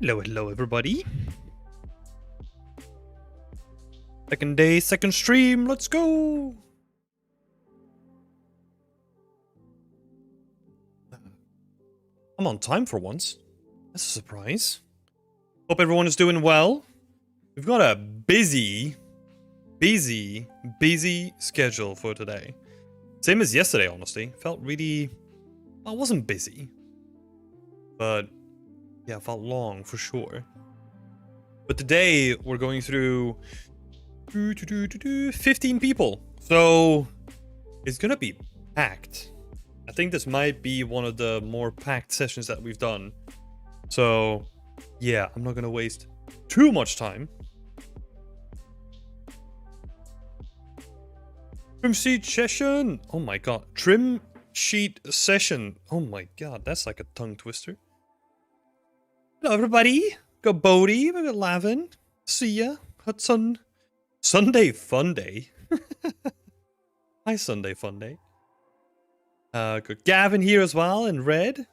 Hello, everybody. Second day, second stream. Let's go. I'm on time for once. That's a surprise. Hope everyone is doing well. We've got a busy schedule for today. Same as yesterday, honestly. Felt really... I wasn't busy. But... yeah, it felt long, for sure. But today, we're going through 15 people. So, it's gonna be packed. I think this might be one of the more packed sessions that we've done. So, yeah, I'm not gonna waste too much time. Trim sheet session! Oh my god. Trim sheet session. Oh my god, that's like a tongue twister. Hello, everybody. We got Bodhi, we got Lavin. See ya. Hudson. Sunday Fun Day. Hi, Sunday Fun Day. Got Gavin here as well in red.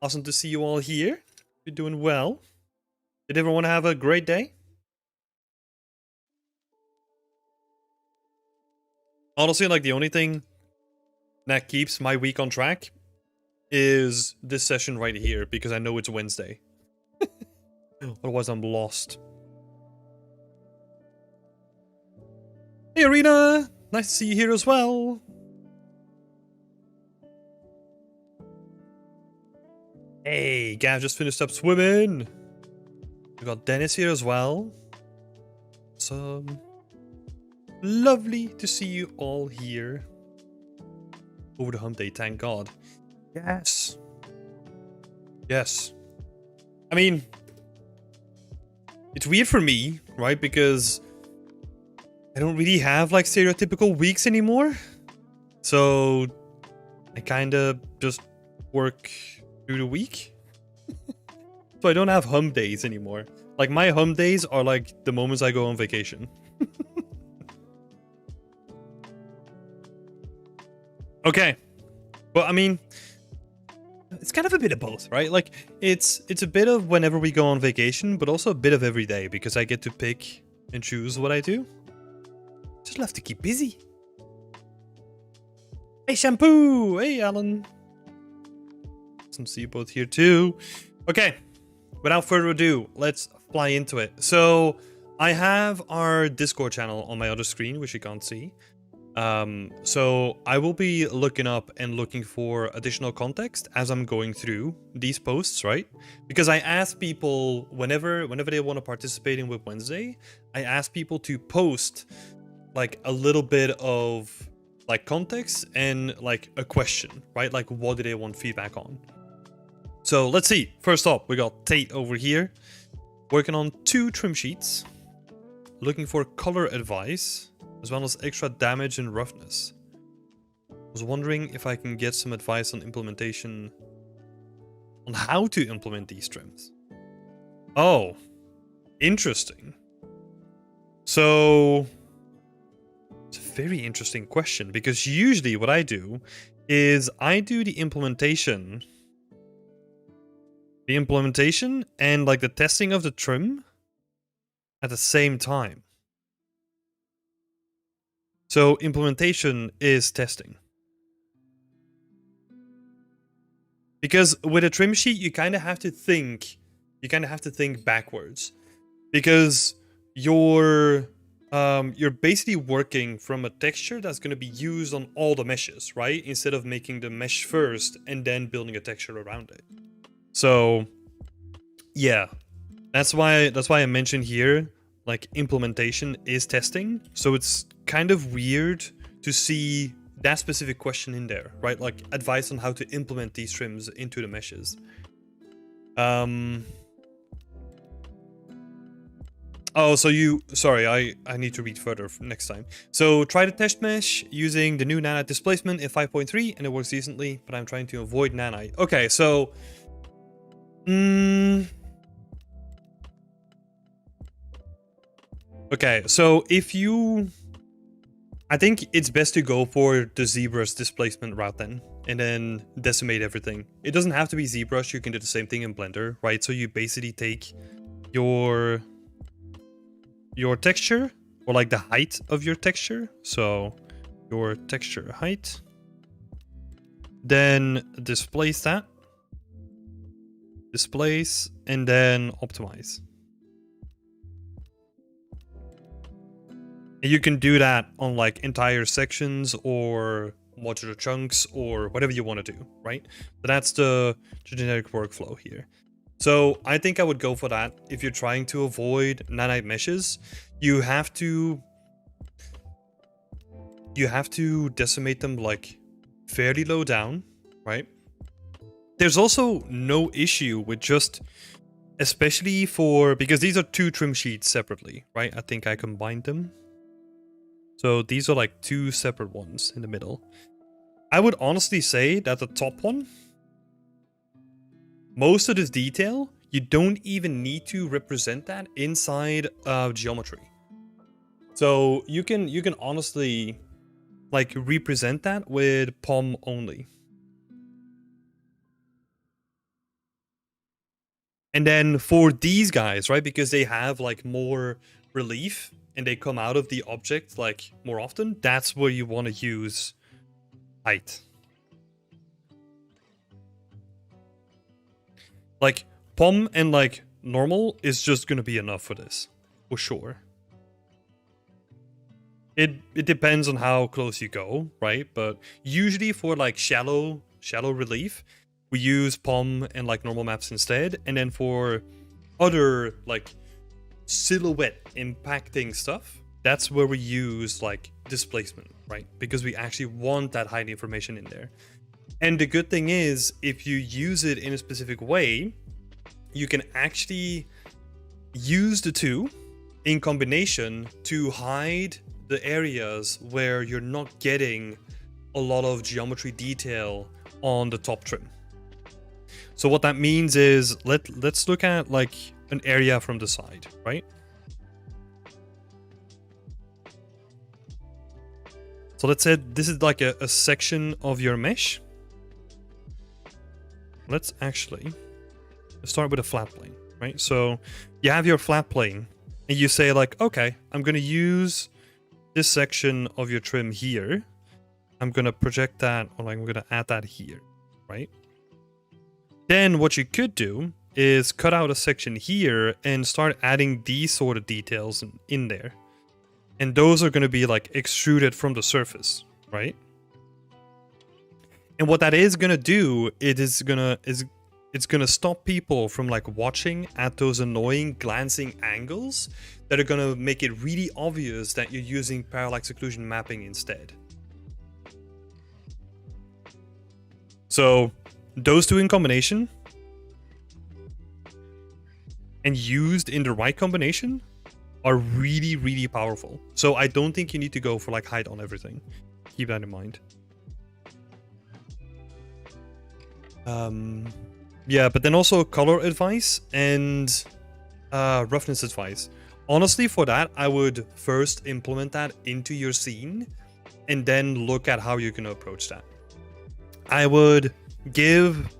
Awesome to see you all here. You're doing well. Did everyone have a great day? Honestly, like the only thing that keeps my week on track is this session right here, because I know it's Wednesday. Otherwise, I'm lost. Hey, Arena! Nice to see you here as well. Hey, Gav just finished up swimming. We got Dennis here as well. Awesome. Lovely to see you all here. Over the hump day, thank God. Yes. Yes. I mean, it's weird for me, right? Because I don't really have like stereotypical weeks anymore. So I kind of just work through the week. So I don't have hump days anymore. Like my hump days are like the moments I go on vacation. Okay. Well, I mean, it's kind of a bit of both, right? Like it's a bit of whenever we go on vacation, but also a bit of every day because I get to pick and choose what I do. Just love to keep busy. Hey, Shampoo! Hey, Alan. Awesome to see you both here too. Okay, without further ado, let's fly into it. So I have our Discord channel on my other screen, which you can't see. So I will be looking up and looking for additional context as I'm going through these posts, right? Because I ask people whenever they want to participate in Whip Wednesday, I ask people to post like a little bit of like context and like a question, right? Like what do they want feedback on? So let's see. First up, we got Tate over here working on 2 trim sheets, looking for color advice, as well as extra damage and roughness. I was wondering if I can get some advice on implementation, on how to implement these trims. Oh, interesting. So, it's a very interesting question, because usually what I do is I do the implementation and like the testing of the trim at the same time. So implementation is testing. Because with a trim sheet, you kind of have to think backwards. Because you're basically working from a texture that's going to be used on all the meshes, right? Instead of making the mesh first and then building a texture around it. So yeah, that's why I mentioned here, like implementation is testing. So it's kind of weird to see that specific question in there, right? Like advice on how to implement these trims into the meshes. Oh, so sorry, I need to read further next time. So try the test mesh using the new nanite displacement in 5.3 and it works decently, but I'm trying to avoid nanite. Okay, so okay, so I think it's best to go for the ZBrush displacement route then, and then decimate everything. It doesn't have to be ZBrush, you can do the same thing in Blender, right? So you basically take your texture, or like the height of your texture. So your texture height, then displace that, displace, and then optimize. And you can do that on like entire sections or modular chunks or whatever you want to do, right? But that's the generic workflow here. So I think I would go for that. If you're trying to avoid nanite meshes, you have to decimate them like fairly low down, right? There's also no issue with just, especially for, because these are two trim sheets separately, right? I think I combined them. So these are like two separate ones in the middle. I would honestly say that the top one, most of this detail, you don't even need to represent that inside geometry. So you can honestly like represent that with POM only. And then for these guys, right, because they have like more relief and they come out of the object like more often, that's where you want to use height. Like POM and like normal is just gonna be enough for this, for sure. It depends on how close you go, right? But usually for like shallow relief, we use POM and like normal maps instead. And then for other like silhouette impacting stuff, that's where we use like displacement, right? Because we actually want that height information in there. And the good thing is, if you use it in a specific way, you can actually use the two in combination to hide the areas where you're not getting a lot of geometry detail on the top trim. So what that means is, let's look at like an area from the side, right? So let's say this is like a section of your mesh. Let's actually start with a flat plane, right? So you have your flat plane and you say like, okay, I'm going to use this section of your trim here. I'm going to project that, or like I'm going to add that here, right? Then what you could do is cut out a section here and start adding these sort of details in there. And those are going to be like extruded from the surface, right? And what that is going to do, it's going to stop people from like watching at those annoying glancing angles that are going to make it really obvious that you're using parallax occlusion mapping instead. So those two in combination and used in the right combination are really, really powerful. So I don't think you need to go for like height on everything. Keep that in mind. Yeah, but then also color advice and roughness advice. Honestly, for that, I would first implement that into your scene and then look at how you're going to approach that. I would give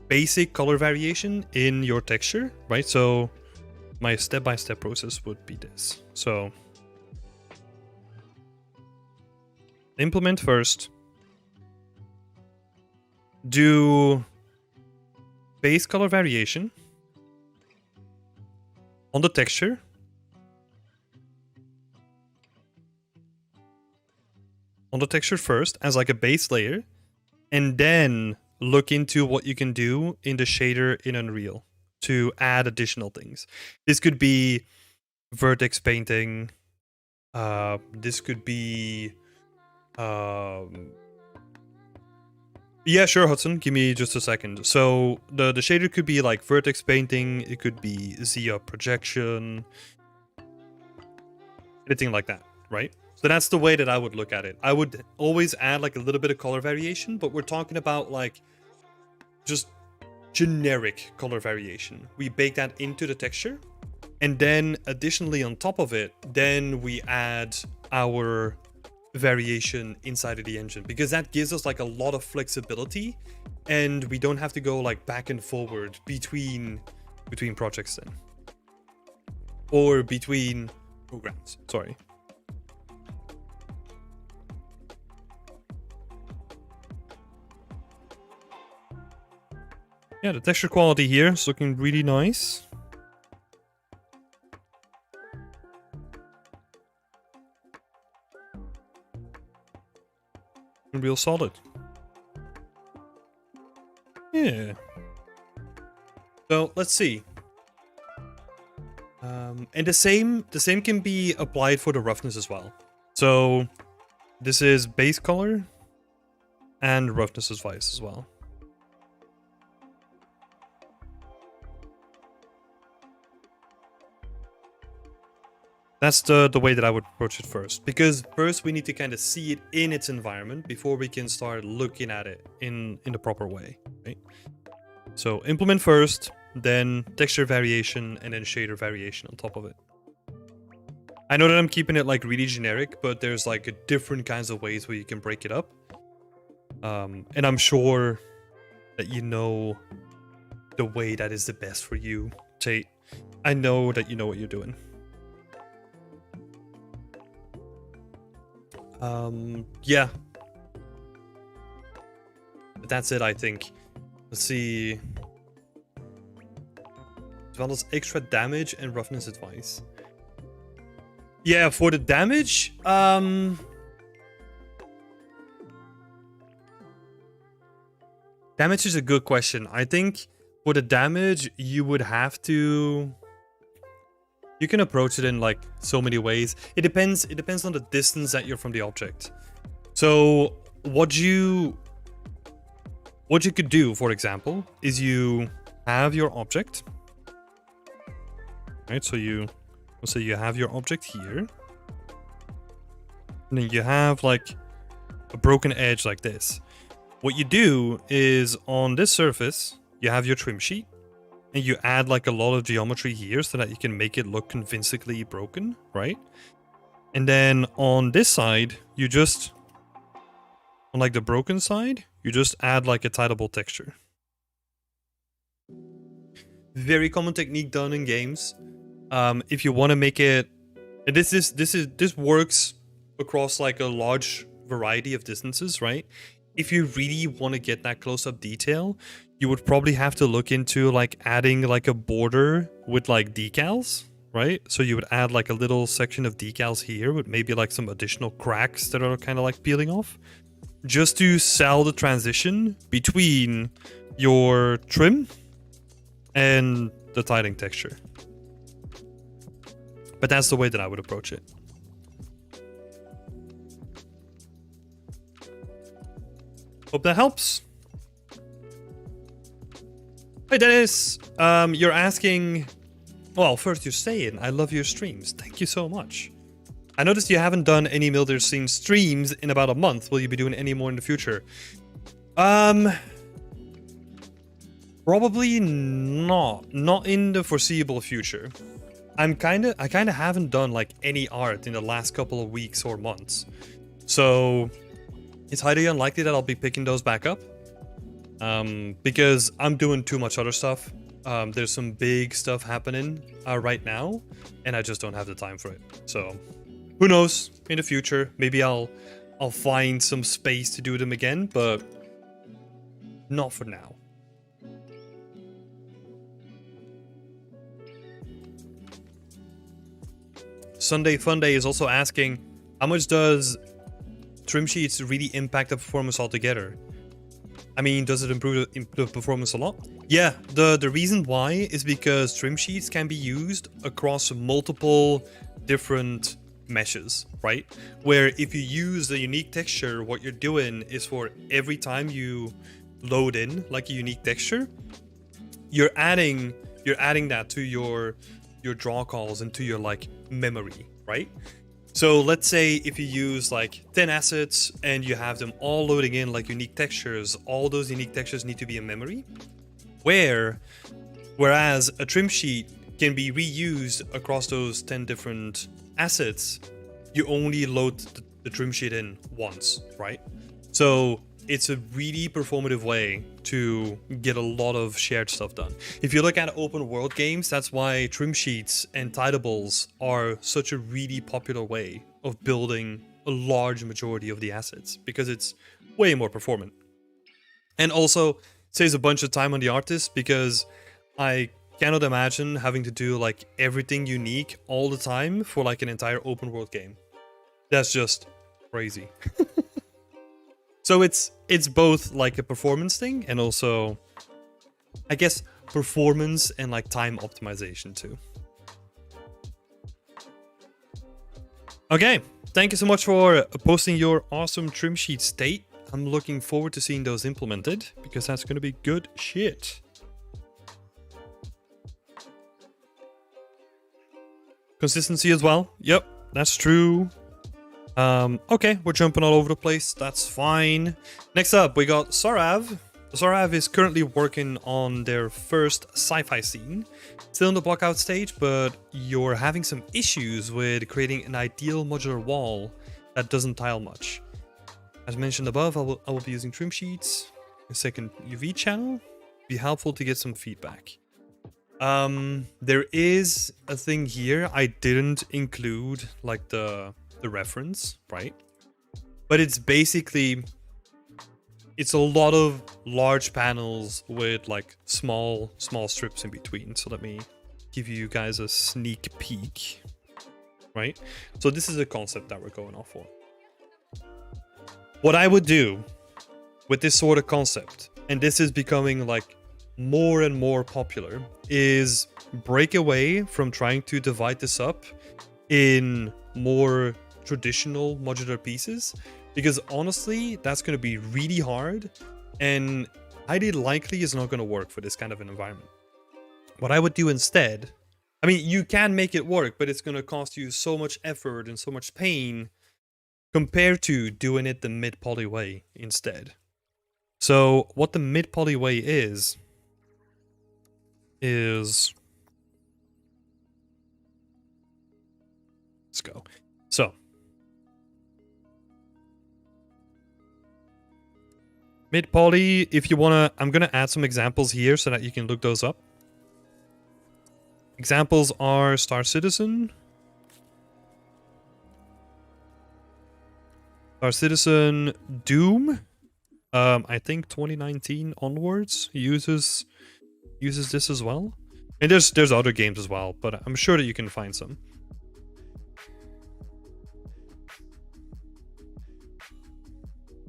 basic color variation in your texture, right? So my step-by-step process would be this. So implement first. Do base color variation on the texture. On the texture first as like a base layer, and then look into what you can do in the shader in Unreal to add additional things. This could be vertex painting. This could be... yeah, sure, Hudson. Give me just a second. So the shader could be like vertex painting. It could be Zia projection. Anything like that, right? So that's the way that I would look at it. I would always add like a little bit of color variation, but we're talking about like just generic color variation. We bake that into the texture, and then additionally on top of it, then we add our variation inside of the engine, because that gives us like a lot of flexibility, and we don't have to go like back and forward between projects then, or between programs, sorry. Yeah, the texture quality here is looking really nice. Real solid. Yeah. So let's see. And the same can be applied for the roughness as well. So this is base color and roughness advice as well. That's the way that I would approach it first, because first we need to kind of see it in its environment before we can start looking at it in the proper way, right? So implement first, then texture variation, and then shader variation on top of it. I know that I'm keeping it like really generic, but there's like different kinds of ways where you can break it up. And I'm sure that you know the way that is the best for you, Tate. I know that you know what you're doing. Yeah. But that's it, I think. Let's see. As well as extra damage and roughness advice. Yeah, for the damage, damage is a good question. I think for the damage, you would have to... You can approach it in like so many ways. It depends on the distance that you're from the object. So what you could do, for example, is you have your object. Right, so you have your object here. And then you have like a broken edge like this. What you do is on this surface, you have your trim sheet. And you add like a lot of geometry here so that you can make it look convincingly broken, right? And then on this side, you just, on like the broken side, you just add like a tileable texture. Very common technique done in games. If you want to make it, and this works across like a large variety of distances, right? If you really want to get that close-up detail, you would probably have to look into like adding like a border with like decals, right? So you would add like a little section of decals here with maybe like some additional cracks that are kind of like peeling off, just to sell the transition between your trim and the tiling texture. But that's the way that I would approach it. Hope that helps. Hey Dennis, you're asking... Well, first you're saying, I love your streams. Thank you so much. I noticed you haven't done any Milder Scene streams in about a month. Will you be doing any more in the future? Probably not. Not in the foreseeable future. I kind of haven't done like any art in the last couple of weeks or months. So it's highly unlikely that I'll be picking those back up. Because I'm doing too much other stuff. There's some big stuff happening right now, and I just don't have the time for it. So who knows, in the future, maybe I'll find some space to do them again, but not for now. Sunday Funday is also asking, how much does trim sheets really impact the performance altogether? I mean, does it improve the performance a lot? Yeah, the reason why is because trim sheets can be used across multiple different meshes, right? Where if you use a unique texture, what you're doing is for every time you load in like a unique texture, you're adding that to your draw calls and to your like memory, right? So let's say if you use like 10 assets and you have them all loading in like unique textures, all those unique textures need to be in memory. Whereas a trim sheet can be reused across those 10 different assets, you only load the trim sheet in once, right? So it's a really performative way to get a lot of shared stuff done. If you look at open world games, that's why trim sheets and tidables are such a really popular way of building a large majority of the assets, because it's way more performant. And also saves a bunch of time on the artist, because I cannot imagine having to do like everything unique all the time for like an entire open world game. That's just crazy. So it's both like a performance thing and also, I guess, performance and like time optimization too. Okay, thank you so much for posting your awesome trim sheet state. I'm looking forward to seeing those implemented, because that's going to be good shit. Consistency as well. Yep, that's true. Okay, we're jumping all over the place. That's fine. Next up, we got Sarav. Sarav is currently working on their first sci-fi scene. Still in the blockout stage, but you're having some issues with creating an ideal modular wall that doesn't tile much. As mentioned above, I will be using trim sheets. A second UV channel. Be helpful to get some feedback. There is a thing here. I didn't include like the reference, right? But it's basically, it's a lot of large panels with like small strips in between. So let me give you guys a sneak peek, right? So this is a concept that we're going off for. What I would do with this sort of concept, and this is becoming like more and more popular, is break away from trying to divide this up in more traditional modular pieces, because honestly that's going to be really hard and highly likely is not going to work for this kind of an environment. What I would do instead, I mean, you can make it work, but it's going to cost you so much effort and so much pain compared to doing it the mid-poly way instead. So what the mid-poly way is let's go. So mid-poly, if you want to, I'm going to add some examples here so that you can look those up. Examples are Star Citizen, Doom. I think 2019 onwards uses this as well. And there's other games as well, but I'm sure that you can find some.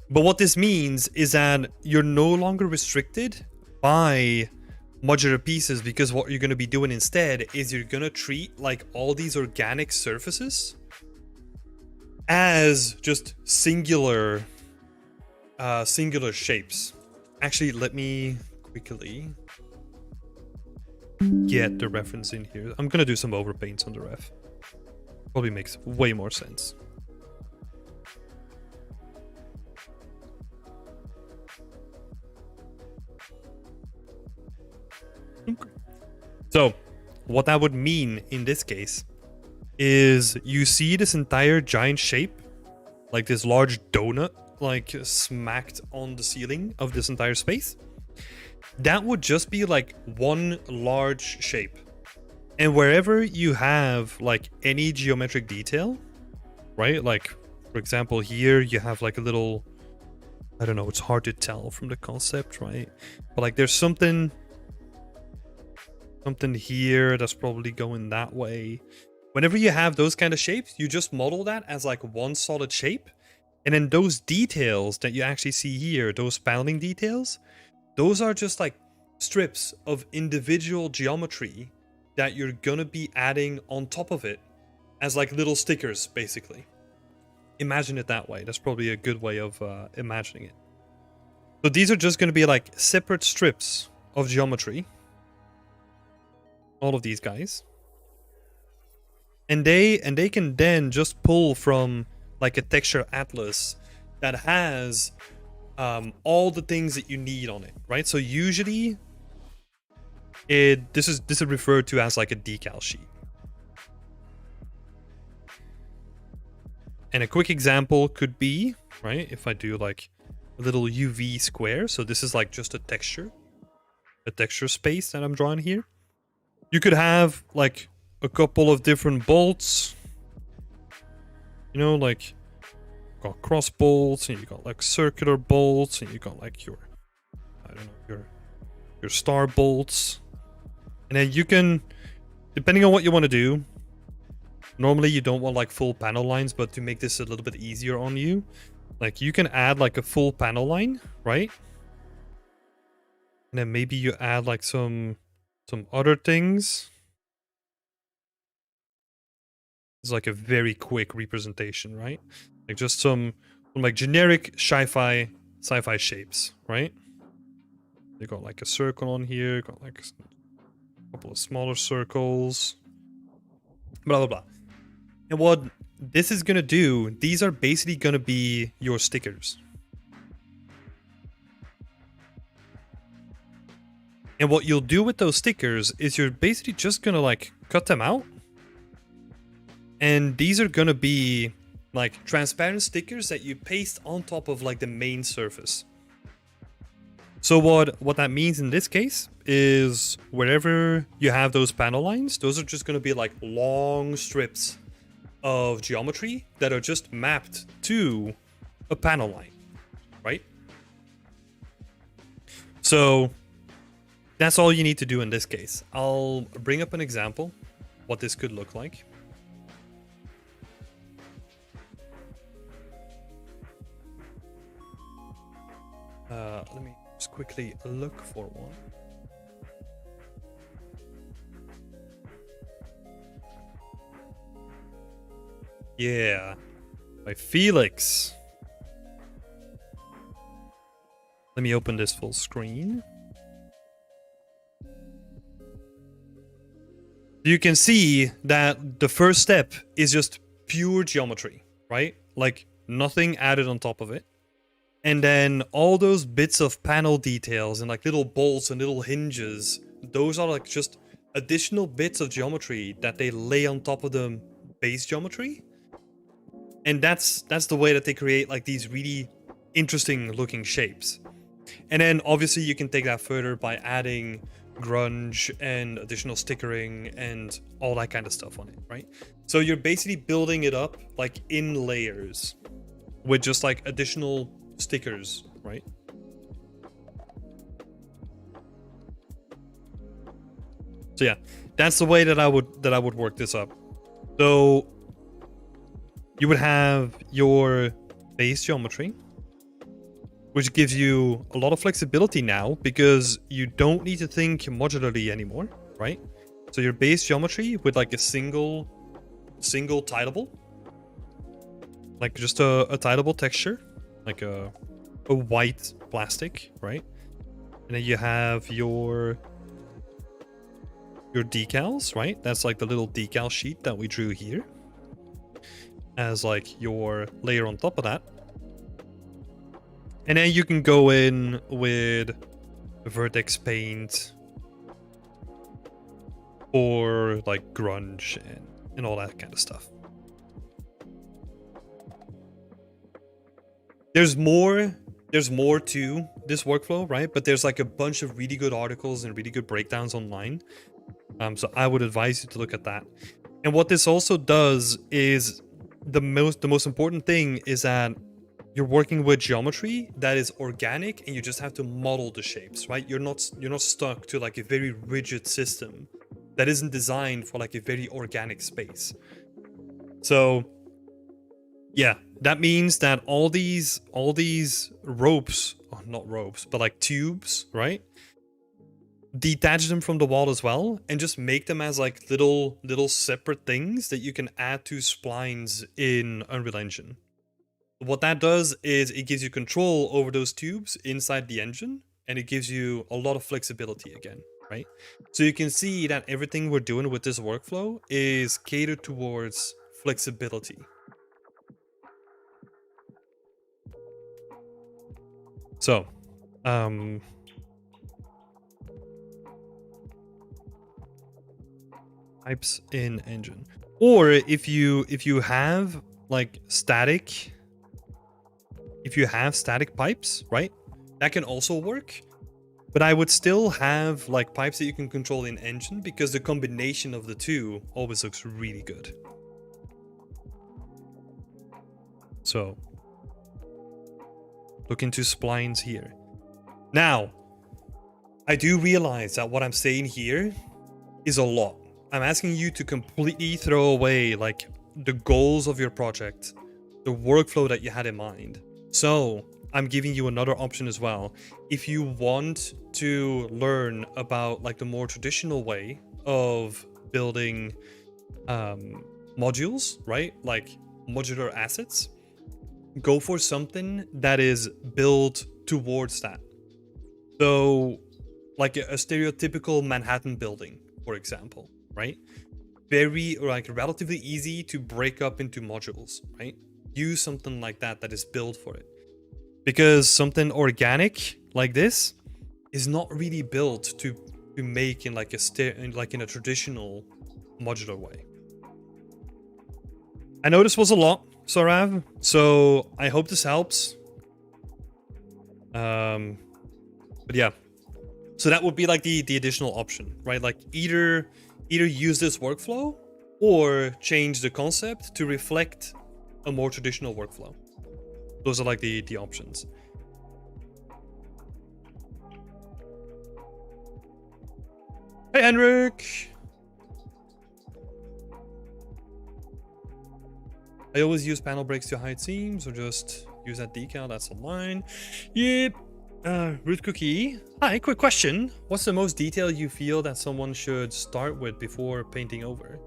But what this means is that you're no longer restricted by modular pieces, because what you're going to be doing instead is you're going to treat like all these organic surfaces as just singular shapes. Actually, let me quickly get the reference in here. I'm going to do some overpaints on the ref. Probably makes way more sense. So what that would mean in this case is you see this entire giant shape, like this large donut, like smacked on the ceiling of this entire space. That would just be like one large shape. And wherever you have like any geometric detail, right? Like, for example, here you have like a little, I don't know, it's hard to tell from the concept, right? But like there's something here that's probably going that way. Whenever you have those kind of shapes, you just model that as like one solid shape. And then those details that you actually see here, those paneling details, those are just like strips of individual geometry that you're gonna be adding on top of it as like little stickers, basically. Imagine it that way. That's probably a good way of imagining it. So these are just gonna be like separate strips of geometry. All of these guys. And they can then just pull from like a texture atlas that has all the things that you need on it, right? So usually this is referred to as like a decal sheet. And a quick example could be, right, if I do like a little UV square. So this is like just a texture space that I'm drawing here. You could have like a couple of different bolts, you know, like you got cross bolts, and you got like circular bolts, and you got like your, I don't know, your star bolts. And then you can, depending on what you want to do, normally you don't want like full panel lines, but to make this a little bit easier on you, like you can add like a full panel line, right? And then maybe you add like some other things. It's like a very quick representation, right? Like just some like generic sci-fi shapes, right? You got like a circle on here, got like a couple of smaller circles, blah blah blah. And what this is gonna do, these are basically gonna be your stickers. And what you'll do with those stickers is you're basically just gonna like cut them out. And these are gonna be like transparent stickers that you paste on top of like the main surface. So what that means in this case is wherever you have those panel lines, those are just gonna be like long strips of geometry that are just mapped to a panel line, right? So that's all you need to do in this case. I'll bring up an example what this could look like. Let me just quickly look for one. Yeah, by Felix. Let me open this full screen. You can see that the first step is just pure geometry, right? Like nothing added on top of it. And then all those bits of panel details and like little bolts and little hinges, those are like just additional bits of geometry that they lay on top of the base geometry. And that's the way that they create like these really interesting looking shapes. And then obviously you can take that further by adding grunge and additional stickering and all that kind of stuff on it, right? So you're basically building it up like in layers with just like additional stickers, right? So yeah, that's the way that I would work this up. So you would have your base geometry, which gives you a lot of flexibility now because you don't need to think modularly anymore, right? So your base geometry with like a single tileable, like just a tileable texture, like a white plastic, right? And then you have your decals, right? That's like the little decal sheet that we drew here as like your layer on top of that. And then you can go in with vertex paint or like grunge and all that kind of stuff. There's more to this workflow, right? But there's like a bunch of really good articles and really good breakdowns online. So I would advise you to look at that. And what this also does is the most important thing is that you're working with geometry that is organic and you just have to model the shapes, right? You're not stuck to like a very rigid system that isn't designed for like a very organic space. So Yeah, that means that all these ropes, oh, not ropes, but like tubes, right? Detach them from the wall as well, and just make them as like little separate things that you can add to splines in Unreal Engine. What that does is it gives you control over those tubes inside the engine, and it gives you a lot of flexibility again, right? So you can see that everything we're doing with this workflow is catered towards flexibility. So, pipes in engine. Or if you have like static, if you have static pipes, right? That can also work. But I would still have like pipes that you can control in engine, because the combination of the two always looks really good. So look into splines here. Now, I do realize that what I'm saying here is a lot. I'm asking you to completely throw away like the goals of your project, the workflow that you had in mind. So I'm giving you another option as well. If you want to learn about like the more traditional way of building modules, right? Like modular assets, go for something that is built towards that. So like a stereotypical Manhattan building, for example, right? Very like relatively easy to break up into modules, right? Use something like that that is built for it. Because something organic like this is not really built to make in like in a traditional modular way. I know this was a lot, Sorav, so I hope this helps. But yeah, so that would be like the additional option, right? Like either use this workflow or change the concept to reflect a more traditional workflow. Those are like the options. Hey, Henrik. I always use panel breaks to hide seams, or just use that decal. That's online. Yep. Root Cookie. Hi, quick question. What's the most detail you feel that someone should start with before painting over?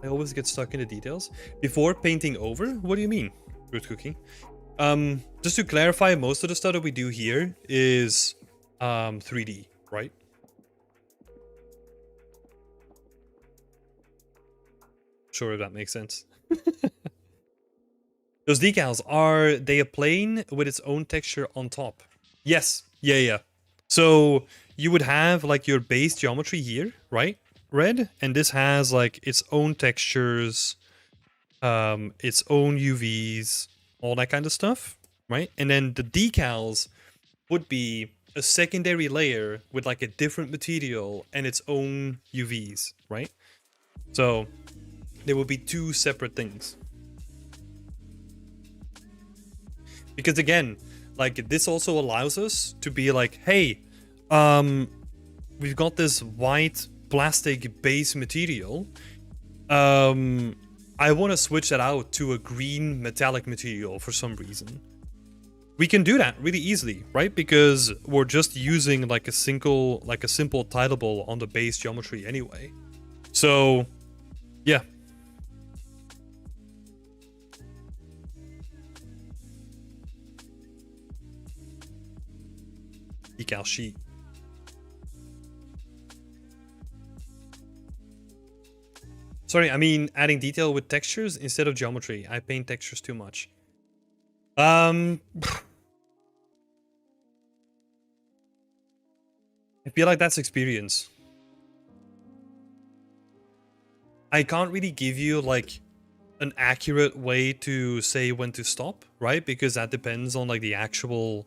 I always get stuck in the details. Before painting over? What do you mean, Root Cookie? Just to clarify, most of the stuff that we do here is 3D, right? Sure, if that makes sense. Those decals, are they a plane with its own texture on top? Yes. Yeah. So you would have like your base geometry here, right? Red, and this has like its own textures, its own UVs, all that kind of stuff, right? And then the decals would be a secondary layer with like a different material and its own UVs, right? So there would be two separate things. Because again, like this also allows us to be like, hey, we've got this white plastic base material. I want to switch that out to a green metallic material for some reason. We can do that really easily, right? Because we're just using like a simple tileable on the base geometry anyway. So, yeah. Decal sheet. Sorry, I mean adding detail with textures instead of geometry. I paint textures too much. I feel like that's experience. I can't really give you like an accurate way to say when to stop, right? Because that depends on like the actual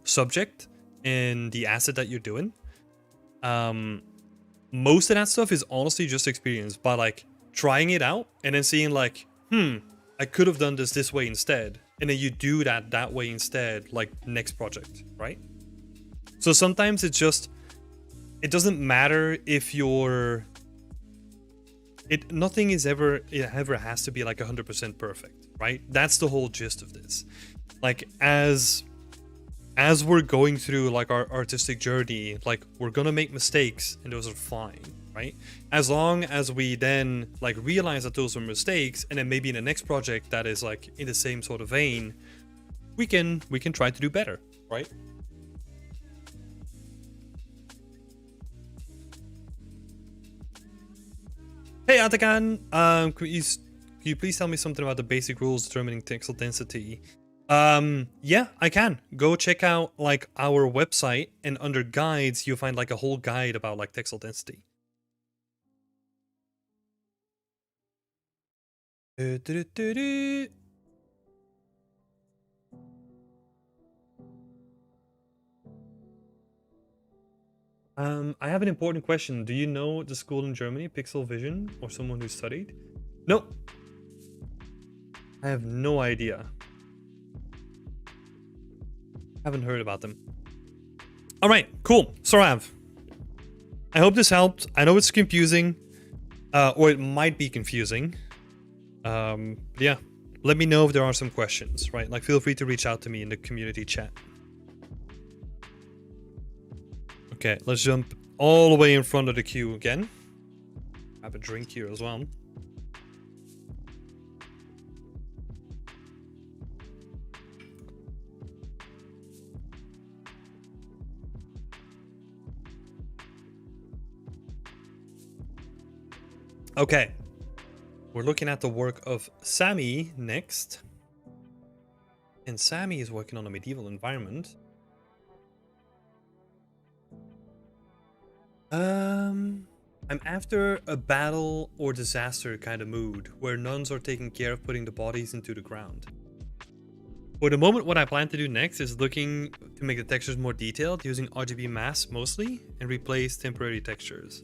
subject and the asset that you're doing. Most of that stuff is honestly just experience by like trying it out and then seeing like, I could have done this way instead. And then you do that way instead, like next project, right? So sometimes it's just, it doesn't matter if you're nothing is ever has to be like 100% perfect, right? That's the whole gist of this. Like as we're going through like our artistic journey, like we're gonna make mistakes, and those are fine, right? As long as we then like realize that those are mistakes, and then maybe in the next project that is like in the same sort of vein, we can try to do better, right? Hey Atakan, could you please tell me something about the basic rules determining pixel density? Yeah, I can. Go check out like our website, and under guides you'll find like a whole guide about like pixel density. I have an important question. Do you know the school in Germany, Pixel Vision, or someone who studied? No. I have no idea. Haven't heard about them. All right, cool. Sorav, I hope this helped. I know it's confusing, or it might be confusing. Yeah, let me know if there are some questions, right? Like, feel free to reach out to me in the community chat. Okay, let's jump all the way in front of the queue again. Have a drink here as well. Okay, we're looking at the work of Sammy next. And Sammy is working on a medieval environment. I'm after a battle or disaster kind of mood, where nuns are taking care of putting the bodies into the ground. For the moment, what I plan to do next is looking to make the textures more detailed using RGB masks mostly, and replace temporary textures.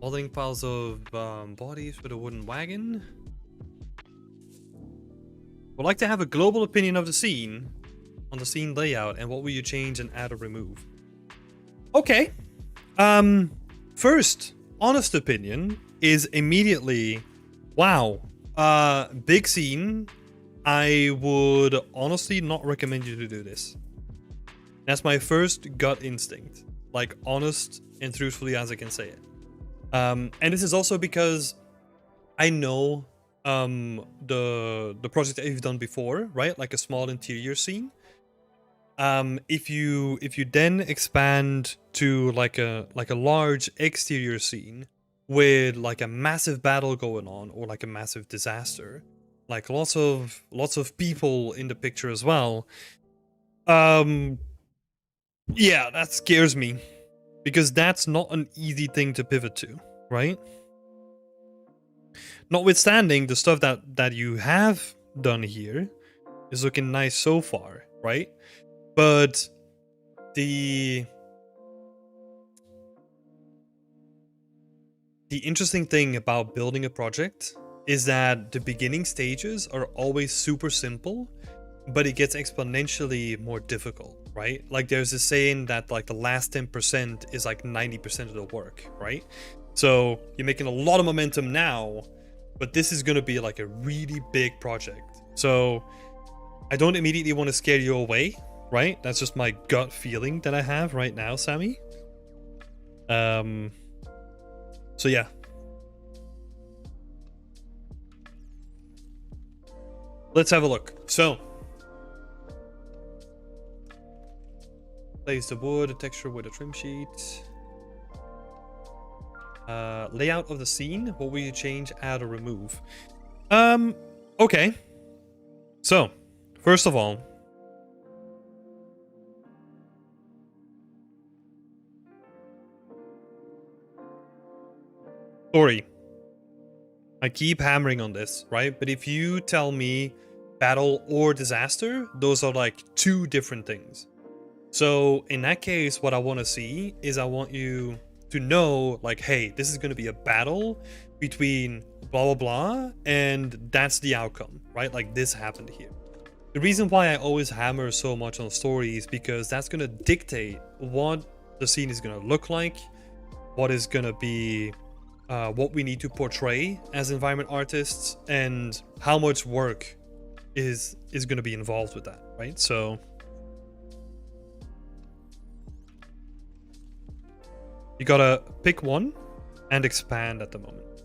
Modeling piles of bodies with a wooden wagon. Would like to have a global opinion of the scene, on the scene layout, and what will you change and add or remove? Okay. First, honest opinion is immediately, wow, big scene. I would honestly not recommend you to do this. That's my first gut instinct, like honest and truthfully as I can say it. And this is also because I know the project that you've done before, right? Like a small interior scene. If you then expand to like a large exterior scene with like a massive battle going on, or like a massive disaster, like lots of people in the picture as well, yeah, that scares me, because that's not an easy thing to pivot to, right? Notwithstanding, the stuff that you have done here is looking nice so far, right? But the interesting thing about building a project is that the beginning stages are always super simple, but it gets exponentially more difficult, right? Like there's a saying that like the last 10% is like 90% of the work, right? So you're making a lot of momentum now, but this is going to be like a really big project. So I don't immediately want to scare you away, right? That's just my gut feeling that I have right now, Sammy. So yeah. Let's have a look. So place the wood, the texture with a trim sheet. Layout of the scene. What will you change, add, or remove? Okay. So, first of all, story. I keep hammering on this, right? But if you tell me battle or disaster, those are like two different things. So in that case, what I want to see is I want you to know like, hey, this is going to be a battle between blah, blah, blah, and that's the outcome, right? Like this happened here. The reason why I always hammer so much on story is because that's going to dictate what the scene is going to look like, what is going to be what we need to portray as environment artists and how much work is going to be involved with that, right? So you gotta pick one and expand at the moment,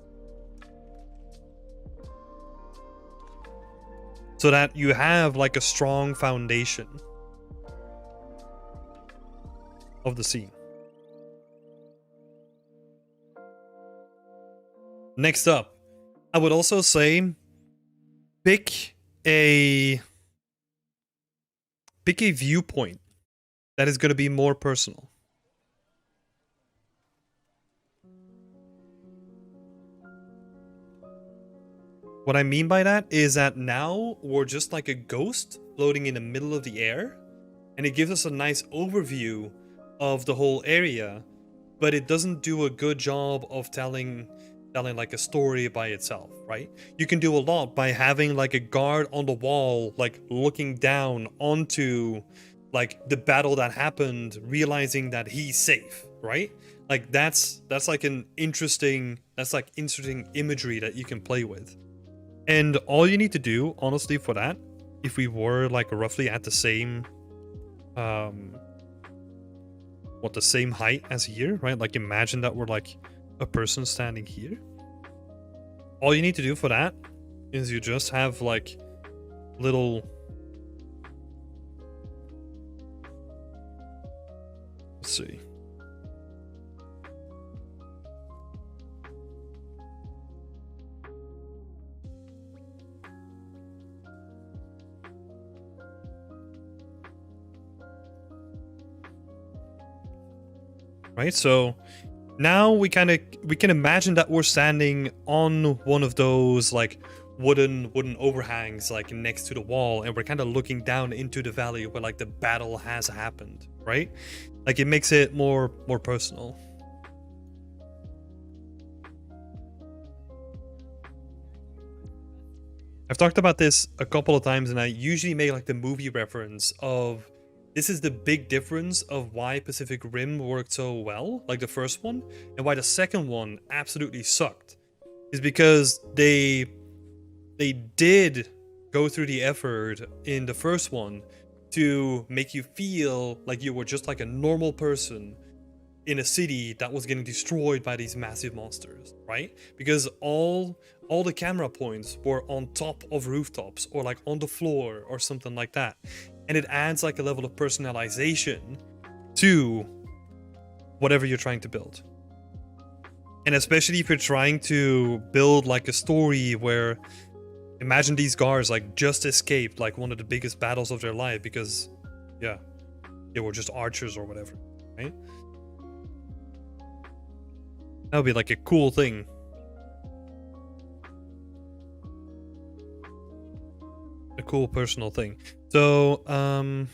so that you have like a strong foundation of the scene. Next up, I would also say pick a viewpoint that is going to be more personal. What I mean by that is that now we're just like a ghost floating in the middle of the air, and it gives us a nice overview of the whole area, but it doesn't do a good job of telling like a story by itself, right? You can do a lot by having like a guard on the wall, like looking down onto like the battle that happened, realizing that he's safe, right? Like that's like an interesting imagery that you can play with. And all you need to do, honestly, for that, if we were like roughly at the same the same height as here, right? Like imagine that we're like a person standing here. All you need to do for that is you just have like little, let's see, right? So now we can imagine that we're standing on one of those like wooden overhangs like next to the wall, and we're kind of looking down into the valley where like the battle has happened, right? Like it makes it more personal. I've talked about this a couple of times, and I usually make like the movie reference of this is the big difference of why Pacific Rim worked so well, like the first one, and why the second one absolutely sucked. Is because they did go through the effort in the first one to make you feel like you were just like a normal person in a city that was getting destroyed by these massive monsters, right? Because all the camera points were on top of rooftops or like on the floor or something like that. And it adds like a level of personalization to whatever you're trying to build. And especially if you're trying to build like a story where, imagine these guards like just escaped like one of the biggest battles of their life because, yeah, they were just archers or whatever, right? That would be like a cool thing. A cool personal thing. So, and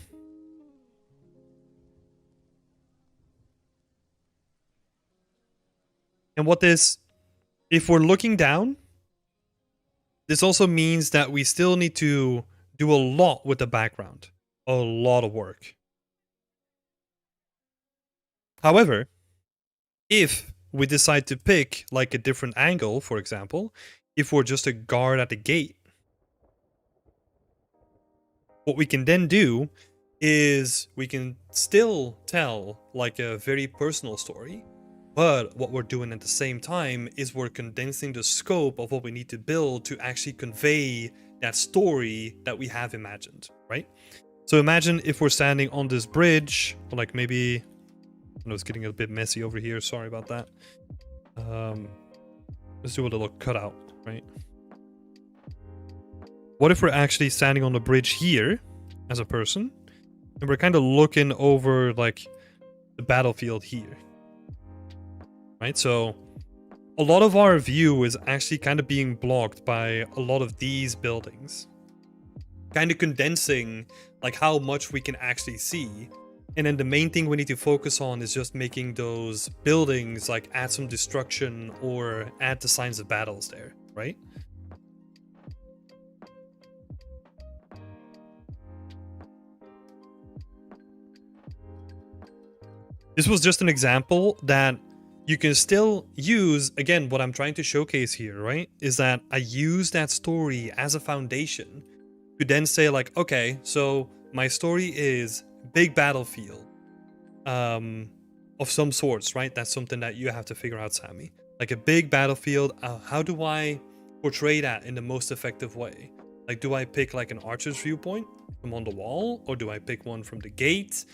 what this, if we're looking down, this also means that we still need to do a lot with the background. A lot of work. However, if we decide to pick like a different angle, for example, if we're just a guard at the gate, what we can then do is we can still tell like a very personal story, but what we're doing at the same time is we're condensing the scope of what we need to build to actually convey that story that we have imagined, right? So imagine if we're standing on this bridge, like maybe, I know it's getting a bit messy over here, sorry about that. Let's do a little cutout, right? What if we're actually standing on the bridge here as a person, and we're kind of looking over like the battlefield here, right? So a lot of our view is actually kind of being blocked by a lot of these buildings, kind of condensing like how much we can actually see. And then the main thing we need to focus on is just making those buildings like add some destruction or add the signs of battles there, right? This was just an example that you can still use, again, what I'm trying to showcase here, right? Is that I use that story as a foundation to then say like, okay, so my story is big battlefield of some sorts, right? That's something that you have to figure out, Sammy. Like a big battlefield, how do I portray that in the most effective way? Like, do I pick like an archer's viewpoint from on the wall, or do I pick one from the gate?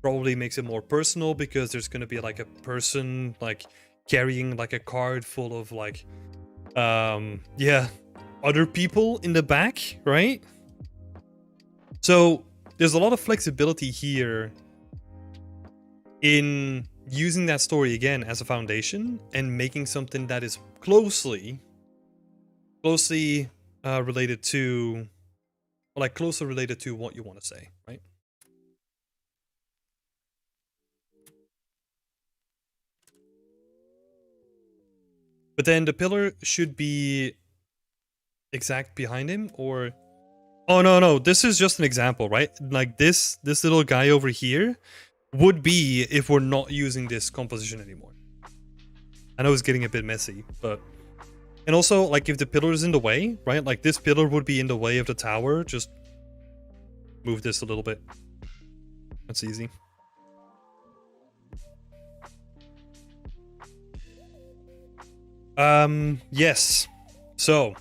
Probably makes it more personal because there's gonna be like a person like carrying like a card full of like yeah, other people in the back, right? So there's a lot of flexibility here in using that story again as a foundation and making something that is closely related to, or like closely related to what you want to say, right? But then the pillar should be exact behind him, or oh no, this is just an example, right? Like this little guy over here would be if we're not using this composition anymore. I know it's getting a bit messy, but and also like if the pillar is in the way, right? Like this pillar would be in the way of the tower. Just move this a little bit. That's easy. Yes. So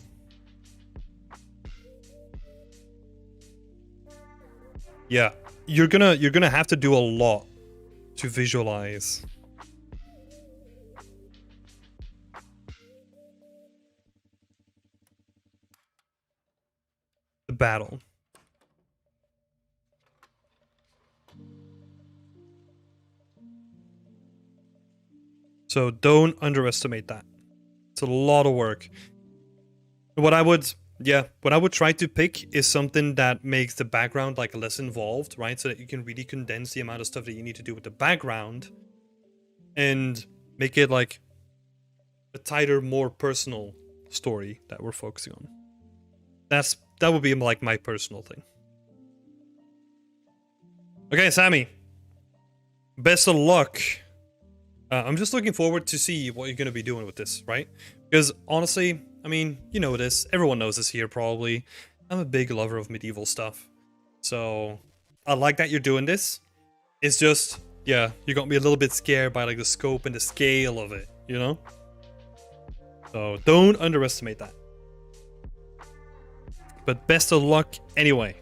yeah, you're gonna have to do a lot to visualize the battle. So don't underestimate that. It's a lot of work. What I would try to pick is something that makes the background like less involved, right? So that you can really condense the amount of stuff that you need to do with the background and make it like a tighter, more personal story that we're focusing on. That would be like my personal thing. Okay, Sammy. Best of luck. I'm just looking forward to see what you're going to be doing with this, right? Because honestly, I mean, you know this. Everyone knows this here, probably. I'm a big lover of medieval stuff. So, I like that you're doing this. It's just, yeah, you got me a little bit scared by like the scope and the scale of it, you know? So, don't underestimate that. But best of luck anyway.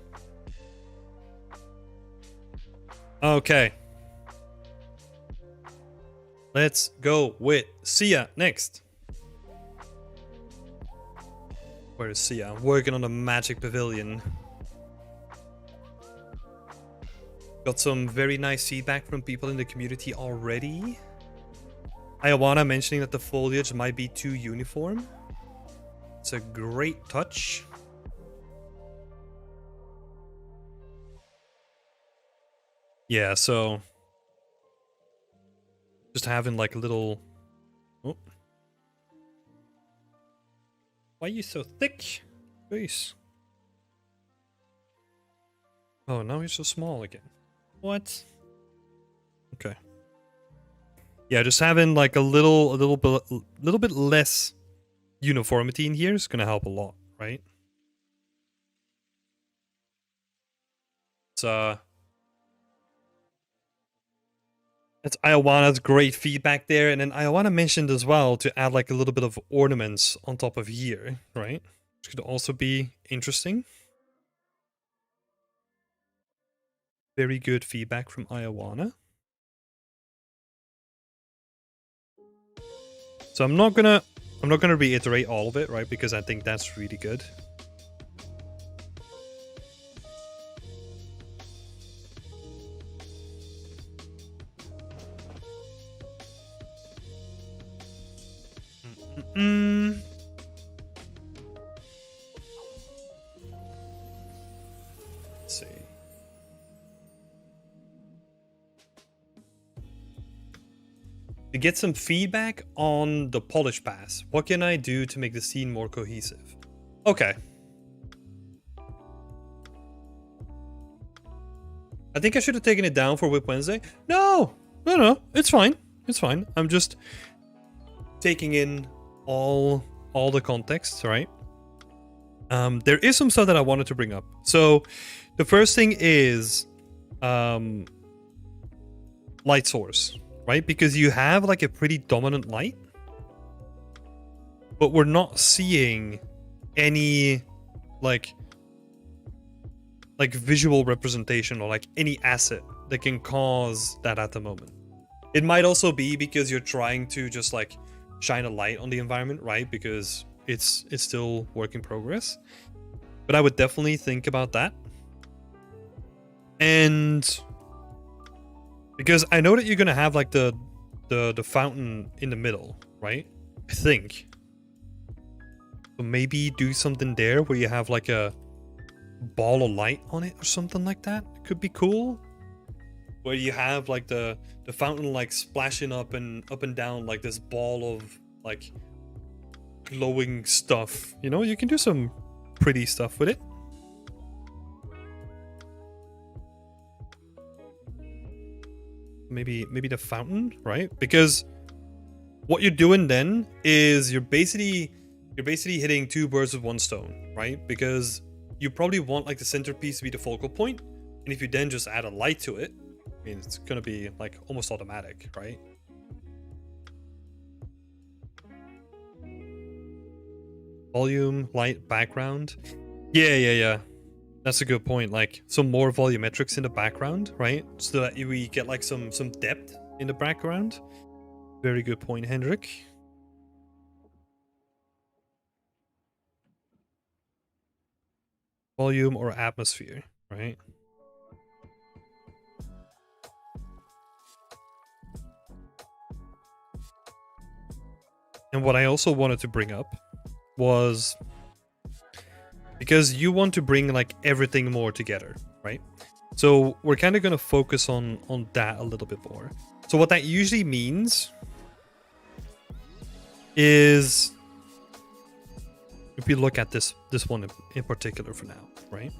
Okay. Let's go with Sia next. Where is Sia? I'm working on the Magic Pavilion. Got some very nice feedback from people in the community already. Iowana mentioning that the foliage might be too uniform. It's a great touch. Yeah, so just having like a little... Oh. Why are you so thick? Jeez. Oh, now he's so small again. What? Okay. Yeah, just having like a little bit less uniformity in here is gonna help a lot, right? It's Iowana's great feedback there, and then Iowana mentioned as well to add like a little bit of ornaments on top of here, right? Which could also be interesting. Very good feedback from Iowana. So I'm not gonna reiterate all of it, right? Because I think that's really good. Let's see. To get some feedback on the polish pass, what can I do to make the scene more cohesive? Okay. I think I should have taken it down for Whip Wednesday. No, it's fine. It's fine. I'm just taking in all the context, right? There is some stuff that I wanted to bring up. So the first thing is light source, right? Because you have like a pretty dominant light, but we're not seeing any like visual representation or like any asset that can cause that at the moment. It might also be because you're trying to just like shine a light on the environment, right? Because it's still work in progress. But I would definitely think about that. And because I know that you're gonna have like the fountain in the middle, right? I think. So maybe do something there where you have like a ball of light on it or something like that. It could be cool. Where you have like the fountain like splashing up and down like this ball of like glowing stuff. You know, you can do some pretty stuff with it. Maybe the fountain, right? Because what you're doing then is you're basically hitting two birds with one stone, right? Because you probably want like the centerpiece to be the focal point, and if you then just add a light to it, I mean, it's gonna be like almost automatic, right? Volume, light, background. Yeah. That's a good point. Like some more volumetrics in the background, right? So that we get like some depth in the background. Very good point, Hendrik. Volume or atmosphere, right? And what I also wanted to bring up was because you want to bring like everything more together, right? So we're kind of going to focus on that a little bit more. So what that usually means is, if we look at this one in particular for now, right?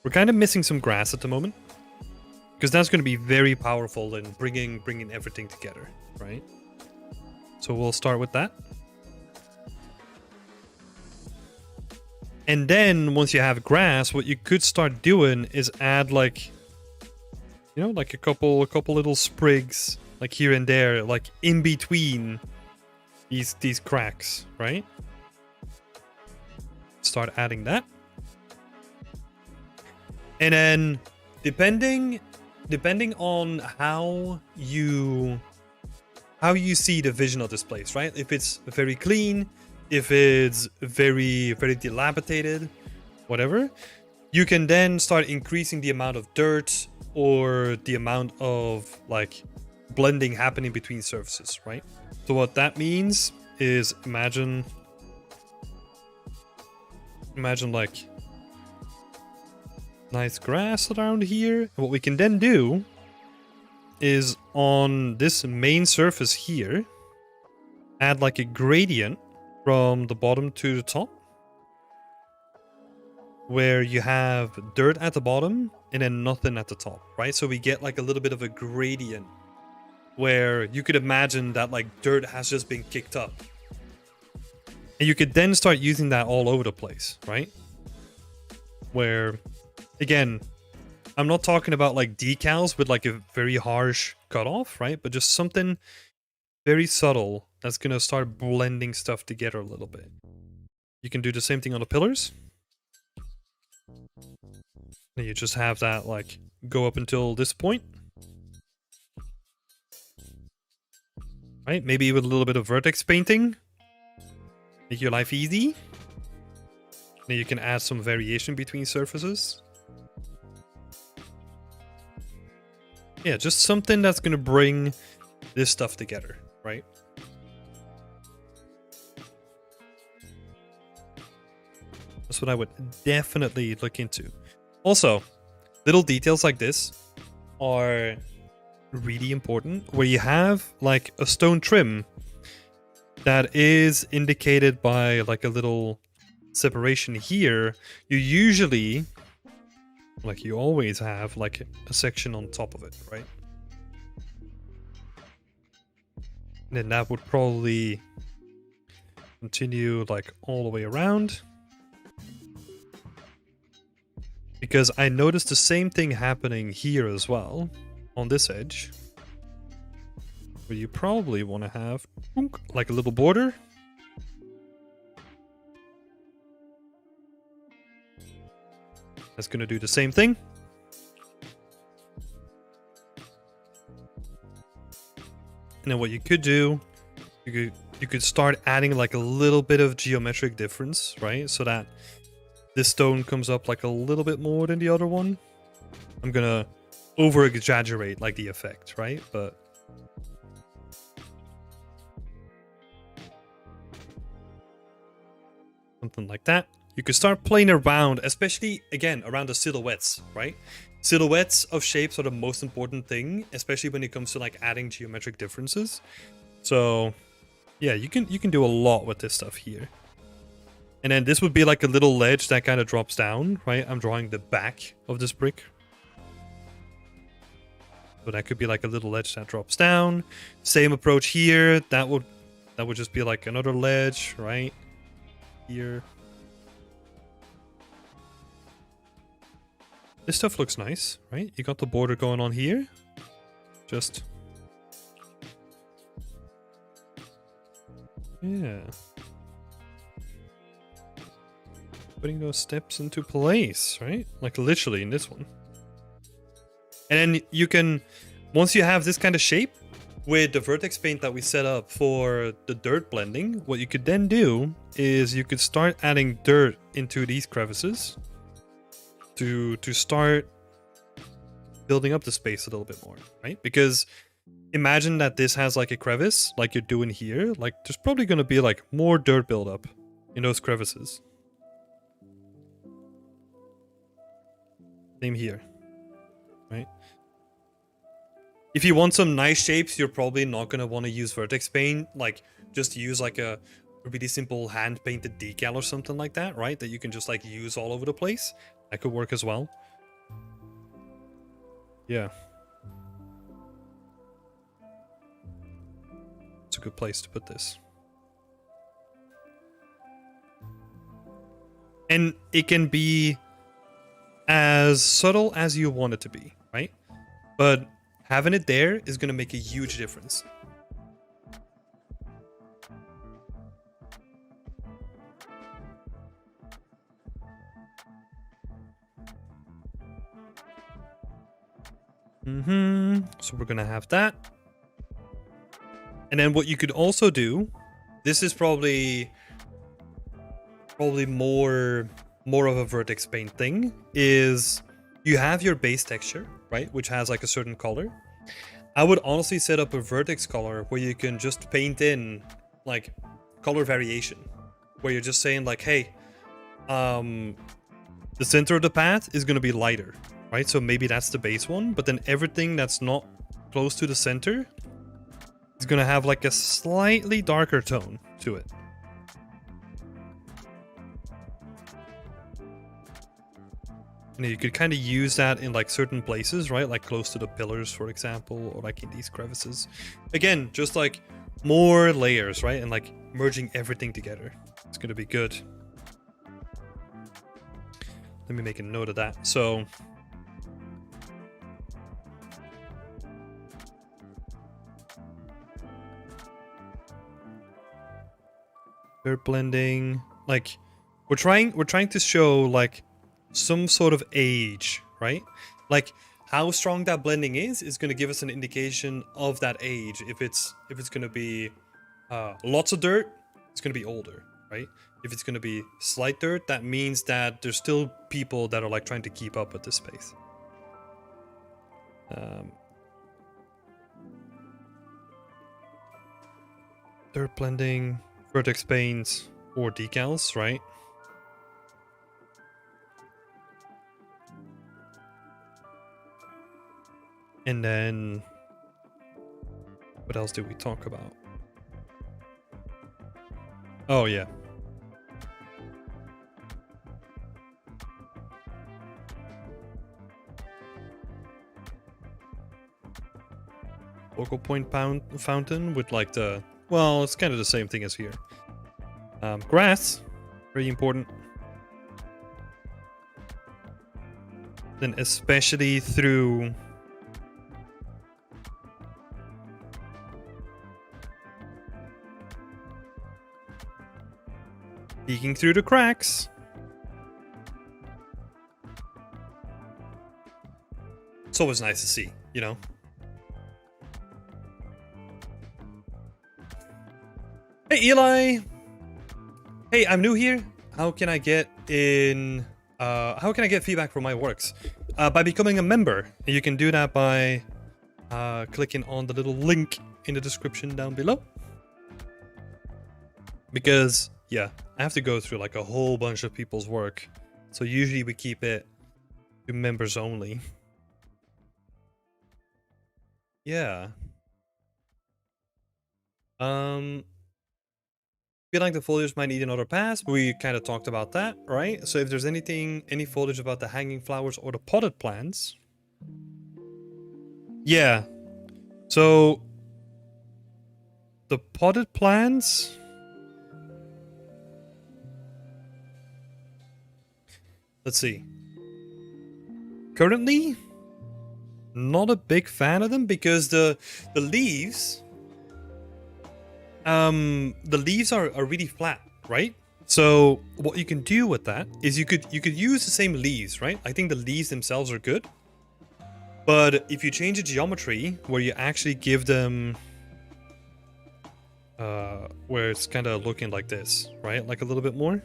We're kind of missing some grass at the moment, because that's going to be very powerful in bringing everything together, right? So we'll start with that. And then once you have grass, what you could start doing is add like, you know, like a couple little sprigs like here and there, like in between these cracks, right? Start adding that. And then depending on how you see the vision of this place, right? If it's very clean, if it's very dilapidated, whatever, you can then start increasing the amount of dirt or the amount of like blending happening between surfaces, right? So what that means is imagine like nice grass around here. And what we can then do is on this main surface here, add like a gradient from the bottom to the top, where you have dirt at the bottom and then nothing at the top, right? So we get like a little bit of a gradient where you could imagine that like dirt has just been kicked up. And you could then start using that all over the place, right? Where, again, I'm not talking about like decals with like a very harsh cutoff, right? But just something very subtle that's going to start blending stuff together a little bit. You can do the same thing on the pillars. And you just have that like go up until this point. Right? Maybe with a little bit of vertex painting. Make your life easy. Then you can add some variation between surfaces. Yeah, just something that's going to bring this stuff together, right? That's what I would definitely look into. Also, little details like this are really important, where you have like a stone trim that is indicated by like a little separation here. You usually, like you always have, like a section on top of it, right? And then that would probably continue like all the way around. Because I noticed the same thing happening here as well, on this edge. Where you probably want to have like a little border. That's going to do the same thing. And then what you could do, you could start adding like a little bit of geometric difference, right? So that this stone comes up like a little bit more than the other one. I'm gonna over exaggerate like the effect, right? But something like that. You could start playing around, especially again around the silhouettes, right? Silhouettes of shapes are the most important thing, especially when it comes to like adding geometric differences. So yeah, you can do a lot with this stuff here. And then this would be like a little ledge that kind of drops down, right? I'm drawing the back of this brick. So that could be like a little ledge that drops down. Same approach here. That would just be like another ledge, right? Here. This stuff looks nice, right? You got the border going on here. Just... yeah. Putting those steps into place, right? Like literally in this one. And then you can, once you have this kind of shape, with the vertex paint that we set up for the dirt blending, what you could then do is you could start adding dirt into these crevices to start building up the space a little bit more, right? Because imagine that this has like a crevice, like you're doing here, like there's probably going to be like more dirt buildup in those crevices. Same here, right? If you want some nice shapes, you're probably not going to want to use vertex paint. Like, just use like a really simple hand-painted decal or something like that, right? That you can just like use all over the place. That could work as well. Yeah. It's a good place to put this. And it can be as subtle as you want it to be, right? But having it there is going to make a huge difference. So we're going to have that. And then what you could also do, this is probably more of a vertex paint thing, is you have your base texture, right? Which has like a certain color. I would honestly set up a vertex color where you can just paint in like color variation, where you're just saying like, hey, the center of the path is going to be lighter, right? So maybe that's the base one, but then everything that's not close to the center is going to have like a slightly darker tone to it. And you could kind of use that in like certain places, right? Like close to the pillars, for example, or like in these crevices. Again, just like more layers, right? And like merging everything together. It's going to be good. Let me make a note of that. So dirt blending, like we're trying to show like some sort of age, right? Like how strong that blending is going to give us an indication of that age. If it's going to be lots of dirt, it's going to be older, right? If it's going to be slight dirt, that means that there's still people that are like trying to keep up with this space. Dirt blending, vertex paints, or decals, right? And then, what else did we talk about? Oh, yeah. focal point fountain with like the, well, it's kind of the same thing as here. Grass, very important. Then especially through peeking through the cracks. It's always nice to see, you know? Hey, Eli! Hey, I'm new here. How can I get in... how can I get feedback for my works? By becoming a member. You can do that by clicking on the little link in the description down below. Because, yeah, I have to go through like a whole bunch of people's work. So usually we keep it to members only. Yeah. Feel like the foliage might need another pass. We kind of talked about that, right? So if there's any foliage about the hanging flowers or the potted plants. Yeah. So the potted plants. Let's see. Currently, not a big fan of them because the leaves are really flat, right? So what you can do with that is you could use the same leaves, right? I think the leaves themselves are good, but if you change the geometry where you actually give them where it's kind of looking like this, right? Like a little bit more.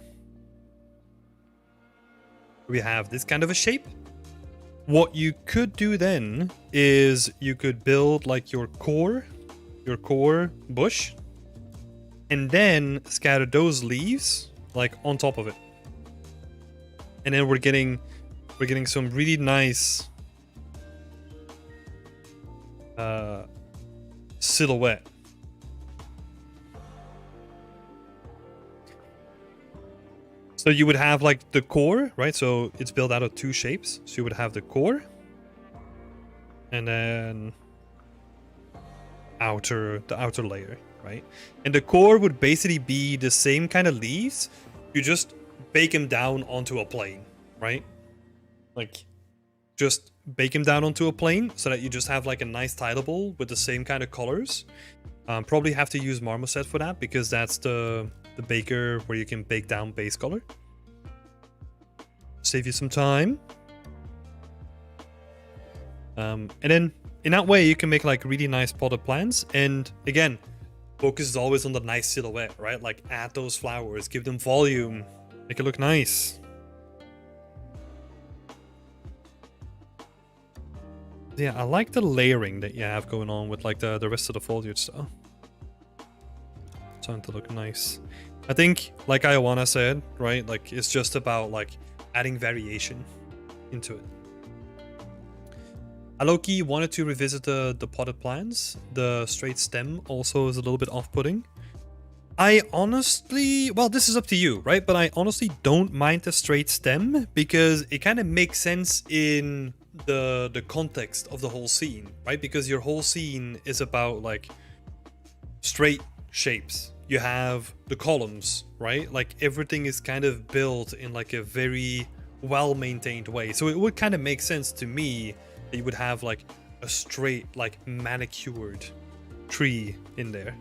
We have this kind of a shape. What you could do then is you could build like your core bush, and then scatter those leaves like on top of it. And then we're getting some really nice silhouette. So you would have like the core, right? So it's built out of two shapes. So you would have the core and then the outer layer, right? And the core would basically be the same kind of leaves. You just bake them down onto a plane, right? Like just bake them down onto a plane so that you just have like a nice tileable with the same kind of colors. Probably have to use marmoset for that because that's the baker where you can bake down base color. Save you some time. And then in that way you can make like really nice potted plants. And again, focus is always on the nice silhouette, right? Like add those flowers, give them volume, make it look nice. Yeah, I like the layering that you have going on with like the rest of the foliage stuff. Starting to look nice. I think, like Ioana said, right? Like it's just about like adding variation into it. I low-key wanted to revisit the potted plants. The straight stem also is a little bit off-putting. I honestly, well, this is up to you, right? But I honestly don't mind the straight stem because it kind of makes sense in the context of the whole scene, right? Because your whole scene is about like straight shapes. You have the columns, right? Like everything is kind of built in like a very well-maintained way. So it would kind of make sense to me that you would have like a straight, like manicured tree in there.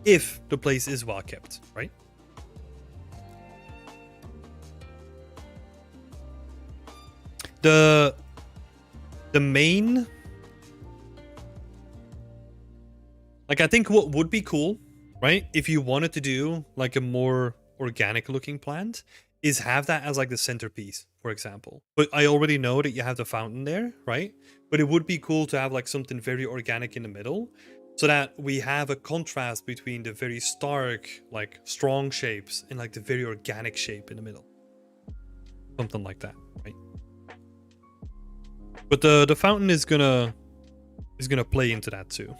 If the place is well kept, right? The main... Like I think what would be cool, right? If you wanted to do like a more organic looking plant, is have that as like the centerpiece, for example. But I already know that you have the fountain there, right? But it would be cool to have like something very organic in the middle so that we have a contrast between the very stark, like strong shapes and like the very organic shape in the middle. Something like that, right? But the fountain is gonna play into that too.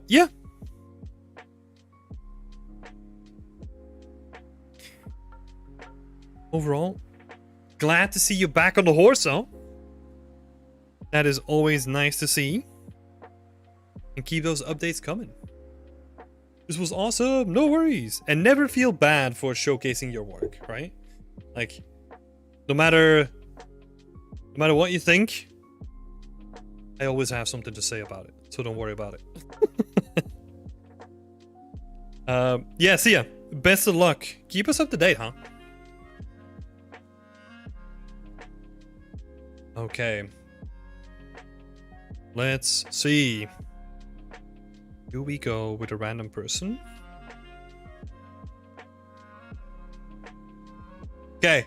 Yeah. Overall, glad to see you back on the horse, though. That is always nice to see. And keep those updates coming. This was awesome. No worries. And never feel bad for showcasing your work, right? Like, no matter what you think, I always have something to say about it. So don't worry about it. Yeah, see ya. Best of luck. Keep us up to date, huh? Okay. Let's see. Do we go with a random person? Okay.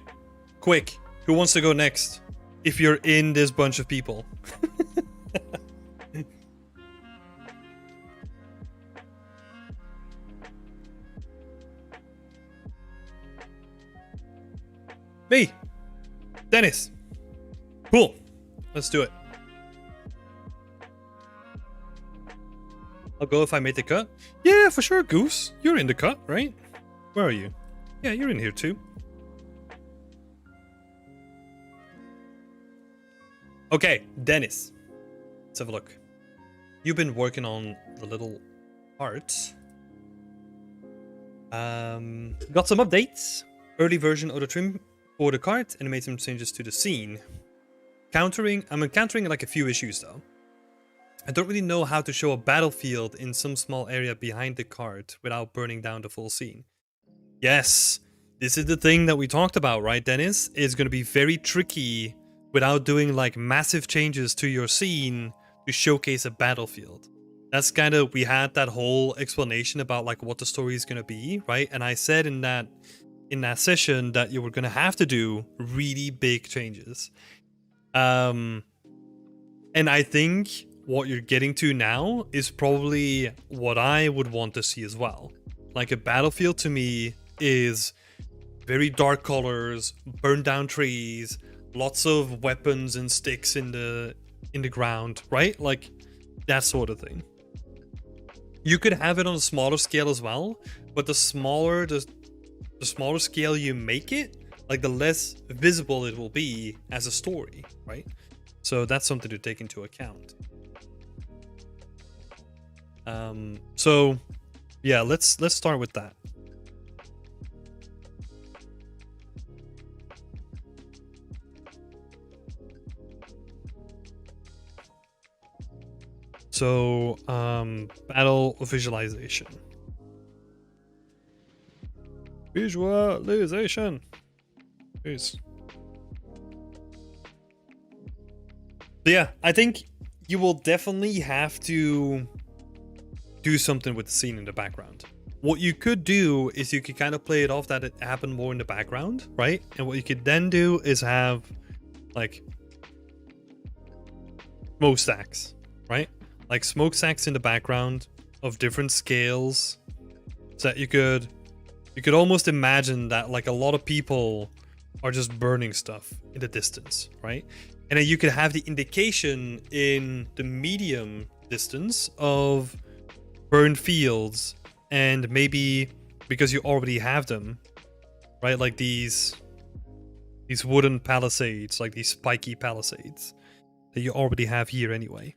Quick. Who wants to go next? If you're in this bunch of people. Me. Dennis. Cool. Let's do it. I'll go if I made the cut. Yeah, for sure, Goose. You're in the cut, right? Where are you? Yeah, you're in here too. Okay, Dennis. Let's have a look. You've been working on the little art. Got some updates. Early version of the trim for the cart and made some changes to the scene. I'm encountering like a few issues though. I don't really know how to show a battlefield in some small area behind the cart without burning down the full scene. Yes, this is the thing that we talked about, right, Dennis? It's going to be very tricky without doing like massive changes to your scene to showcase a battlefield. That's kind of, we had that whole explanation about like what the story is going to be, right? And I said in that session that you were going to have to do really big changes. And I think what you're getting to now is probably what I would want to see as well. Like a battlefield to me is very dark colors, burned down trees, lots of weapons and sticks in the ground, right? Like that sort of thing. You could have it on a smaller scale as well, but the smaller scale you make it, like the less visible it will be as a story, right? So that's something to take into account. So yeah, let's start with that. So battle visualization. Please. So yeah, I think you will definitely have to do something with the scene in the background. What you could do is you could kind of play it off that it happened more in the background, right? And what you could then do is have like smokestacks, right? Like smokestacks in the background of different scales, so that you could almost imagine that like a lot of people are just burning stuff in the distance, right? And then you could have the indication in the medium distance of burned fields, and maybe because you already have them, right? Like these wooden palisades, like these spiky palisades that you already have here anyway.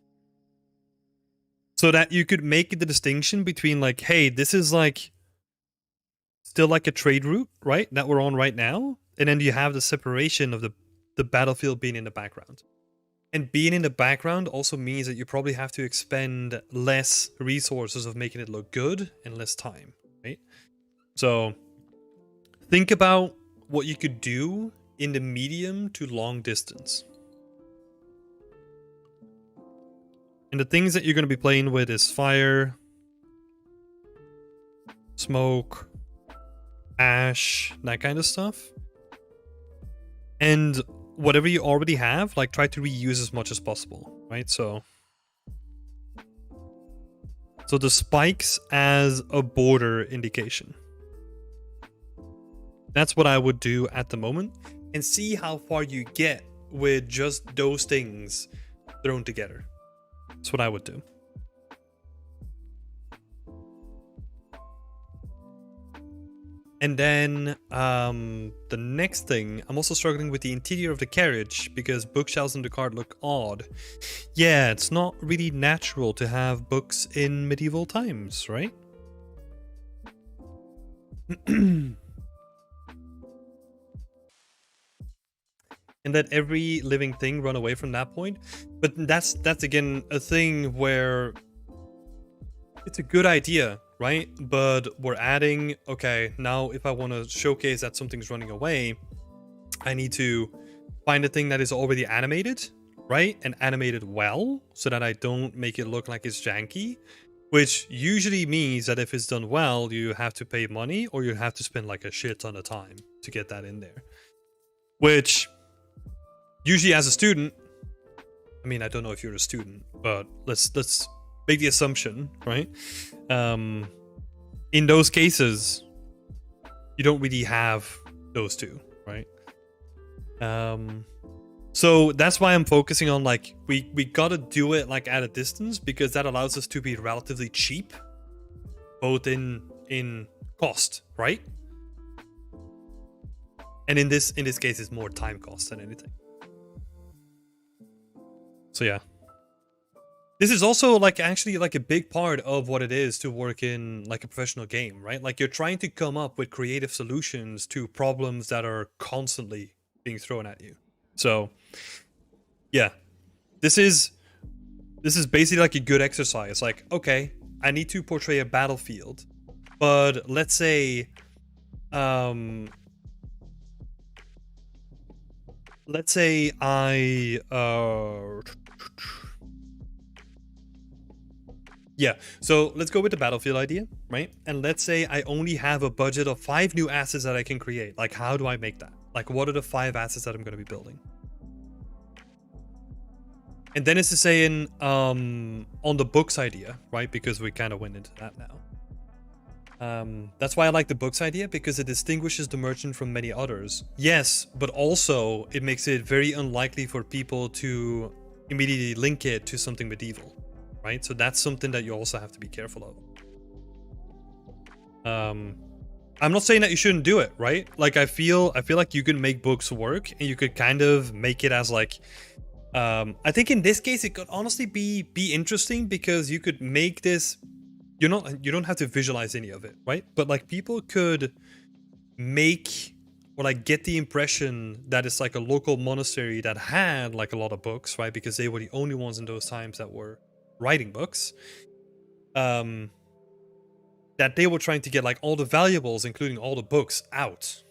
So that you could make the distinction between like, hey, this is like still like a trade route, right? That we're on right now. And then you have the separation of the battlefield being in the background. And being in the background also means that you probably have to expend less resources of making it look good and less time, right? So think about what you could do in the medium to long distance. And the things that you're going to be playing with is fire, smoke, ash, that kind of stuff. And whatever you already have, like try to reuse as much as possible, right? So the spikes as a border indication. That's what I would do at the moment, and see how far you get with just those things thrown together. That's what I would do. And then the next thing, I'm also struggling with the interior of the carriage because bookshelves in the cart look odd. Yeah, it's not really natural to have books in medieval times, right? And that every living thing run away from that point. But that's again a thing where it's a good idea, right? But we're adding, okay, now if I want to showcase that something's running away, I need to find a thing that is already animated, right? And animated well, so that I don't make it look like it's janky. Which usually means that if it's done well, you have to pay money or you have to spend like a shit ton of time to get that in there. Which, usually as a student, I mean, I don't know if you're a student, but let's make the assumption, right? In those cases, you don't really have those two, right? So that's why I'm focusing on like we gotta do it like at a distance, because that allows us to be relatively cheap, both in cost, right? And in this case, it's more time cost than anything. So yeah. This is also like actually like a big part of what it is to work in like a professional game, right? Like you're trying to come up with creative solutions to problems that are constantly being thrown at you. So yeah, this is basically like a good exercise. Like, okay, I need to portray a battlefield, but let's say I yeah, so let's go with the battlefield idea, right? And let's say I only have a budget of 5 new assets that I can create. Like, how do I make that? Like, what are the 5 assets that I'm going to be building? And then it's the saying on the books idea, right? Because we kind of went into that now. That's why I like the books idea, because it distinguishes the merchant from many others. Yes, but also it makes it very unlikely for people to immediately link it to something medieval. Right, so that's something that you also have to be careful of. I'm not saying that you shouldn't do it, right? Like I feel like you can make books work, and you could kind of make it as like, I think in this case it could honestly be interesting, because you could make this. You don't have to visualize any of it, right? But like people could make or like get the impression that it's like a local monastery that had like a lot of books, right? Because they were the only ones in those times that were writing books, that they were trying to get like all the valuables, including all the books, out,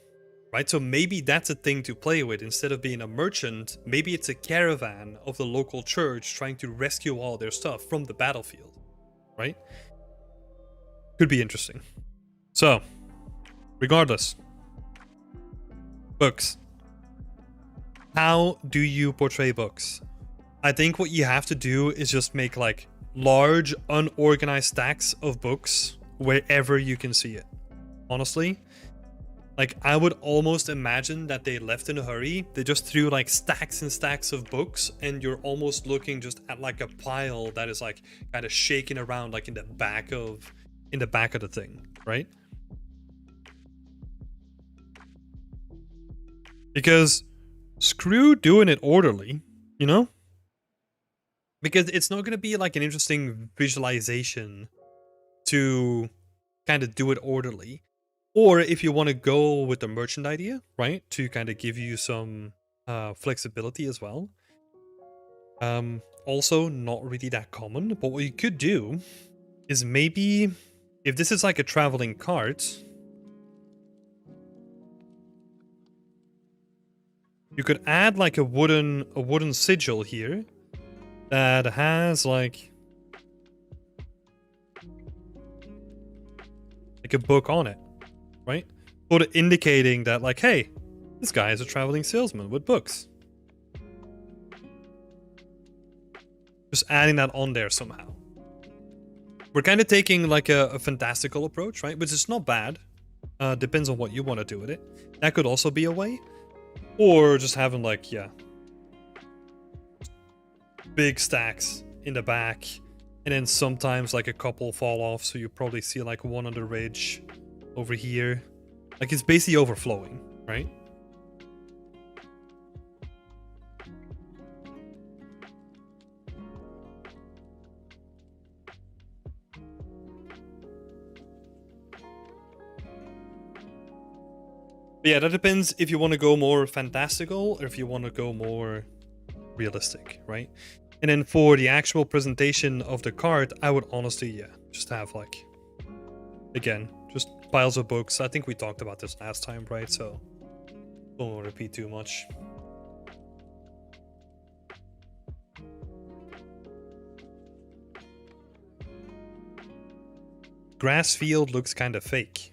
right? So maybe that's a thing to play with. Instead of being a merchant, maybe it's a caravan of the local church trying to rescue all their stuff from the battlefield, right? Could be interesting. So regardless, books. How do you portray books? I think what you have to do is just make like large unorganized stacks of books wherever you can see it. Honestly, like I would almost imagine that they left in a hurry. They just threw like stacks and stacks of books, and you're almost looking just at like a pile that is like kind of shaking around like in the back of the thing, right? Because screw doing it orderly, you know? Because it's not going to be like an interesting visualization to kind of do it orderly. Or if you want to go with the merchant idea, right, to kind of give you some flexibility as well. Also not really that common, but what you could do is maybe if this is like a traveling cart, you could add like a wooden sigil here that has like a book on it, right? Sort of indicating that like, hey, this guy is a traveling salesman with books. Just adding that on there somehow. We're kind of taking like a fantastical approach, right? Which is not bad. Depends on what you want to do with it. That could also be a way. Or just having like, yeah, big stacks in the back, and then sometimes like a couple fall off, so you probably see like one on the ridge over here. Like it's basically overflowing, right? But yeah, that depends if you want to go more fantastical or if you want to go more realistic, right? And then for the actual presentation of the card, I would honestly, yeah, just have like, again, just piles of books. I think we talked about this last time, right? So don't repeat too much. Grass field looks kind of fake.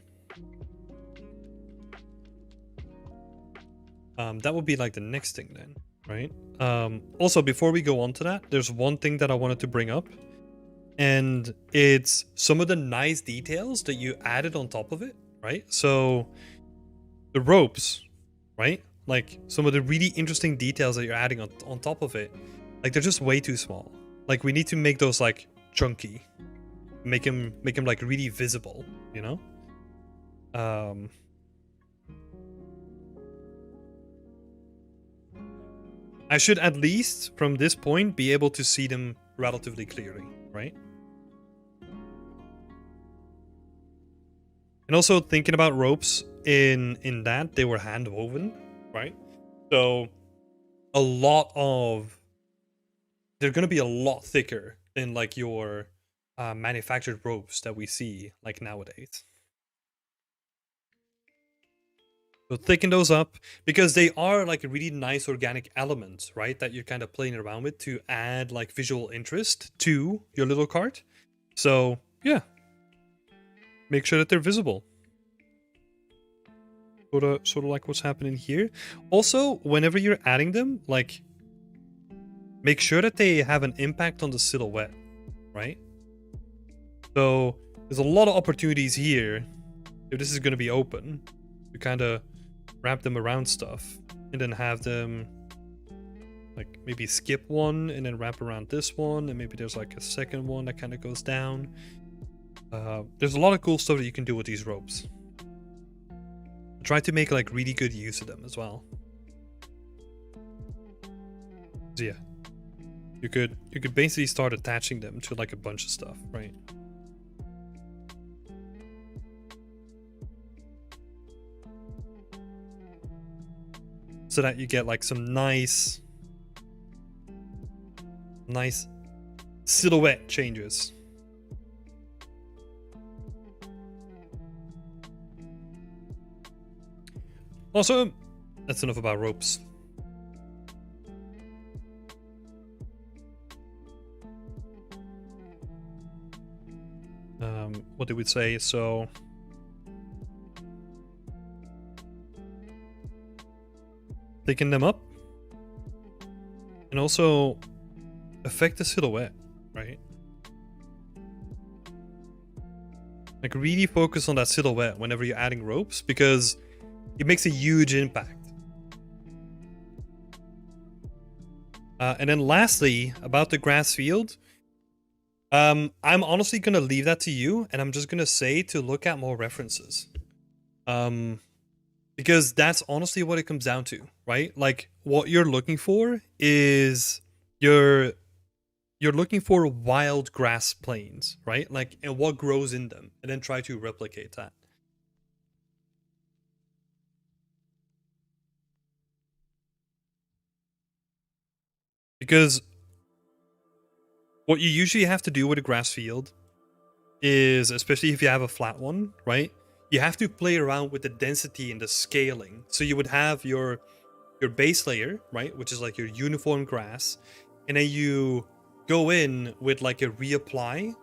That would be like the next thing then, right? Also, before we go on to that, there's one thing that I wanted to bring up, and it's some of the nice details that you added on top of it, right? So the ropes, right? Like some of the really interesting details that you're adding on top of it, like they're just way too small. Like we need to make those like chunky, make them like really visible, you know? I should at least, from this point, be able to see them relatively clearly, right? And also thinking about ropes in that they were hand woven, right? So they're gonna be a lot thicker than like your manufactured ropes that we see like nowadays. So thicken those up because they are like a really nice organic element, right? That you're kind of playing around with to add like visual interest to your little card. So yeah, make sure that they're visible. Sort of like what's happening here. Also, whenever you're adding them, like make sure that they have an impact on the silhouette, right? So there's a lot of opportunities here. If this is going to be open, to kind of wrap them around stuff and then have them like maybe skip one and then wrap around this one, and maybe there's like a second one that kind of goes down. There's a lot of cool stuff that you can do with these ropes. Try to make like really good use of them as well. So yeah, you could basically start attaching them to like a bunch of stuff, right? So that you get like some nice silhouette changes. Also, that's enough about ropes. What did we say? So thicken them up and also affect the silhouette, right? Like really focus on that silhouette whenever you're adding ropes because it makes a huge impact. And then lastly, about the grass field, I'm honestly going to leave that to you, and I'm just going to say to look at more references. Because that's honestly what it comes down to, right? Like what you're looking for is you're looking for wild grass plains, right? Like, and what grows in them, and then try to replicate that. Because what you usually have to do with a grass field is, especially if you have a flat one, right? You have to play around with the density and the scaling. So you would have your base layer, right? Which is like your uniform grass. And then you go in with like a reapply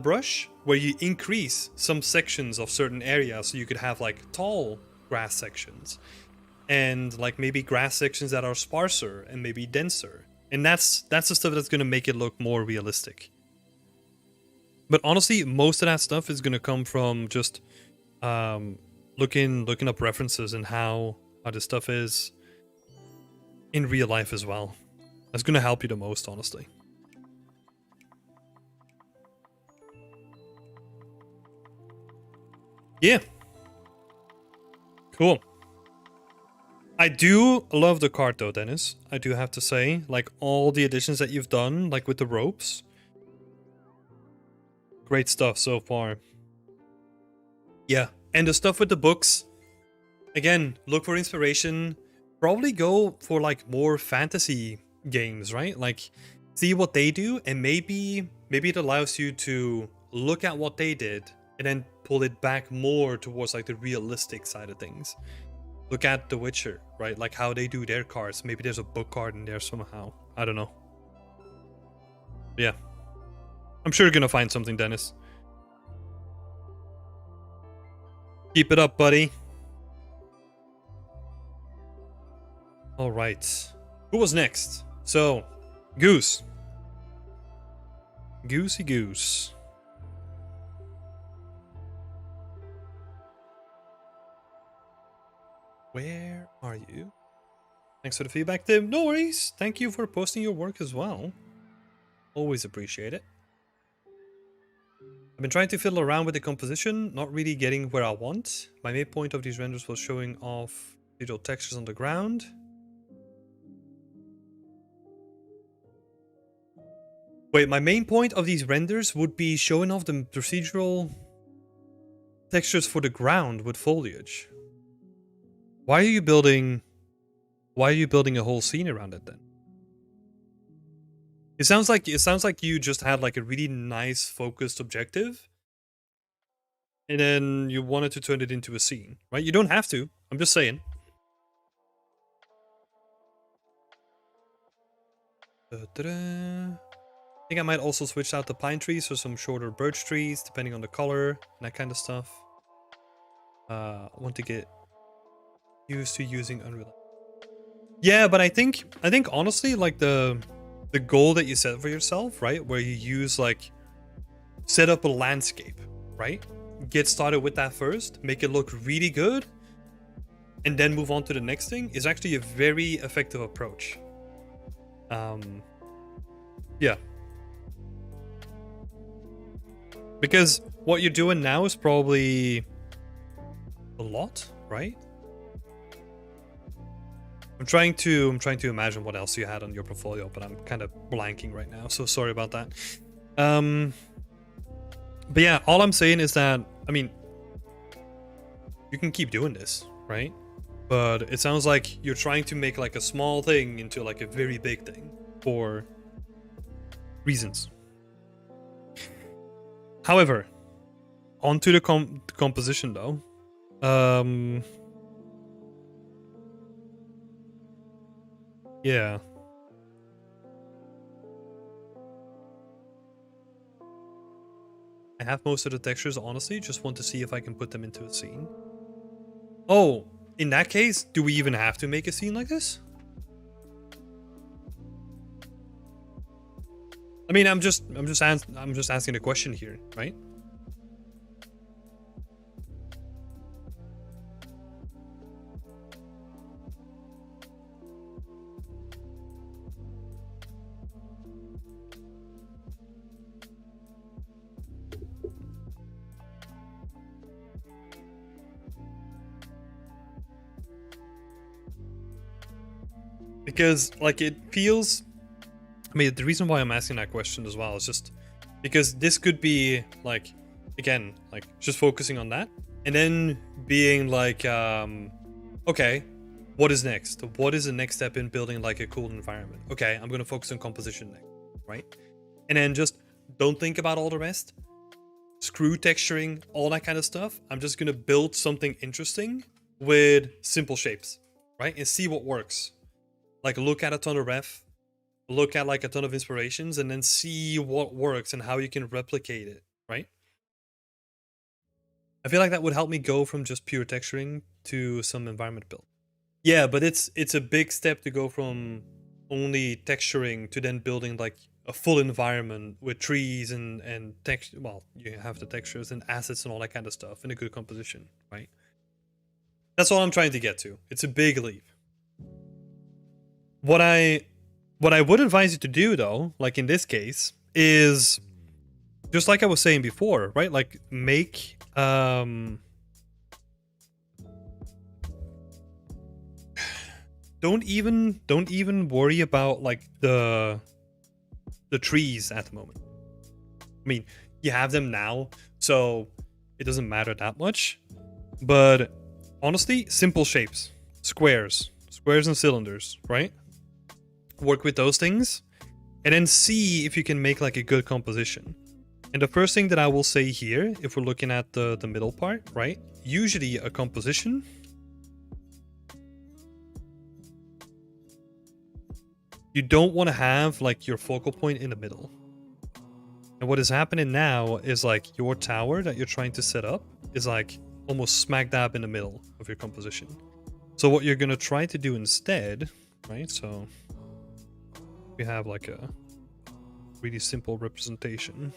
brush where you increase some sections of certain areas. So you could have like tall grass sections and like maybe grass sections that are sparser and maybe denser. And that's the stuff that's going to make it look more realistic. But honestly, most of that stuff is going to come from just looking up references and how this stuff is in real life as well. That's going to help you the most, honestly. Yeah. Cool. I do love the card though, Dennis. I do have to say, like all the additions that you've done, like with the ropes. Great stuff so far. Yeah, and the stuff with the books. Again, look for inspiration. Probably go for like more fantasy games, right? Like see what they do, and maybe it allows you to look at what they did and then pull it back more towards like the realistic side of things. Look at The Witcher, right? Like how they do their cards. Maybe there's a book card in there somehow. I don't know. Yeah. I'm sure you're gonna find something, Dennis. Keep it up, buddy. All right. Who was next? So, Goose. Goosey Goose. Where are you? Thanks for the feedback, Tim. No worries. Thank you for posting your work as well. Always appreciate it. I've been trying to fiddle around with the composition, not really getting where I want. My main point of these renders was showing off digital textures on the ground. Wait, my main point of these renders would be showing off the procedural textures for the ground with foliage. Why are you building a whole scene around it then? It sounds like you just had like a really nice focused objective, and then you wanted to turn it into a scene, right? You don't have to. I'm just saying. I think I might also switch out the pine trees for some shorter birch trees, depending on the color and that kind of stuff. I want to get used to using Unreal. Yeah, but I think honestly, like the goal that you set for yourself, right? Where you use like set up a landscape, right? Get started with that first, make it look really good, and then move on to the next thing is actually a very effective approach. Yeah. Because what you're doing now is probably a lot, right? I'm trying to imagine what else you had on your portfolio, but I'm kind of blanking right now, so sorry about that. But yeah, all I'm saying is that, I mean, you can keep doing this, right? But it sounds like you're trying to make like a small thing into like a very big thing for reasons. However, onto the composition though. Yeah. I have most of the textures, honestly. Just want to see if I can put them into a scene. Oh, in that case, do we even have to make a scene like this? I mean, I'm just asking a question here, right? Because like it feels, I mean, the reason why I'm asking that question as well is just because this could be like, again, like just focusing on that and then being like, okay, what is next? What is the next step in building like a cool environment? Okay, I'm going to focus on composition next, right? And then just don't think about all the rest. Screw texturing, all that kind of stuff. I'm just going to build something interesting with simple shapes, right? And see what works. Like look at a ton of ref, look at like a ton of inspirations, and then see what works and how you can replicate it, right? I feel like that would help me go from just pure texturing to some environment build. Yeah, but it's a big step to go from only texturing to then building like a full environment with trees and text. Well, you have the textures and assets and all that kind of stuff in a good composition, right? That's all I'm trying to get to. It's a big leap. What I would advise you to do though, like in this case, is just like I was saying before, right? Like make don't even worry about like the trees at the moment. I mean, you have them now, so it doesn't matter that much. But honestly, simple shapes, squares and cylinders, right? Work with those things, and then see if you can make like a good composition. And the first thing that I will say here, if we're looking at the middle part, right? Usually a composition, you don't want to have like your focal point in the middle. And what is happening now is like your tower that you're trying to set up is like almost smack dab in the middle of your composition. So what you're going to try to do instead, right? So we have like a really simple representation.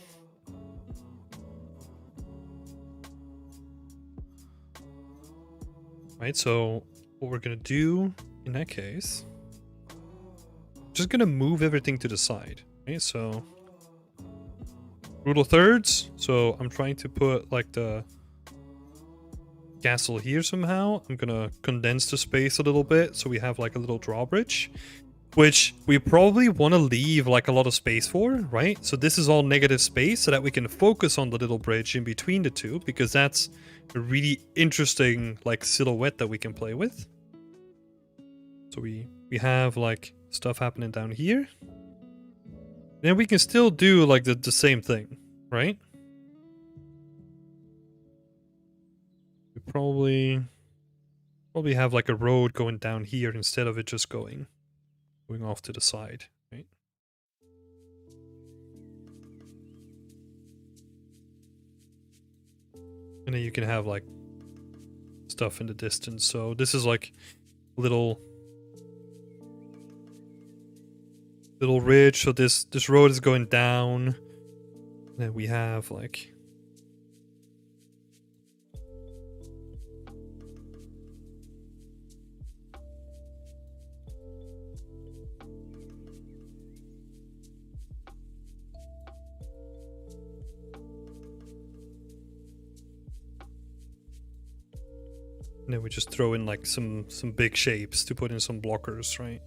Right, so what we're going to do in that case, just going to move everything to the side. Right, so rule of thirds. So I'm trying to put like the castle here somehow. I'm gonna condense the space a little bit so we have like a little drawbridge, which we probably want to leave like a lot of space for, right? So this is all negative space so that we can focus on the little bridge in between the two, because that's a really interesting like silhouette that we can play with. So we have like stuff happening down here. Then we can still do like the same thing, right? We probably have like a road going down here instead of it just going off to the side, right? And then you can have like stuff in the distance. So this is like a little ridge. So this road is going down. And then we have like and then we just throw in like some big shapes to put in some blockers, right?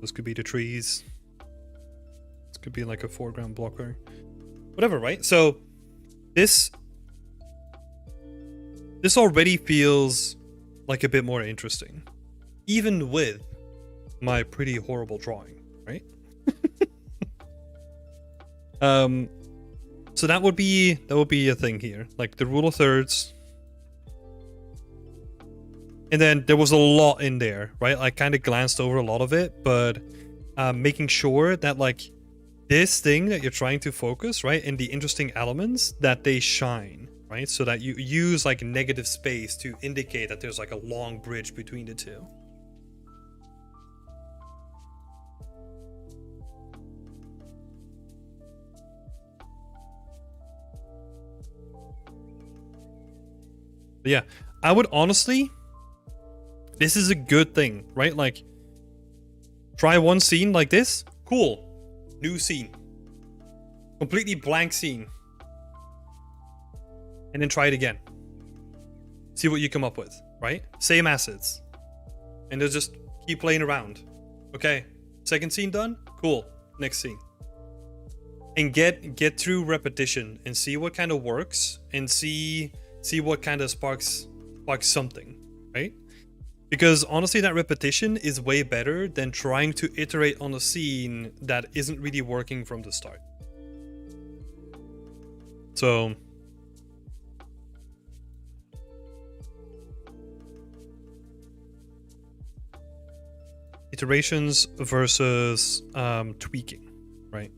This could be the trees. This could be like a foreground blocker. Whatever, right? So this already feels like a bit more interesting, even with my pretty horrible drawing, right? So that would be a thing here, like the rule of thirds. And then there was a lot in there, right? I kind of glanced over a lot of it, but making sure that like this thing that you're trying to focus, right, and the interesting elements, that they shine, right? So that you use like negative space to indicate that there's like a long bridge between the two. But yeah, I would honestly, this is a good thing, right? Like, try one scene like this. Cool. New scene. Completely blank scene. And then try it again. See what you come up with, right? Same assets. And then just keep playing around. Okay, second scene done? Cool. Next scene. And get through repetition and see what kind of works, and see what kind of sparks something, right? Because honestly, that repetition is way better than trying to iterate on a scene that isn't really working from the start. So iterations versus tweaking, right?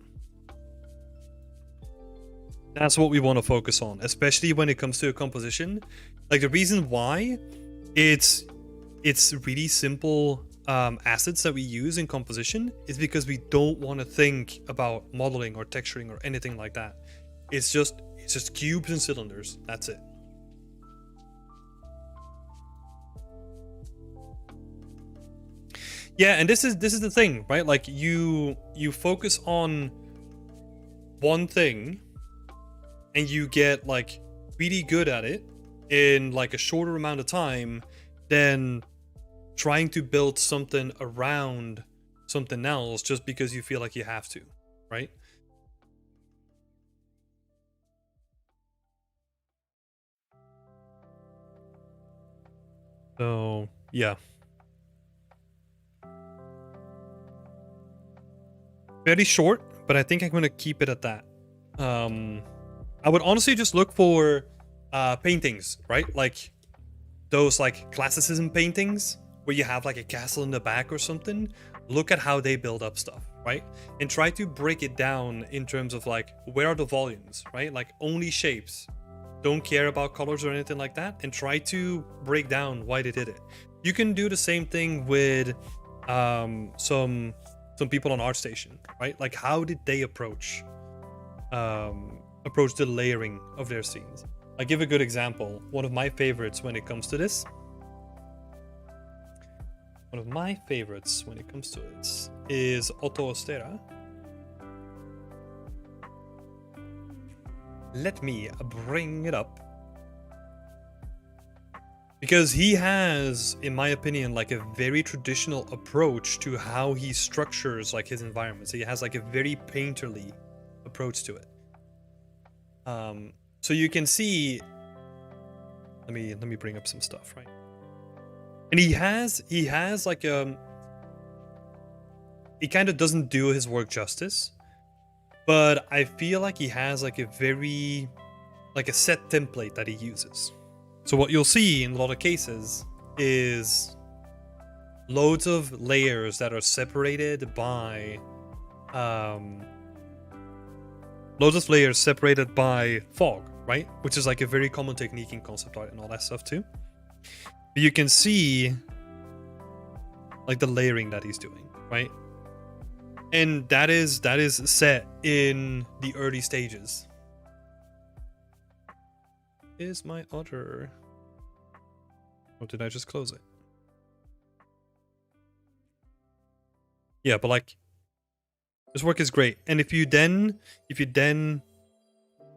That's what we want to focus on, especially when it comes to a composition. Like, the reason why it's really simple assets that we use in composition is because we don't want to think about modeling or texturing or anything like that. It's just cubes and cylinders. That's it. Yeah, and this is the thing, right? Like, you focus on one thing and you get like really good at it in like a shorter amount of time, than trying to build something around something else just because you feel like you have to, right? So, yeah. Very short, but I think I'm going to keep it at that. I would honestly just look for paintings, right? Like those like classicism paintings where you have like a castle in the back or something. Look at how they build up stuff, right? And try to break it down in terms of like, where are the volumes, right? Like only shapes. Don't care about colors or anything like that. And try to break down why they did it. You can do the same thing with some people on ArtStation, right? Like how did they approach the layering of their scenes? I'll give a good example. One of my favorites when it comes to this. One of my favorites when it comes to it is Otto Ostera. Let me bring it up. Because he has, in my opinion, like a very traditional approach to how he structures like his environments. He has like a very painterly approach to it. So you can see, let me bring up some stuff, right? And he has like he kind of doesn't do his work justice, but I feel like he has like a very, like a set template that he uses. So what you'll see in a lot of cases is loads of layers that are separated by fog, right? Which is like a very common technique in concept art and all that stuff too. But you can see like the layering that he's doing, right? And that is set in the early stages. Is my other... Or did I just close it? Yeah, but like this work is great. And if you then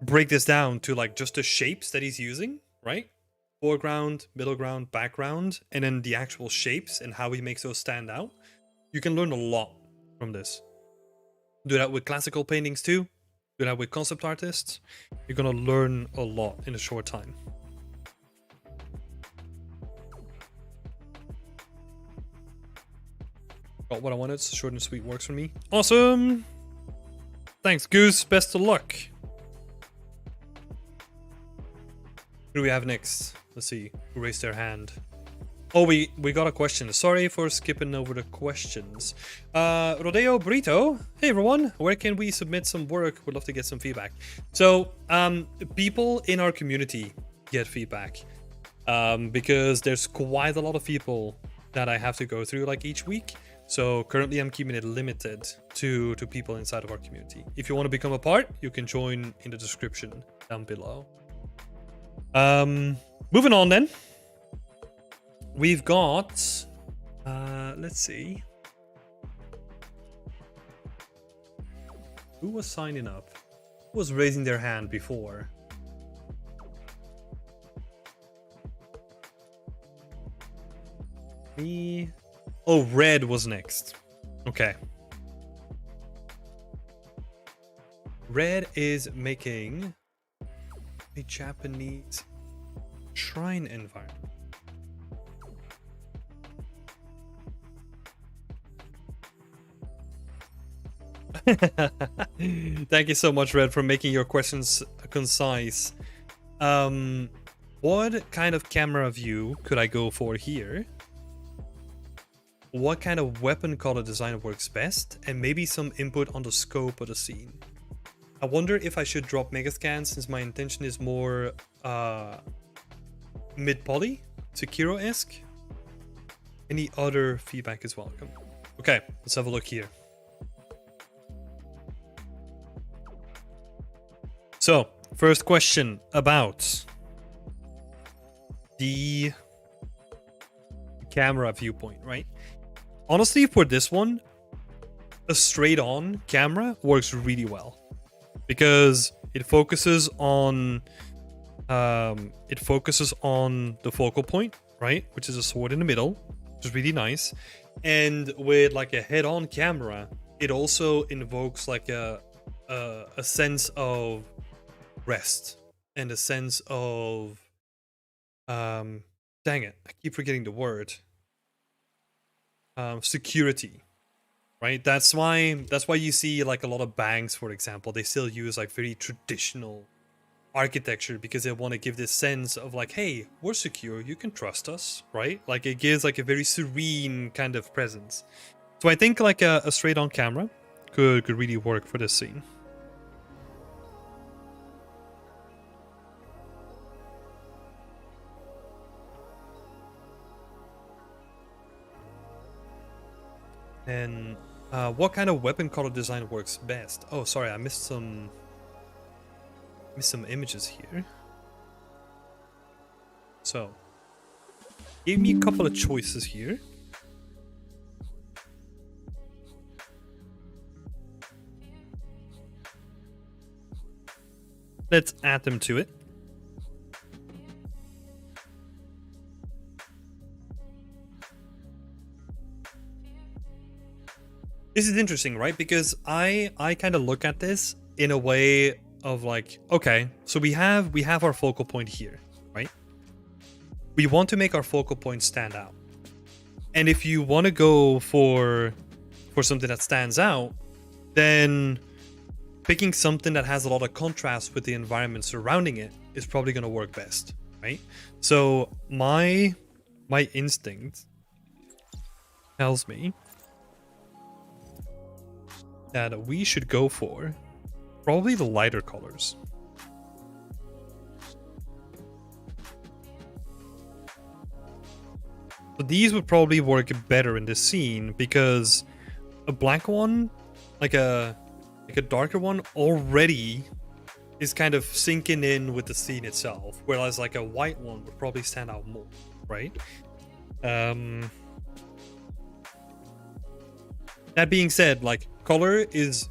break this down to like just the shapes that he's using, right? Foreground, middle ground, background, and then the actual shapes and how he makes those stand out, you can learn a lot from this. Do that with classical paintings too. Do that with concept artists. You're gonna learn a lot in a short time. Got what I wanted. Short and sweet works for me. Awesome. Thanks, Goose. Best of luck. Who do we have next? Let's see. Who raised their hand? Oh, we got a question. Sorry for skipping over the questions. Rodeo Burrito. Hey everyone, where can we submit some work? Would love to get some feedback. So, people in our community get feedback. Because there's quite a lot of people that I have to go through like each week. So currently I'm keeping it limited to people inside of our community. If you want to become a part, you can join in the description down below. Moving on then. We've got, let's see. Who was signing up? Who was raising their hand before? Me. Oh, Red was next. Okay. Red is making a Japanese shrine environment. Thank you so much, Red, for making your questions concise. What kind of camera view could I go for here? What kind of weapon color design works best? And maybe some input on the scope of the scene. I wonder if I should drop Megascan since my intention is more mid-poly, Sekiro-esque. Any other feedback is welcome. Okay, let's have a look here. So, first question about the camera viewpoint, right? Honestly, for this one, a straight-on camera works really well because it focuses on the focal point, right? Which is a sword in the middle, which is really nice. And with like a head-on camera, it also invokes like a sense of rest and a sense of dang it, I keep forgetting the word. Security, right? That's why you see like a lot of banks, for example, they still use like very traditional architecture because they want to give this sense of like, hey, we're secure, you can trust us, right? Like it gives like a very serene kind of presence. So I think like a straight on camera could really work for this scene. And what kind of weapon color design works best? Oh, sorry, I missed some images here. So, give me a couple of choices here. Let's add them to it. This is interesting, right? Because I kind of look at this in a way of like, okay, so we have our focal point here, right? We want to make our focal point stand out. And if you want to go for something that stands out, then picking something that has a lot of contrast with the environment surrounding it is probably going to work best, right? So my instinct tells me that we should go for probably the lighter colors. So these would probably work better in this scene because a black one, like a darker one, already is kind of sinking in with the scene itself, whereas like a white one would probably stand out more, right? That being said, like color is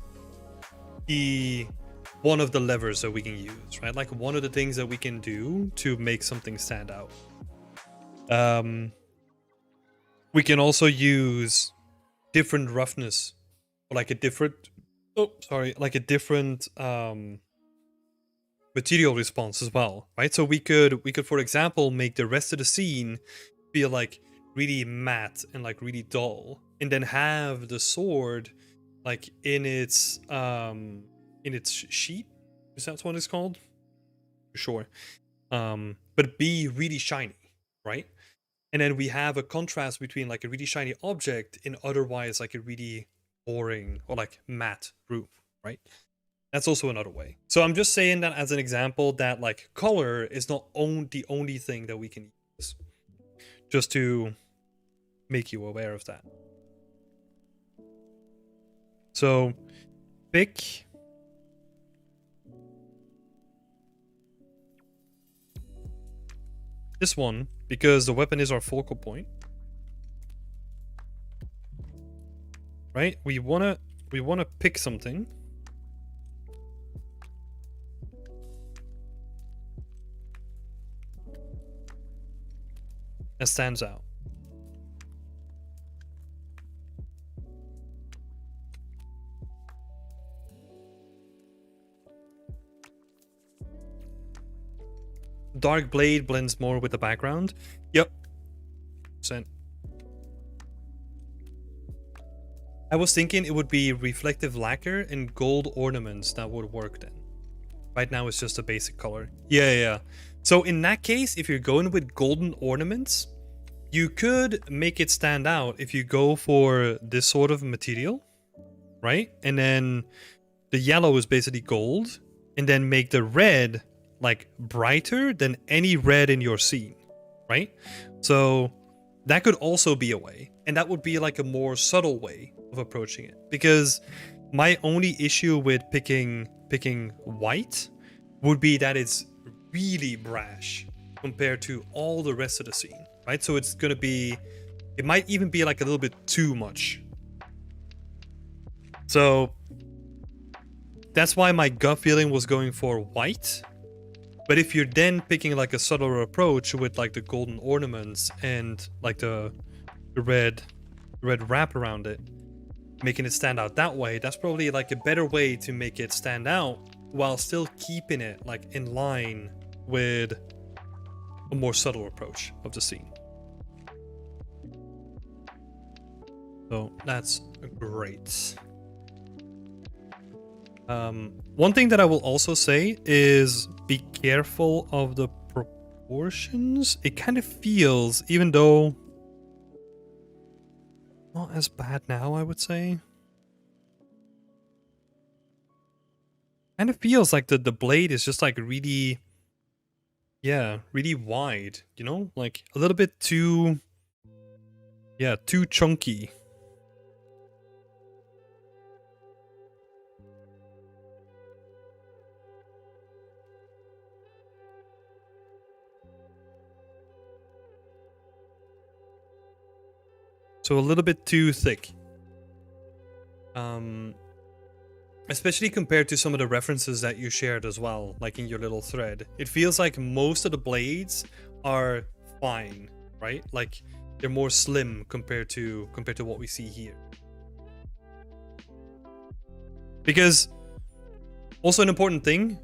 one of the levers that we can use, right? Like one of the things that we can do to make something stand out. We can also use different roughness, or like a different material response as well, right? So we could for example make the rest of the scene feel like really matte and like really dull, and then have the sword like in its sheet, is that what it's called? Sure. But be really shiny, right? And then we have a contrast between like a really shiny object and otherwise like a really boring or like matte room, right? That's also another way. So I'm just saying that as an example that like color is not the only thing that we can use, just to make you aware of that. So pick this one because the weapon is our focal point, right? We wanna pick something that stands out. Dark blade blends more with the background. Yep. Sent. I was thinking it would be reflective lacquer and gold ornaments that would work then. Right now it's just a basic color. Yeah. So in that case, if you're going with golden ornaments, you could make it stand out if you go for this sort of material, right? And then the yellow is basically gold, and then make the red like brighter than any red in your scene, right? So that could also be a way, and that would be like a more subtle way of approaching it, because my only issue with picking white would be that it's really brash compared to all the rest of the scene, right? So it's gonna be, it might even be like a little bit too much. So that's why my gut feeling was going for white. But if you're then picking like a subtler approach with like the golden ornaments and like the red wrap around it, making it stand out that way, that's probably like a better way to make it stand out while still keeping it like in line with a more subtle approach of the scene. So that's great. One thing that I will also say is be careful of the proportions. It kind of feels, even though not as bad now, I would say. Kind of feels like the blade is just like really, yeah, really wide, you know? Like a little bit too, yeah, too chunky. So a little bit too thick. Especially compared to some of the references that you shared as well, like in your little thread. It feels like most of the blades are fine, right? Like they're more slim compared to what we see here. Because also an important thing,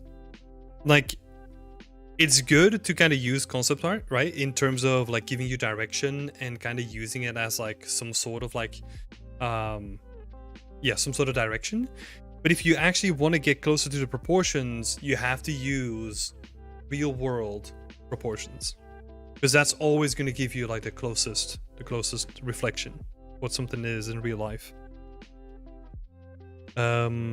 like it's good to kind of use concept art, right? In terms of like giving you direction and kind of using it as like some sort of like, yeah, some sort of direction. But if you actually want to get closer to the proportions, you have to use real world proportions, because that's always going to give you like the closest reflection what something is in real life. Yeah.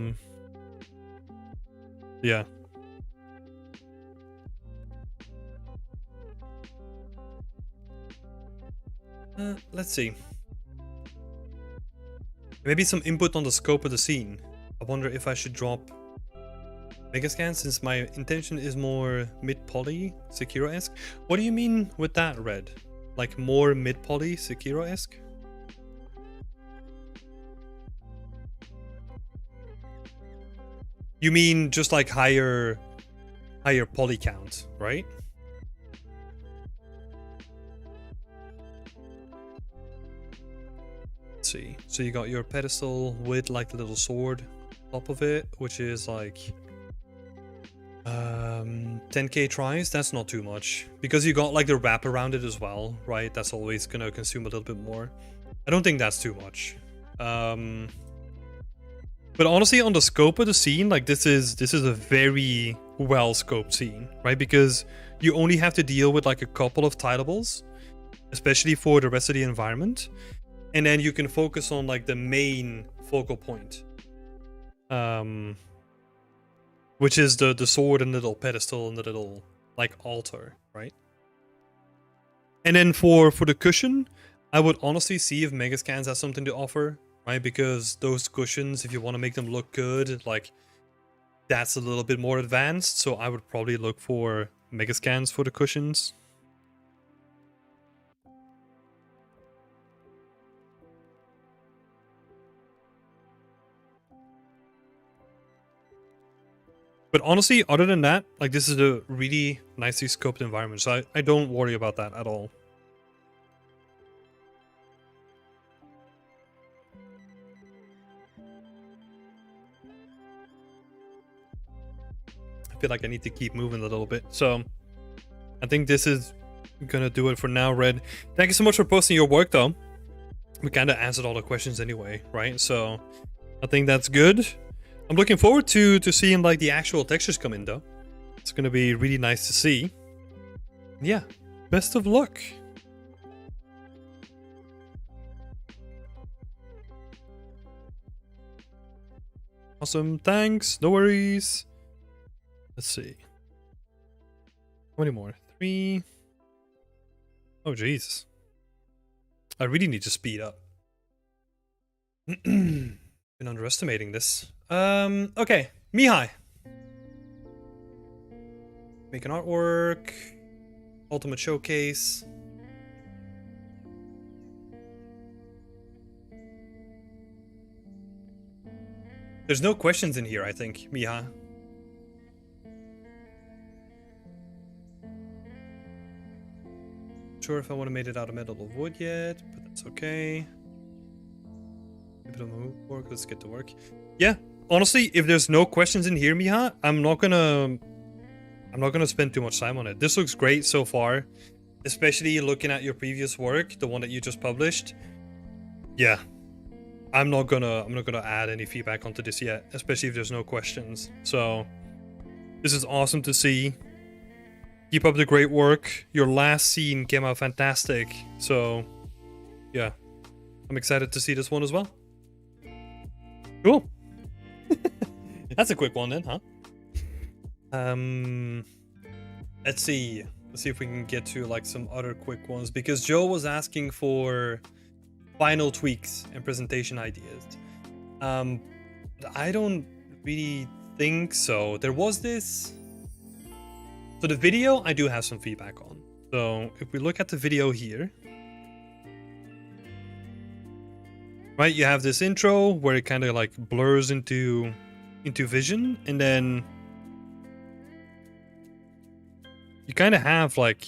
Let's see. Maybe some input on the scope of the scene. I wonder if I should drop Megascan, since my intention is more mid-poly, Sekiro-esque. What do you mean with that, Red? Like more mid-poly, Sekiro-esque? You mean just like higher poly count, right? See, so you got your pedestal with like the little sword top of it, which is like 10k tries. That's not too much, because you got like the wrap around it as well, right? That's always gonna consume a little bit more. I don't think that's too much. But honestly, on the scope of the scene, like this is a very well scoped scene, right? Because you only have to deal with like a couple of tilables, especially for the rest of the environment. And then you can focus on like the main focal point, which is the sword and the little pedestal and the little like altar, right? And then for the cushion, I would honestly see if Megascans has something to offer, right? Because those cushions, if you want to make them look good, like that's a little bit more advanced. So I would probably look for Megascans for the cushions. But honestly, other than that, like this is a really nicely scoped environment, so I don't worry about that at all. I feel like I need to keep moving a little bit, so I think this is gonna do it for now, Red. Thank you so much for posting your work, though. We kind of answered all the questions anyway, right? So I think that's good. I'm looking forward to seeing like the actual textures come in, though. It's gonna be really nice to see. Yeah, best of luck. Awesome, thanks. No worries. Let's see. How many more? 3. Oh, jeez. I really need to speed up. Been underestimating this. Okay. Mihai. Make an artwork. Ultimate showcase. There's no questions in here, I think, Miha. Sure if I want to make it out of metal or wood yet, but that's okay. Give it a move work. Let's get to work. Yeah, honestly, if there's no questions in here, Miha, I'm not gonna spend too much time on it. This looks great so far, especially looking at your previous work, the one that you just published. Yeah, I'm not gonna add any feedback onto this yet, especially if there's no questions. So this is awesome to see. Keep up the great work. Your last scene came out fantastic. So yeah, I'm excited to see this one as well. Cool. That's a quick one then, huh? Let's see if we can get to like some other quick ones, because Joe was asking for final tweaks and presentation ideas. I don't really think so. There was this. So the video, I do have some feedback on. So if we look at the video here, right, you have this intro where it kind of like blurs into vision, and then you kind of have like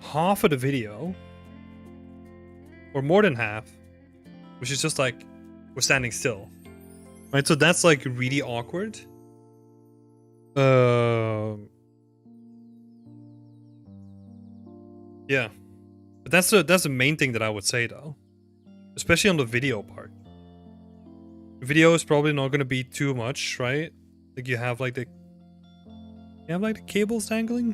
half of the video, or more than half, which is just like we're standing still, right? So that's like really awkward. Yeah, but that's the main thing that I would say though, especially on the video part. The video is probably not going to be too much, right? Like you have like the cables dangling.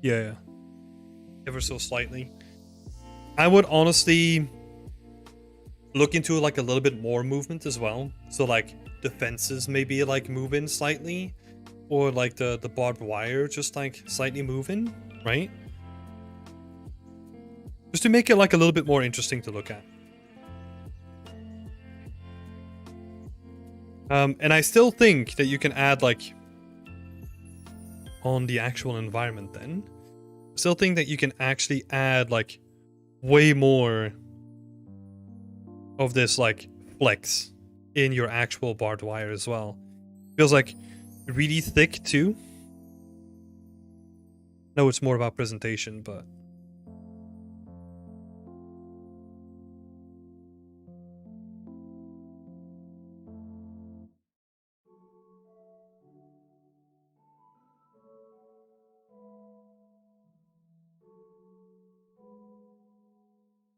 Yeah, ever so slightly. I would honestly look into like a little bit more movement as well. So like the fences maybe like moving slightly, or like the barbed wire just like slightly moving, right? Just to make it like a little bit more interesting to look at. And I still think that you can add like on the actual environment then. I still think that you can actually add like way more of this like flex in your actual barbed wire as well. Feels like really thick too. No, it's more about presentation, but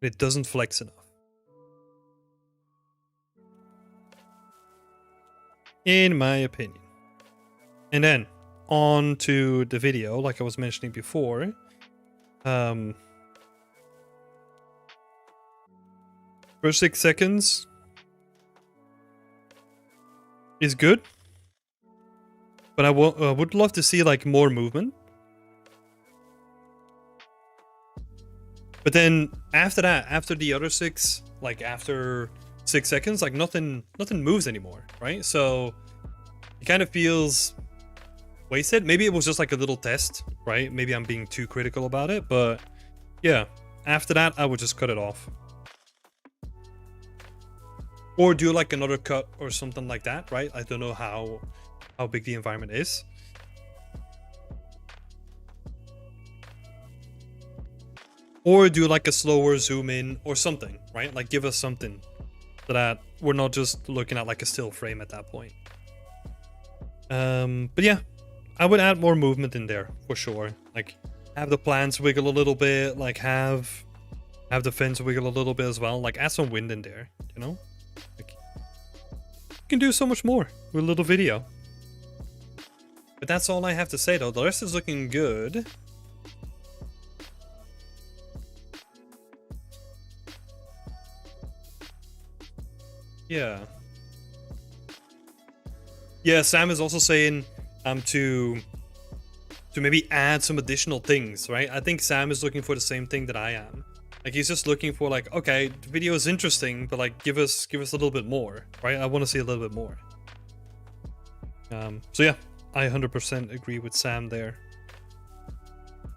it doesn't flex enough, in my opinion. And then on to the video, like I was mentioning before. First 6 seconds is good, but I would love to see like more movement. But then after that, after the other 6, like after 6 seconds, like nothing moves anymore, right? So it kind of feels wasted. Maybe it was just like a little test, right? Maybe I'm being too critical about it, but yeah, after that I would just cut it off. Or do like another cut or something like that, right? I don't know how big the environment is. Or do like a slower zoom in or something, right? Like give us something so that we're not just looking at like a still frame at that point. But yeah, I would add more movement in there for sure. Like have the plants wiggle a little bit, like have the fence wiggle a little bit as well. Like add some wind in there, you know? Like, you can do so much more with a little video. But that's all I have to say though. The rest is looking good. Yeah. Yeah, Sam is also saying to maybe add some additional things, right? I think Sam is looking for the same thing that I am. Like he's just looking for like, okay, the video is interesting, but like give us a little bit more, right? I want to see a little bit more. So yeah, I 100% agree with Sam there.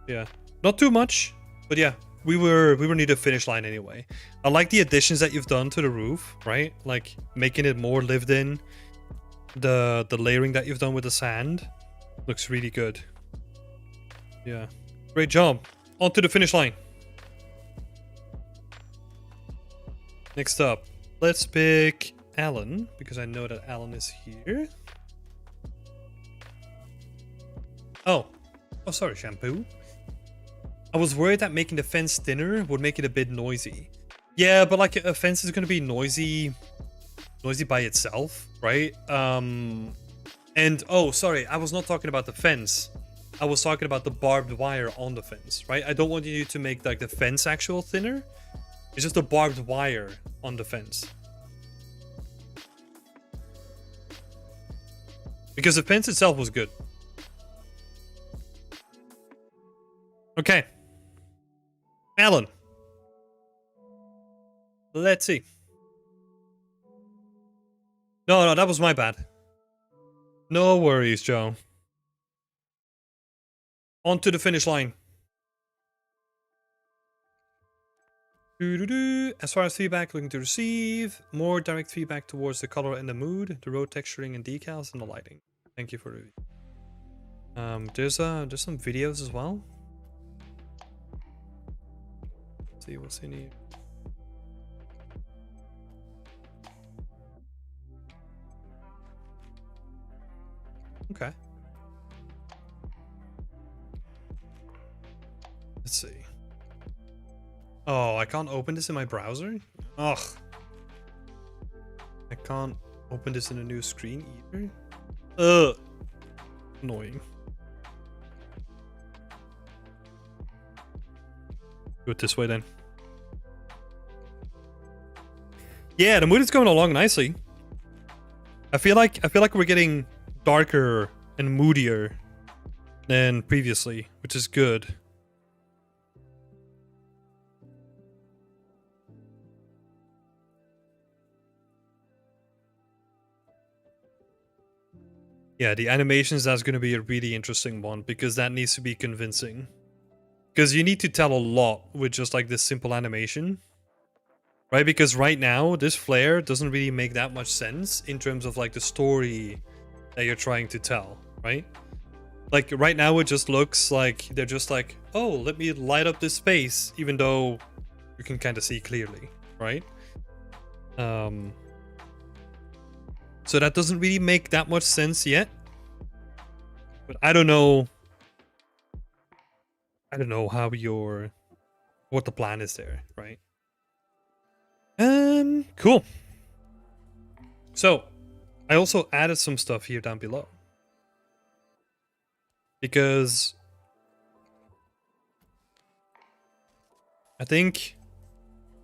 Yeah, not too much, but yeah, we were near the finish line anyway. I like the additions that you've done to the roof, right? Like making it more lived in. The layering that you've done with the sand looks really good. Yeah, Great job. On to the finish line. Next up, let's pick Alan, because I know that Alan is here. Oh, sorry, Shampoo. I was worried that making the fence thinner would make it a bit noisy. Yeah, but like a fence is going to be noisy by itself, right? And oh, sorry, I was not talking about the fence. I was talking about the barbed wire on the fence, right? I don't want you to make like the fence actual thinner. It's just the barbed wire on the fence. Because the fence itself was good. Okay. Alan. Let's see. No, that was my bad. No worries, Joe. On to the finish line. As far as feedback, looking to receive more direct feedback towards the color and the mood, the road texturing and decals, and the lighting. Thank you for the review. There's some videos as well. Let's see what's in here. Okay. Let's see. Oh, I can't open this in my browser? Ugh. I can't open this in a new screen either. Ugh. Annoying. Do it this way then. Yeah, the mood is going along nicely. I feel like we're getting darker and moodier than previously, which is good. Yeah, the animations, that's going to be a really interesting one, because that needs to be convincing. Because you need to tell a lot with just like this simple animation. Right? Because right now, this flare doesn't really make that much sense in terms of like the story that you're trying to tell, right? Like right now, it just looks like they're just like, oh, let me light up this space, even though you can kind of see clearly, right? So that doesn't really make that much sense yet. But I don't know how what the plan is there, right? Cool. So, I also added some stuff here down below. Because I think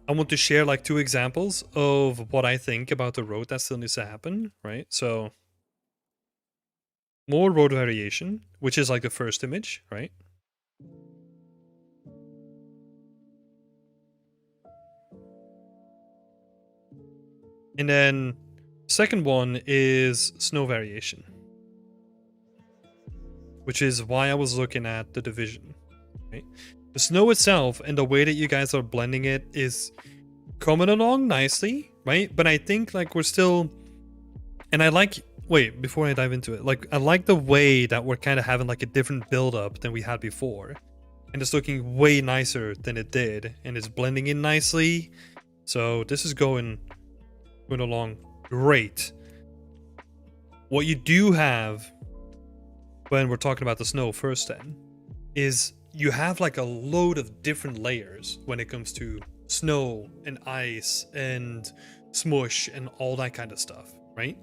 I want to share like 2 examples of what I think about the road that still needs to happen, right? So, more road variation, which is like the first image, right? And then second one is snow variation, which is why I was looking at the division, right? The snow itself and the way that you guys are blending it is coming along nicely, right? But I think like we're still, and I like, wait, before I dive into it, like I like the way that we're kind of having like a different build up than we had before. And it's looking way nicer than it did, and it's blending in nicely. So this is going along great. What you do have when we're talking about the snow first then is you have like a load of different layers when it comes to snow and ice and smush and all that kind of stuff, right?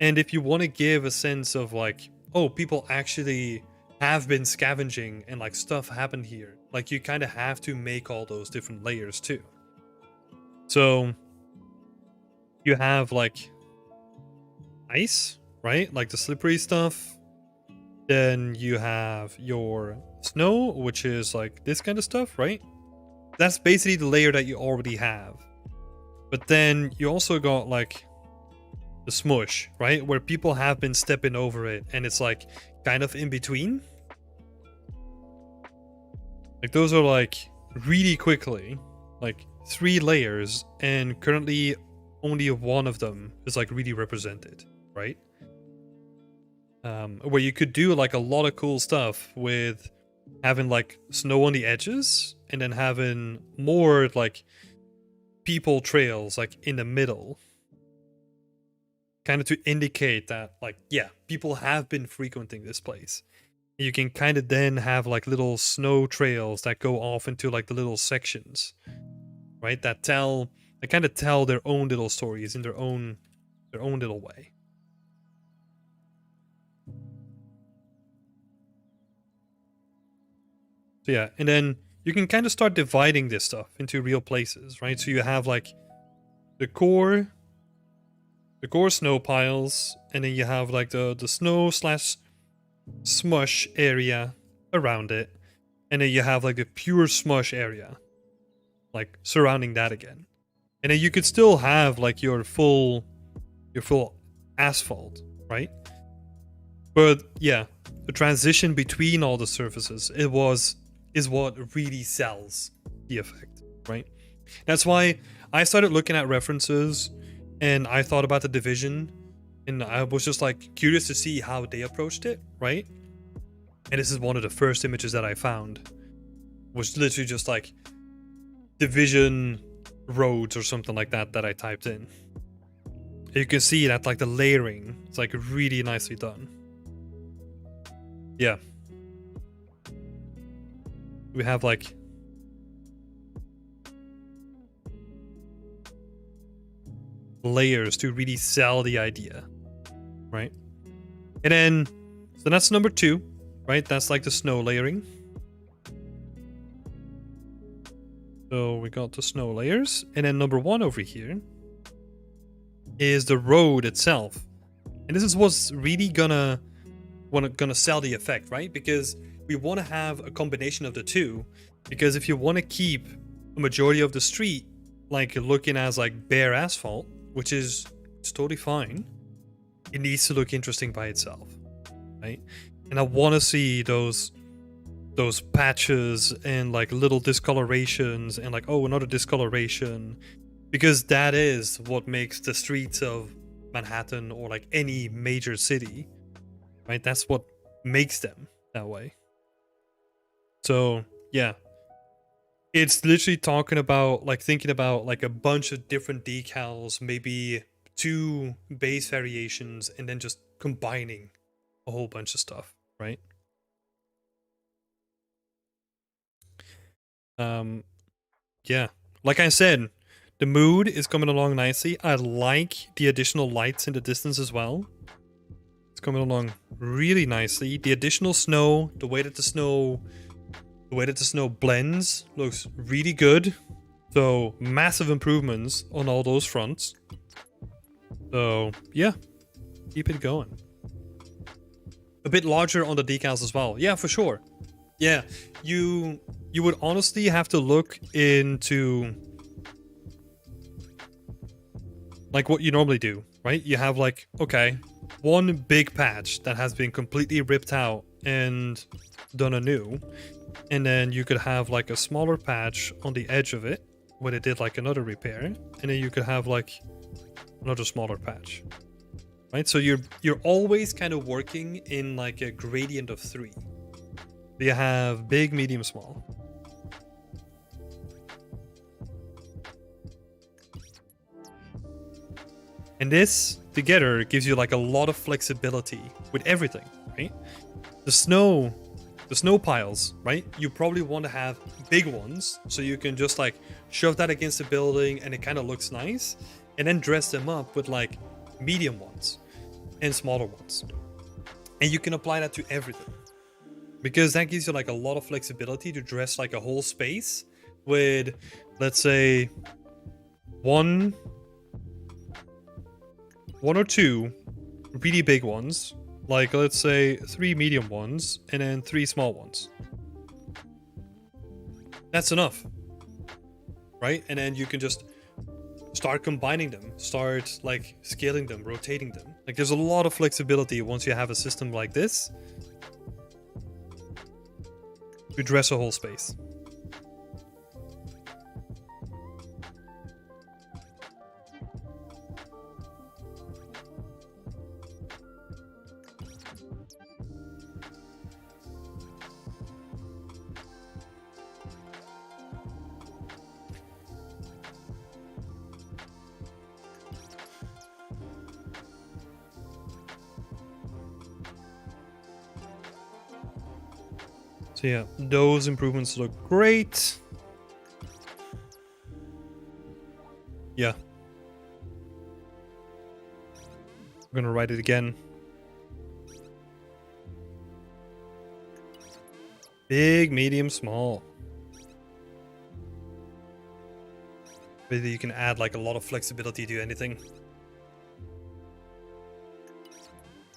And if you want to give a sense of like, oh, people actually have been scavenging and like stuff happened here, like you kind of have to make all those different layers too. So you have like ice, right? Like the slippery stuff. Then you have your snow, which is like this kind of stuff, right? That's basically the layer that you already have. But then you also got like the smush, right? Where people have been stepping over it and it's like kind of in between. Like those are like really quickly, like 3 layers, and currently only one of them is like really represented, right? Where you could do like a lot of cool stuff with having like snow on the edges and then having more like people trails like in the middle, kind of to indicate that like, yeah, people have been frequenting this place. You can kind of then have like little snow trails that go off into like the little sections, right, that kind of tell their own little stories in their own little way. So yeah, and then you can kind of start dividing this stuff into real places, right? So you have like the core snow piles, and then you have like the snow slash smush area around it, and then you have like the pure smush area, like surrounding that again. And then you could still have like your full asphalt, right? But yeah, the transition between all the surfaces is what really sells the effect, right? That's why I started looking at references and I thought about the Division, and I was just like curious to see how they approached it, right? And this is one of the first images that I found, was literally just like Division roads or something like that I typed in. You can see that like the layering, it's like really nicely done. Yeah. We have like layers to really sell the idea, right? And then, so that's number 2, right? That's like the snow layering. So we got the snow layers. And then number 1 over here is the road itself. And this is what's really gonna sell the effect, right? Because we want to have a combination of the two. Because if you want to keep a majority of the street like looking as like bare asphalt, which is it's totally fine, it needs to look interesting by itself, right? And I want to see those patches and like little discolorations and like, oh, another discoloration, because that is what makes the streets of Manhattan or like any major city, right? That's what makes them that way. So yeah, it's literally talking about like thinking about like a bunch of different decals, maybe 2 base variations, and then just combining a whole bunch of stuff, right? Yeah, like I said, the mood is coming along nicely. I like the additional lights in the distance as well. It's coming along really nicely. The additional snow, the way that the snow blends looks really good. So massive improvements on all those fronts. So yeah, keep it going. A bit larger on the decals as well. Yeah, for sure. Yeah, you would honestly have to look into like what you normally do, right? You have like, okay, one big patch that has been completely ripped out and done anew, and then you could have like a smaller patch on the edge of it where they did like another repair, and then you could have like another smaller patch, right? So you're always kind of working in like a gradient of 3. You have big, medium, small. And this together gives you like a lot of flexibility with everything, right? The snow piles, right? You probably want to have big ones so you can just like shove that against the building and it kind of looks nice, and then dress them up with like medium ones and smaller ones. And you can apply that to everything, because that gives you like a lot of flexibility to dress like a whole space with, let's say, one or 2 really big ones, like let's say 3 medium ones and then 3 small ones. That's enough, right? And then you can just start combining them, start like scaling them, rotating them. Like there's a lot of flexibility once you have a system like this to dress a whole space. So yeah, those improvements look great. Yeah. I'm gonna write it again. Big, medium, small. Whether you can add like a lot of flexibility to anything.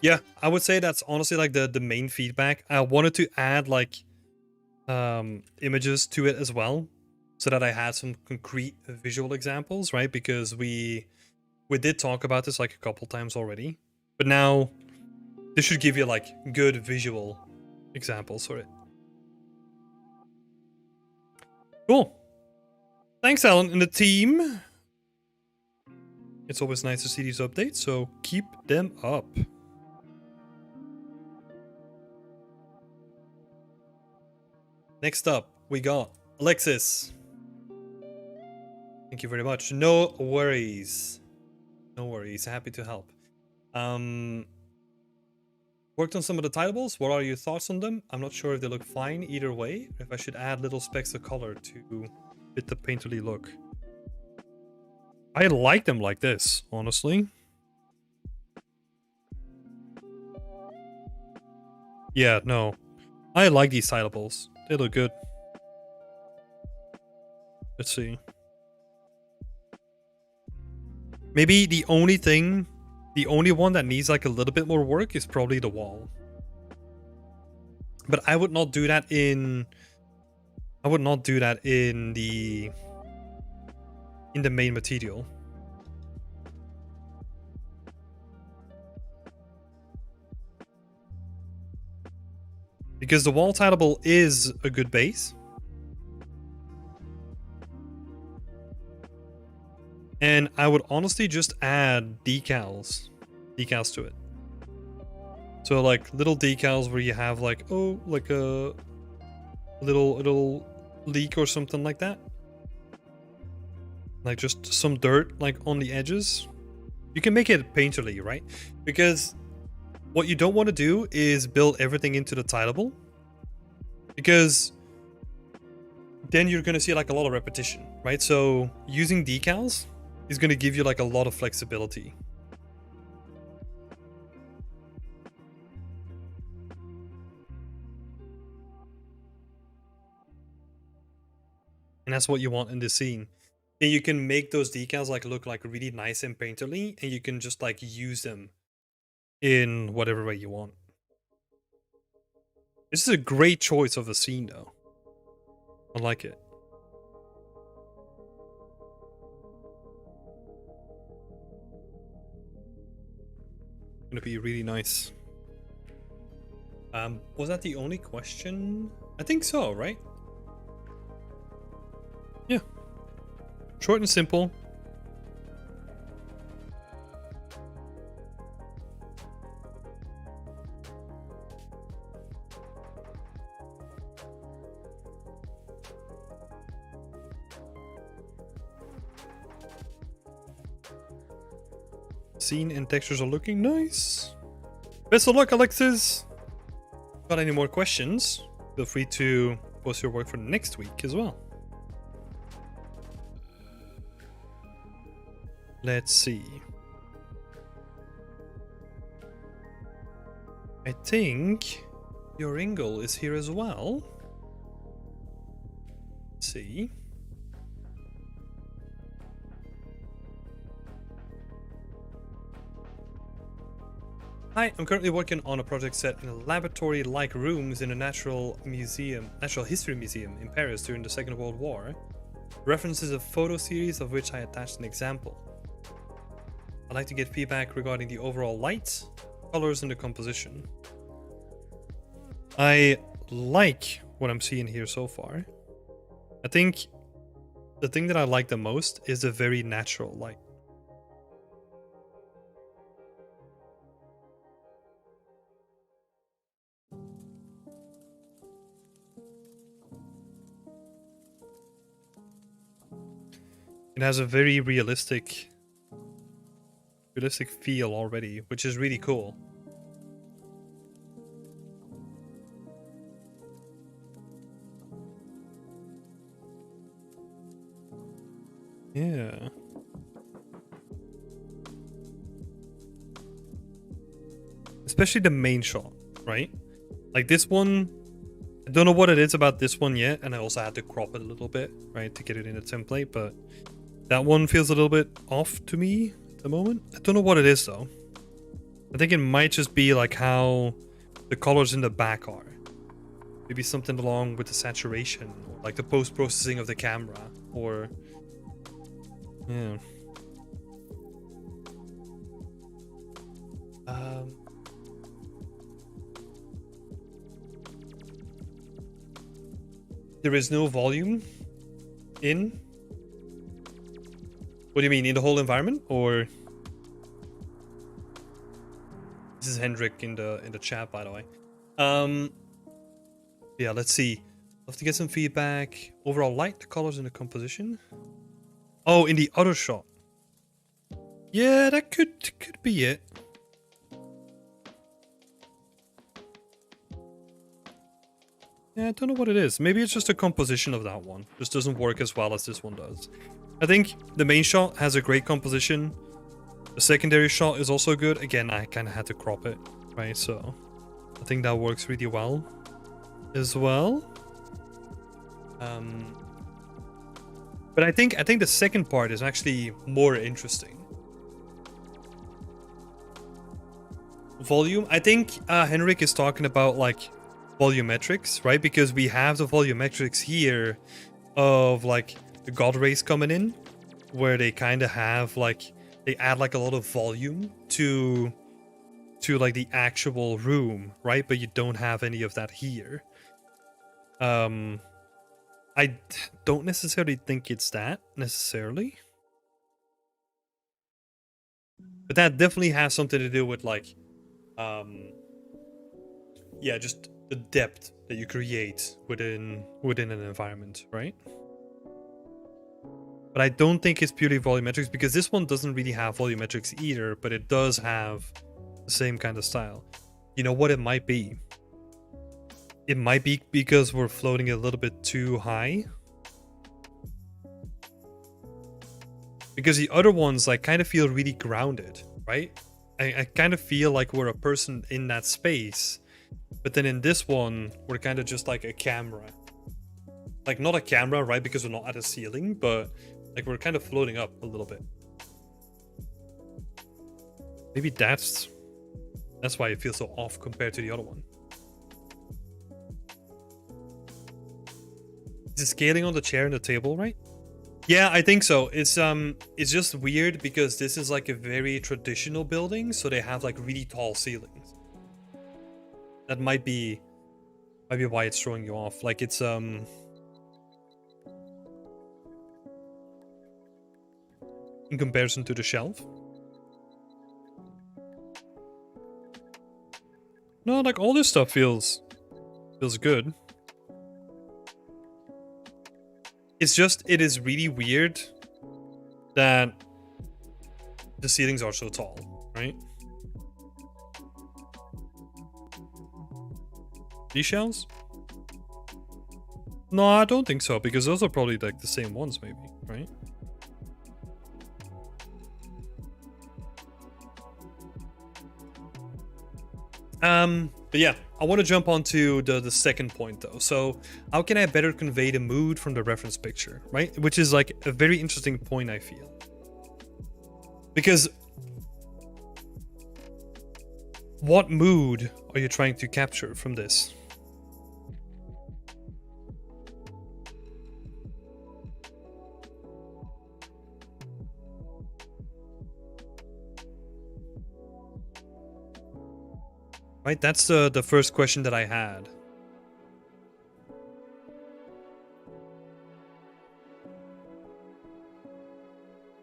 Yeah, I would say that's honestly like the main feedback. I wanted to add like images to it as well, so that I had some concrete visual examples, right? Because we did talk about this like a couple times already, but now this should give you like good visual examples for it. Cool. Thanks, Alan and the team. It's always nice to see these updates, so keep them up. Next up, we got Alexis. Thank you very much. No worries. No worries. Happy to help. Worked on some of the titles. What are your thoughts on them? I'm not sure if they look fine either way, or if I should add little specks of color to fit the painterly look. I like them like this, honestly. Yeah, no. I like these titleables. They look good. Let's see. Maybe the only one that needs like a little bit more work is probably the wall. But I would not do that in the main material. Because the wall tileable is a good base. And I would honestly just add decals to it. So like little decals where you have like, oh, like a little leak or something like that. Like just some dirt like on the edges. You can make it painterly, right? Because what you don't want to do is build everything into the tileable. Because then you're going to see like a lot of repetition, right? So using decals is going to give you like a lot of flexibility. And that's what you want in the scene. Then you can make those decals like look like really nice and painterly, and you can just like use them in whatever way you want. This is a great choice of a scene though. I like it. Gonna be really nice. Was that the only question? I think so, right? Yeah. Short and simple. Scene and textures are looking nice. Best of luck, Alexis. Got any more questions? Feel free to post your work for next week as well. Let's see. I think your Ingle is here as well. Let's see. Hi, I'm currently working on a project set in laboratory-like rooms in a natural history museum in Paris during the Second World War. References a photo series of which I attached an example. I'd like to get feedback regarding the overall light, colors, and the composition. I like what I'm seeing here so far. I think the thing that I like the most is the very natural light. It has a very realistic feel already, which is really cool. Yeah. Especially the main shot, right? Like this one, I don't know what it is about this one yet, and I also had to crop it a little bit, right, to get it in the template, but that one feels a little bit off to me at the moment. I don't know what it is though. I think it might just be like how the colors in the back are. Maybe something along with the saturation, or like the post-processing of the camera, or yeah. There is no volume in. What do you mean, in the whole environment, or? This is Hendrik in the chat, by the way. Yeah, let's see. Love to get some feedback. Overall light, the colors, and the composition. Oh, in the other shot. Yeah, that could be it. Yeah, I don't know what it is. Maybe it's just a composition of that one. Just doesn't work as well as this one does. I think the main shot has a great composition. The secondary shot is also good. Again, I kind of had to crop it, right? So I think that works really well as well. But I think the second part is actually more interesting. Volume. I think Henrik is talking about like volumetrics, right? Because we have the volumetrics here of like the god rays coming in, where they kind of have like, they add like a lot of volume to like the actual room, right? But you don't have any of that here. I don't necessarily think it's that necessarily, but that definitely has something to do with like yeah, just the depth that you create within an environment, right? But I don't think it's purely volumetrics, because this one doesn't really have volumetrics either, but it does have the same kind of style. You know what it might be? It might be because we're floating a little bit too high. Because the other ones like kind of feel really grounded, right? I kind of feel like we're a person in that space. But then in this one, we're kind of just like a camera. Like not a camera, right? Because we're not at a ceiling, but like we're kind of floating up a little bit. Maybe that's why it feels so off compared to the other one. Is it scaling on the chair and the table, right? Yeah, I think so. It's just weird because this is like a very traditional building, so they have like really tall ceilings. That might be why it's throwing you off. Like it's in comparison to the shelf. No, like all this stuff feels good. It's just, it is really weird that the ceilings are so tall, right? These shells? No, I don't think so, because those are probably like the same ones, maybe, right? But yeah, I want to jump onto the second point though. So how can I better convey the mood from the reference picture, right? Which is like a very interesting point, I feel. Because what mood are you trying to capture from this? Right, that's the first question that I had.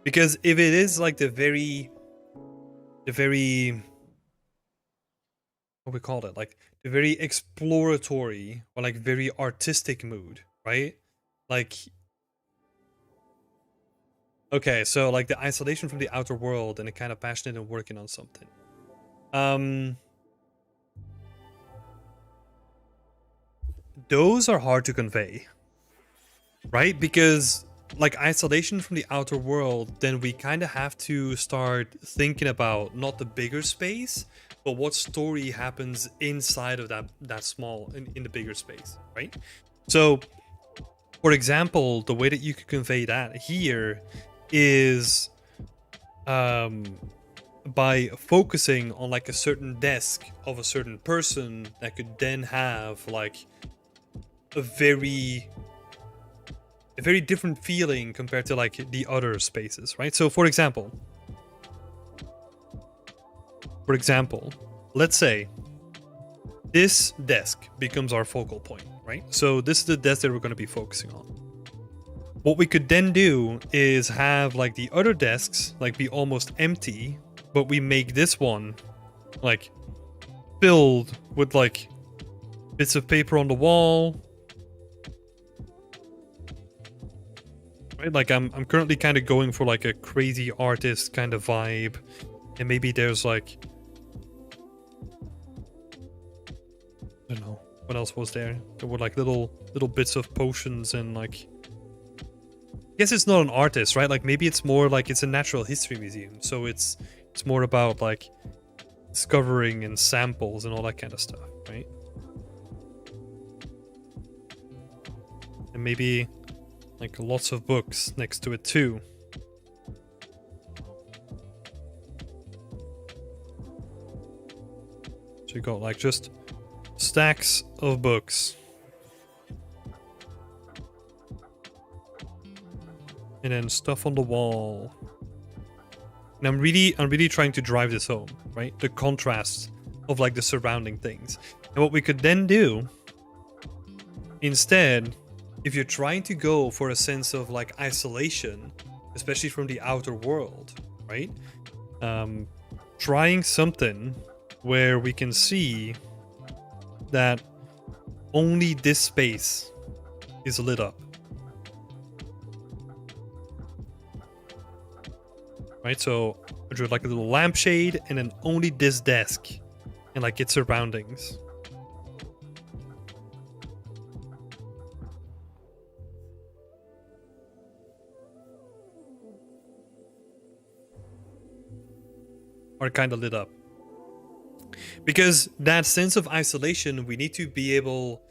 Because if it is like the very what we call it, like the very exploratory or like very artistic mood, right? Like, okay, so like the isolation from the outer world and a kind of passionate and working on something. Those are hard to convey, right? Because like isolation from the outer world, then we kind of have to start thinking about not the bigger space, but what story happens inside of that small in the bigger space, right? So, for example, the way that you could convey that here is by focusing on like a certain desk of a certain person that could then have like a very different feeling compared to like the other spaces, right? So for example, let's say this desk becomes our focal point, right? So this is the desk that we're going to be focusing on. What we could then do is have like the other desks like be almost empty, but we make this one like filled with like bits of paper on the wall. Right? Like I'm currently kind of going for like a crazy artist kind of vibe. And maybe there's like, I don't know, what else was there? There were like little bits of potions and like, I guess it's not an artist, right? Like maybe it's more like it's a natural history museum. So it's more about like discovering and samples and all that kind of stuff, right? And maybe like lots of books next to it too. So you got like just stacks of books. And then stuff on the wall. And I'm really trying to drive this home, right? The contrast of like the surrounding things. And what we could then do instead, if you're trying to go for a sense of like isolation, especially from the outer world, right? Trying something where we can see that only this space is lit up. Right, so I drew like a little lampshade and then only this desk and like its surroundings. Are kind of lit up. Because that sense of isolation, we need to be able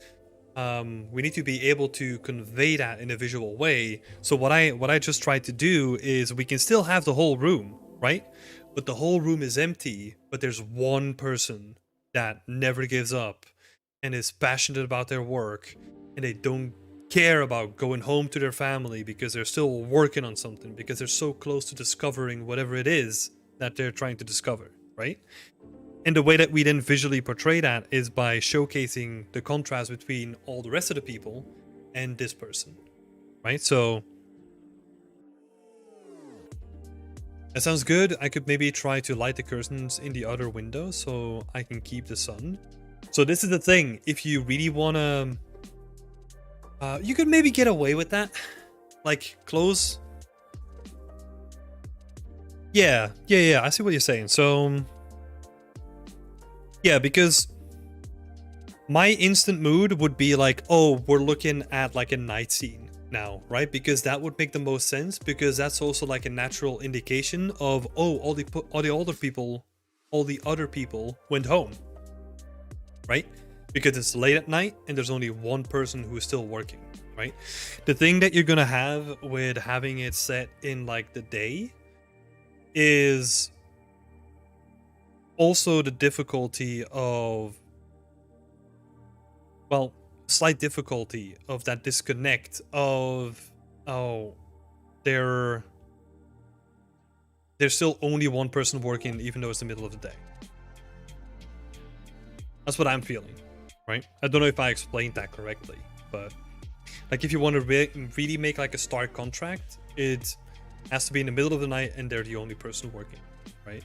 to convey that in a visual way. So what I just tried to do is we can still have the whole room, right? But the whole room is empty, but there's one person that never gives up and is passionate about their work, and they don't care about going home to their family because they're still working on something, because they're so close to discovering whatever it is that they're trying to discover, right? And the way that we then visually portray that is by showcasing the contrast between all the rest of the people and this person, right? So that sounds good. I could maybe try to light the curtains in the other window so I can keep the sun. So this is the thing. If you really want to, you could maybe get away with that. Like close. Yeah. I see what you're saying. So yeah, because my instant mood would be like, oh, we're looking at like a night scene now, right? Because that would make the most sense, because that's also like a natural indication of, oh, all the other people went home, right? Because it's late at night and there's only one person who is still working, right? The thing that you're gonna have with having it set in like the day is also the difficulty of, well, slight difficulty of that disconnect of, oh, there's still only one person working even though it's the middle of the day. That's what I'm feeling, right? I don't know if I explained that correctly, but like if you want to really make like a stark contract, it has to be in the middle of the night and they're the only person working, right?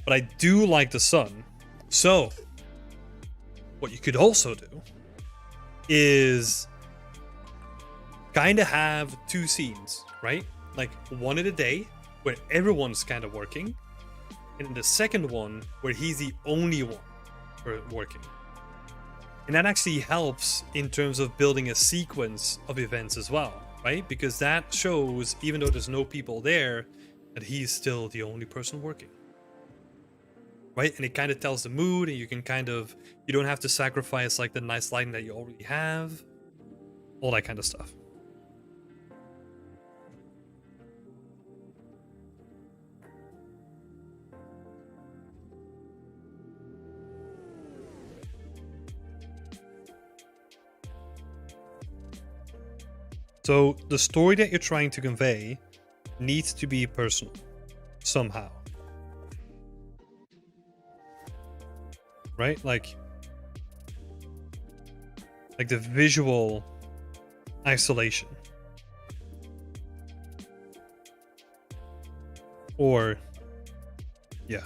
But I do like the sun. So what you could also do is kind of have two scenes, right? Like one in the day where everyone's kind of working, and then the second one where he's the only one working. And that actually helps in terms of building a sequence of events as well, right? Because that shows, even though there's no people there, that he's still the only person working, right? And it kind of tells the mood, and you can kind of, you don't have to sacrifice like the nice lighting that you already have, all that kind of stuff. So the story that you're trying to convey needs to be personal somehow, right? Like the visual isolation, or yeah,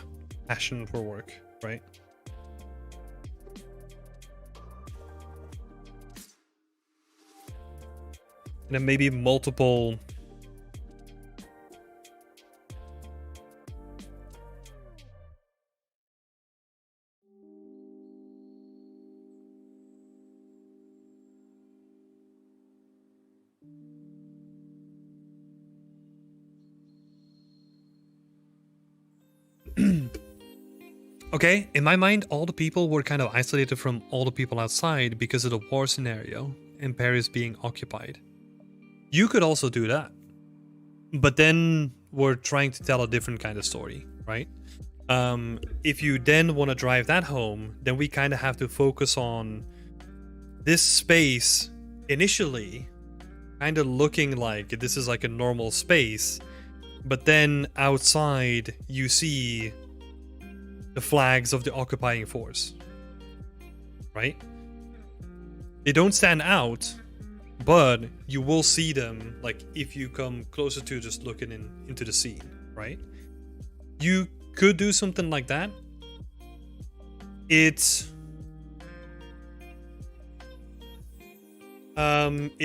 passion for work, right? And then maybe multiple okay, in my mind, all the people were kind of isolated from all the people outside because of the war scenario and Paris being occupied. You could also do that. But then we're trying to tell a different kind of story, right? If you then want to drive that home, then we kind of have to focus on this space initially kind of looking like this is like a normal space, but then outside you see the flags of the occupying force, right? They don't stand out, but you will see them like if you come closer to just looking into the scene, right? You could do something like that. It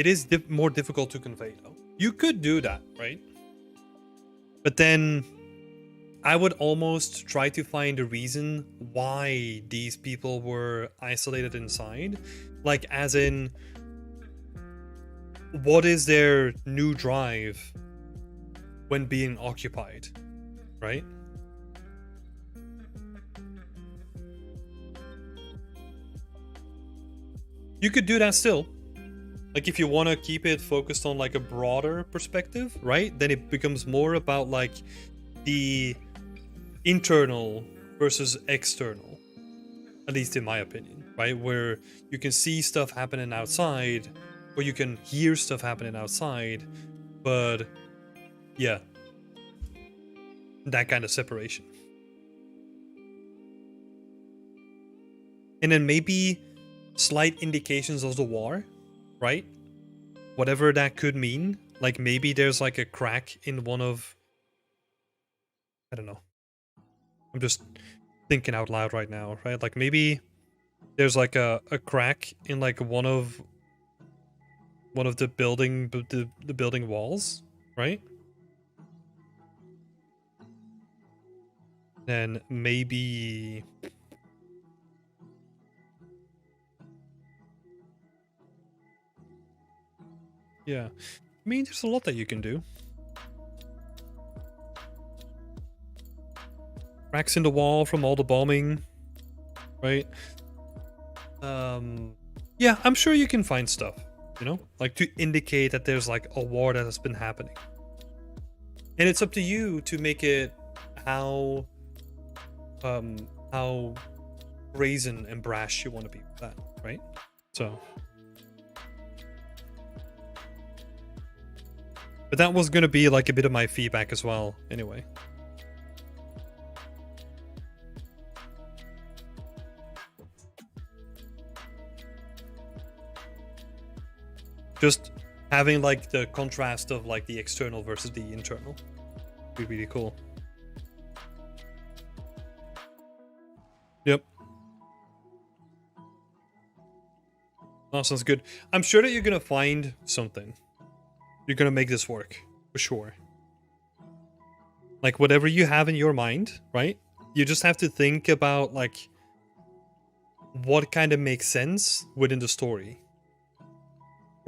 is more difficult to convey though. You could do that, right? But then I would almost try to find a reason why these people were isolated inside. Like, as in, what is their new drive when being occupied, right? You could do that still. Like, if you want to keep it focused on like a broader perspective, right? Then it becomes more about like the internal versus external, at least in my opinion, right? Where you can see stuff happening outside, or you can hear stuff happening outside, but yeah, that kind of separation. And then maybe slight indications of the war, right? Whatever that could mean. Like, maybe there's like a crack in one of, I don't know, I'm just thinking out loud right now, right? Like, maybe there's like a crack in like one of the building walls, right? Then maybe yeah, I mean, there's a lot that you can do. Cracks in the wall from all the bombing, right? Yeah, I'm sure you can find stuff, you know, like to indicate that there's like a war that has been happening. And it's up to you to make it how brazen and brash you want to be with that, right? So, but that was going to be like a bit of my feedback as well, anyway. Just having like the contrast of like the external versus the internal would be really cool. Yep. Oh, sounds good. I'm sure that you're gonna find something. You're gonna make this work, for sure. Like, whatever you have in your mind, right? You just have to think about like what kind of makes sense within the story.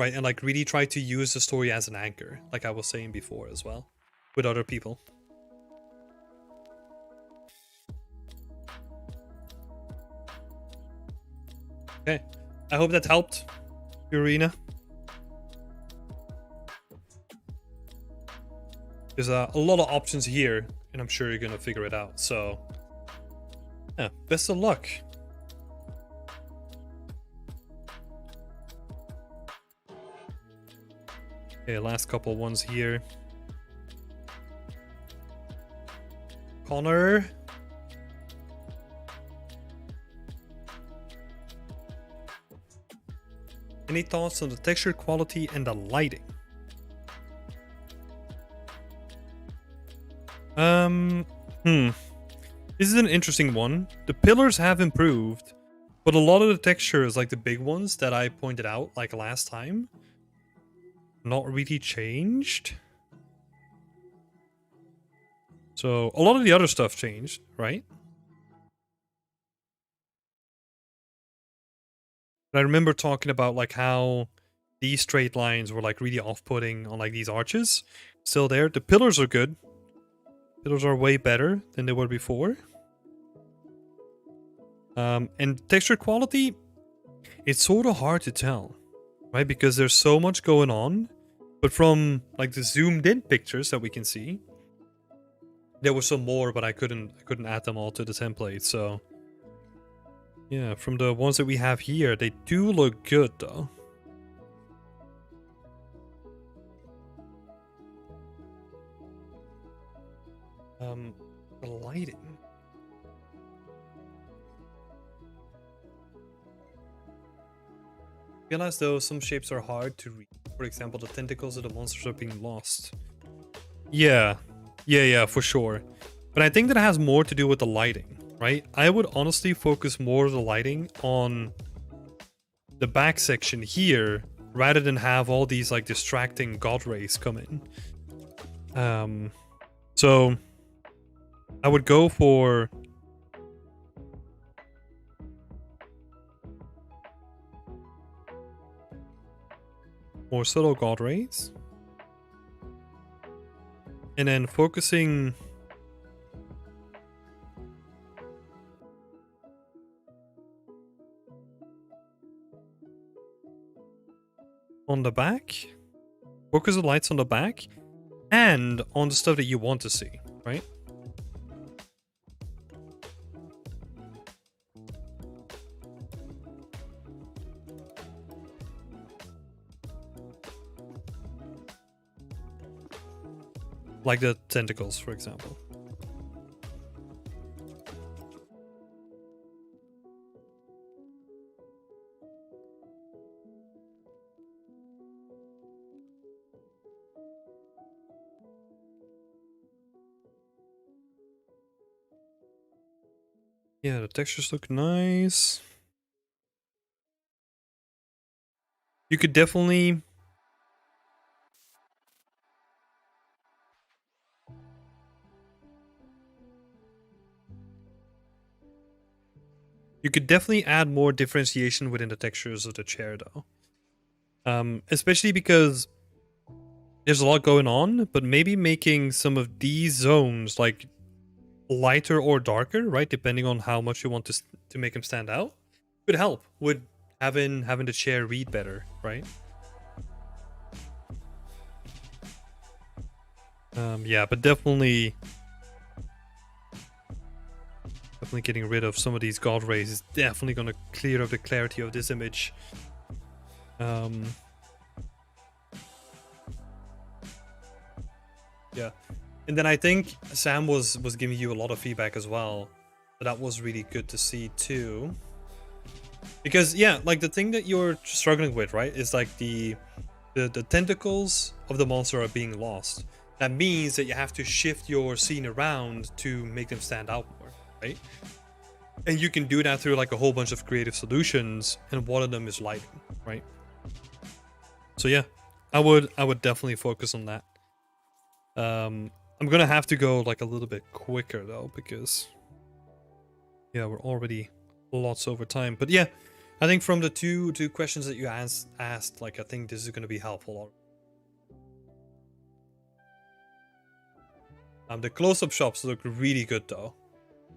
right? And like really try to use the story as an anchor, like I was saying before as well, with other people. Okay, I hope that helped, Irina. There's a lot of options here, and I'm sure you're gonna figure it out. So, yeah, best of luck. Okay, last couple ones here. Connor. Any thoughts on the texture quality and the lighting? This is an interesting one. The pillars have improved, but a lot of the textures, like the big ones that I pointed out like last time, not really changed. So a lot of the other stuff changed, right? But I remember talking about like how these straight lines were like really off-putting on like these arches. Still there. The pillars are good. Pillars are way better than they were before. And texture quality, it's sort of hard to tell, right? Because there's so much going on. But from like the zoomed in pictures that we can see, there was some more, but I couldn't add them all to the template. So yeah, from the ones that we have here, they do look good though. The lighting. I realize though some shapes are hard to read. For example, the tentacles of the monsters are being lost. Yeah, for sure. But I think that has more to do with the lighting, right? I would honestly focus more of the lighting on the back section here, rather than have all these like distracting god rays come in. So I would go for more subtle god rays, and then focusing on the back. Focus the lights on the back and on the stuff that you want to see, right? Like the tentacles, for example. Yeah, the textures look nice. You could definitely... You could definitely add more differentiation within the textures of the chair, though. Especially because there's a lot going on, but maybe making some of these zones like lighter or darker, right? Depending on how much you want to make them stand out, could help with having the chair read better, right? Yeah, but definitely getting rid of some of these god rays is definitely going to clear up the clarity of this image. Yeah, and then I think Sam was giving you a lot of feedback as well, so that was really good to see too. Because yeah, like the thing that you're struggling with, right, is like the tentacles of the monster are being lost. That means that you have to shift your scene around to make them stand out more, right? And you can do that through like a whole bunch of creative solutions, and one of them is lighting, right? So yeah, I would definitely focus on that. I'm gonna have to go like a little bit quicker though, because yeah, we're already lots over time. But yeah, I think from the two questions that you asked, like I think this is going to be helpful. The close-up shots look really good though.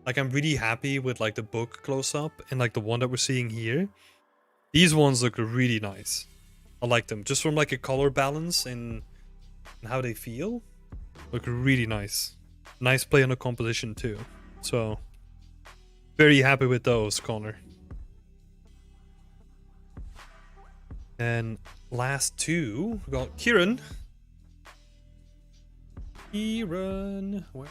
Like I'm really happy with like the book close-up and like the one that we're seeing here. These ones look really nice. I like them just from like a color balance and how they feel. Look really nice. Nice play on the composition too. So very happy with those, Connor. And last two, we got Kieran. Where?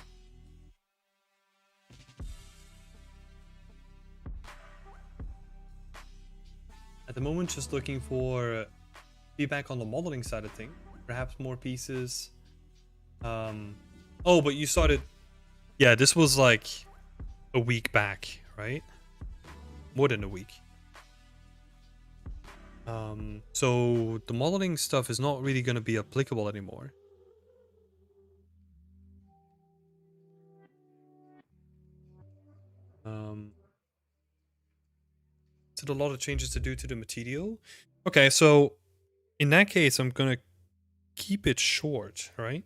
At the moment, just looking for feedback on the modeling side of things. Perhaps more pieces. Oh, but you started. Yeah, this was like a week back, right? More than a week. So the modeling stuff is not really going to be applicable anymore. Is it a lot of changes to do to the material? Okay, so in that case, I'm gonna keep it short, right?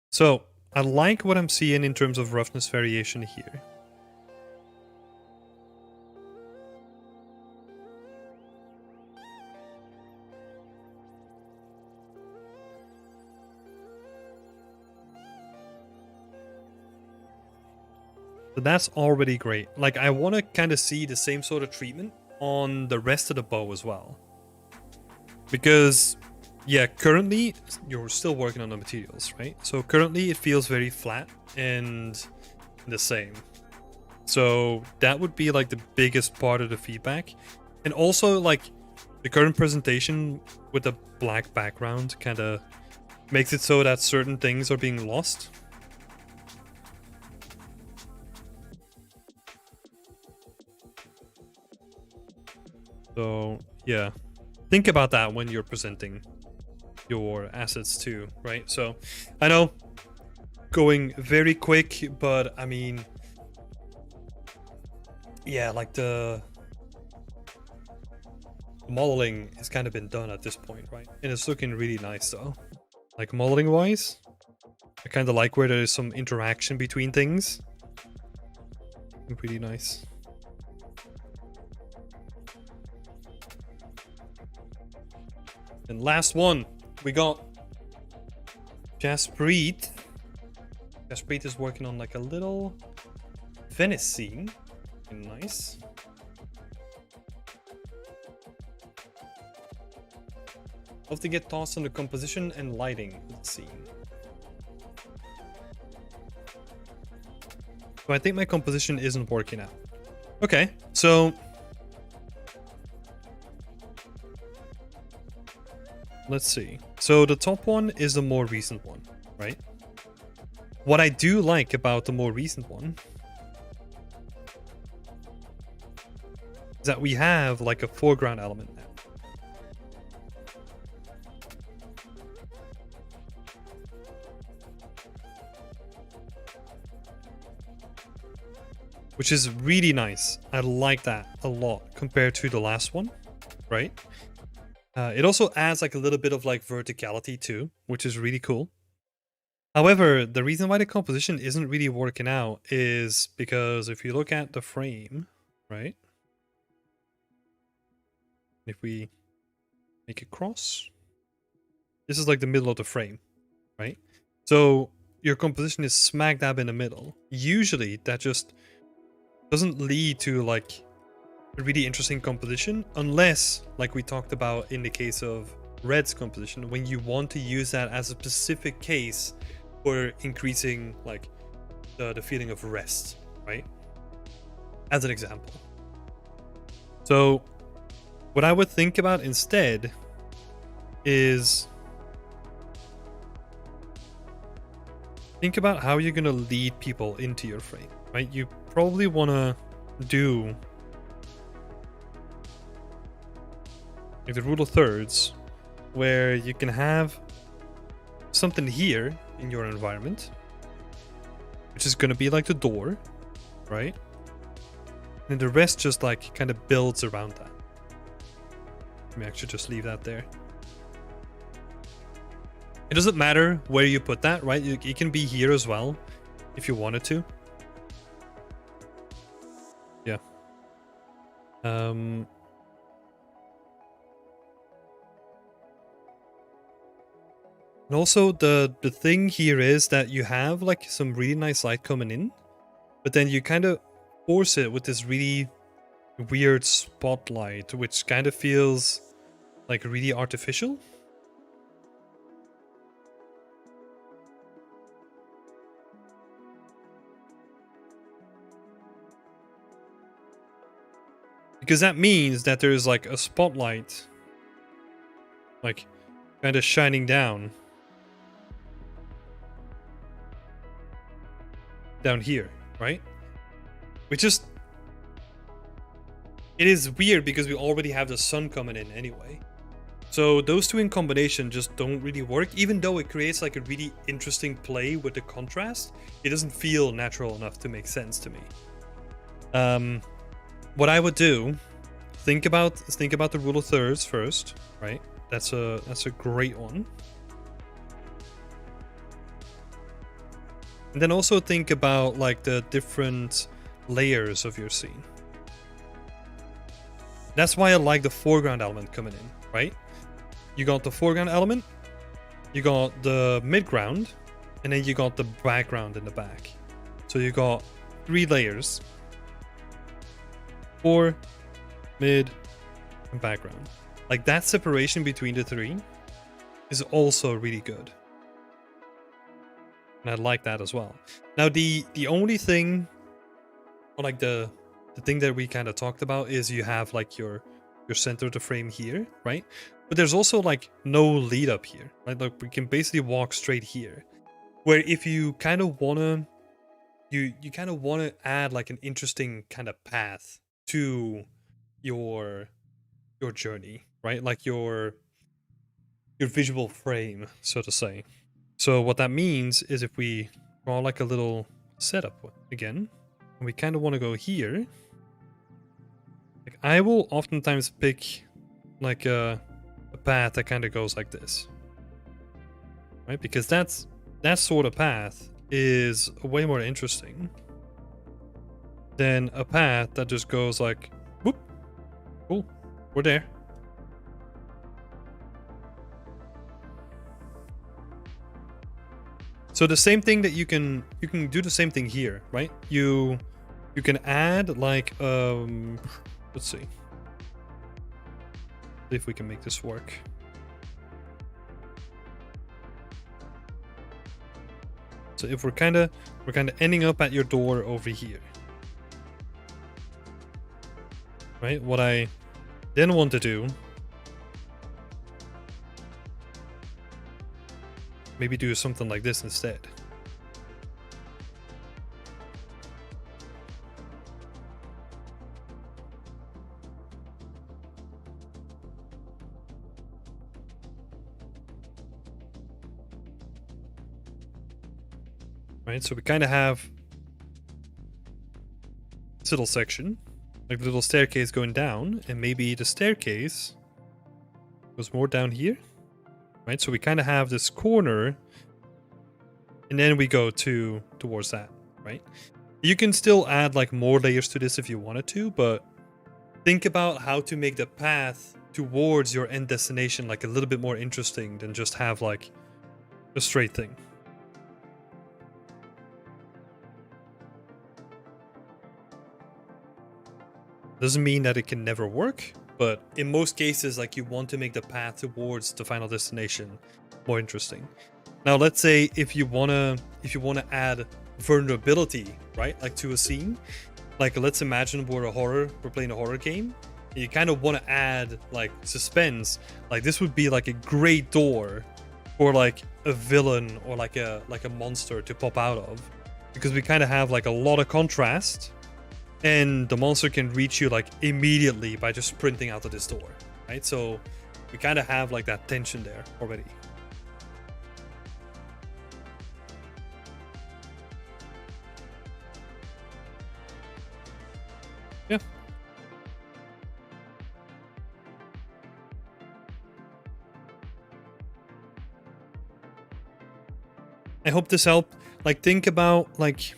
So I like what I'm seeing in terms of roughness variation here. So that's already great. Like I want to kind of see the same sort of treatment on the rest of the bow as well. Because yeah, currently you're still working on the materials, right? So currently it feels very flat and the same. So that would be like the biggest part of the feedback. And also like the current presentation with the black background kind of makes it so that certain things are being lost. So yeah, think about that when you're presenting your assets too, right? So I know going very quick, but I mean, yeah, like the modeling has kind of been done at this point, right? And it's looking really nice though. Like modeling wise, I kind of like where there's some interaction between things. Pretty nice. And last one, we got Jaspreet. Jaspreet is working on like a little Venice scene. Nice. Love to get thoughts on the composition and lighting of the scene. So I think my composition isn't working out. Okay, so let's see. So the top one is the more recent one, right? What I do like about the more recent one is that we have like a foreground element now. Which is really nice. I like that a lot compared to the last one, right? It also adds like a little bit of like verticality too, which is really cool. However, the reason why the composition isn't really working out is because if you look at the frame, right? If we make it cross, this is like the middle of the frame, right? So your composition is smack dab in the middle. Usually that just doesn't lead to like a really interesting composition unless, like we talked about in the case of Red's composition, when you want to use that as a specific case for increasing like the feeling of rest, right? As an example. So what I would think about instead is think about how you're going to lead people into your frame, right? You probably want to do like the rule of thirds, where you can have something here in your environment, which is going to be like the door, right? And the rest just like kind of builds around that. Let me actually just leave that there. It doesn't matter where you put that, right? It can be here as well if you wanted to. Yeah. And also the thing here is that you have like some really nice light coming in, but then you kind of force it with this really weird spotlight, which kind of feels like really artificial. Because that means that there's like a spotlight like kind of shining down here, right? Which is, it is weird because we already have the sun coming in anyway. So those two in combination just don't really work. Even though it creates like a really interesting play with the contrast, it doesn't feel natural enough to make sense to me. What I would do, think about the rule of thirds first, right? That's a great one. And then also think about like the different layers of your scene. That's why I like the foreground element coming in, right? You got the foreground element, you got the midground, and then you got the background in the back. So you got 3 layers. Fore, mid, and background. Like that separation between the 3 is also really good. And I like that as well. Now the only thing, or like the thing that we kind of talked about is you have like your center of the frame here, right? But there's also like no lead up here, right? Like we can basically walk straight here. Where if you kind of wanna, you kind of want to add like an interesting kind of path to your journey, right? Like your visual frame, so to say. So what that means is if we draw like a little setup again, and we kind of want to go here, like I will oftentimes pick like a path that kind of goes like this, right? Because that sort of path is way more interesting than a path that just goes like, whoop, cool, we're there. So the same thing that you can do the same thing here, right? You can add like let's see if we can make this work. So if we're kind of ending up at your door over here, right? What I then want to do, maybe do something like this instead. Right, so we kind of have this little section, like a little staircase going down, and maybe the staircase goes more down here, right? So we kind of have this corner, and then we go towards that, right? You can still add like more layers to this if you wanted to, but think about how to make the path towards your end destination like a little bit more interesting than just have like a straight thing. Doesn't mean that it can never work, but in most cases, like you want to make the path towards the final destination more interesting. Now, let's say if you wanna add vulnerability, right, like to a scene, like let's imagine we're playing a horror game, and you kind of want to add like suspense. Like this would be like a great door for like a villain or like a monster to pop out of, because we kind of have like a lot of contrast. And the monster can reach you like immediately by just sprinting out of this door, right? So we kind of have like that tension there already. I hope this helped. Like, think about, like,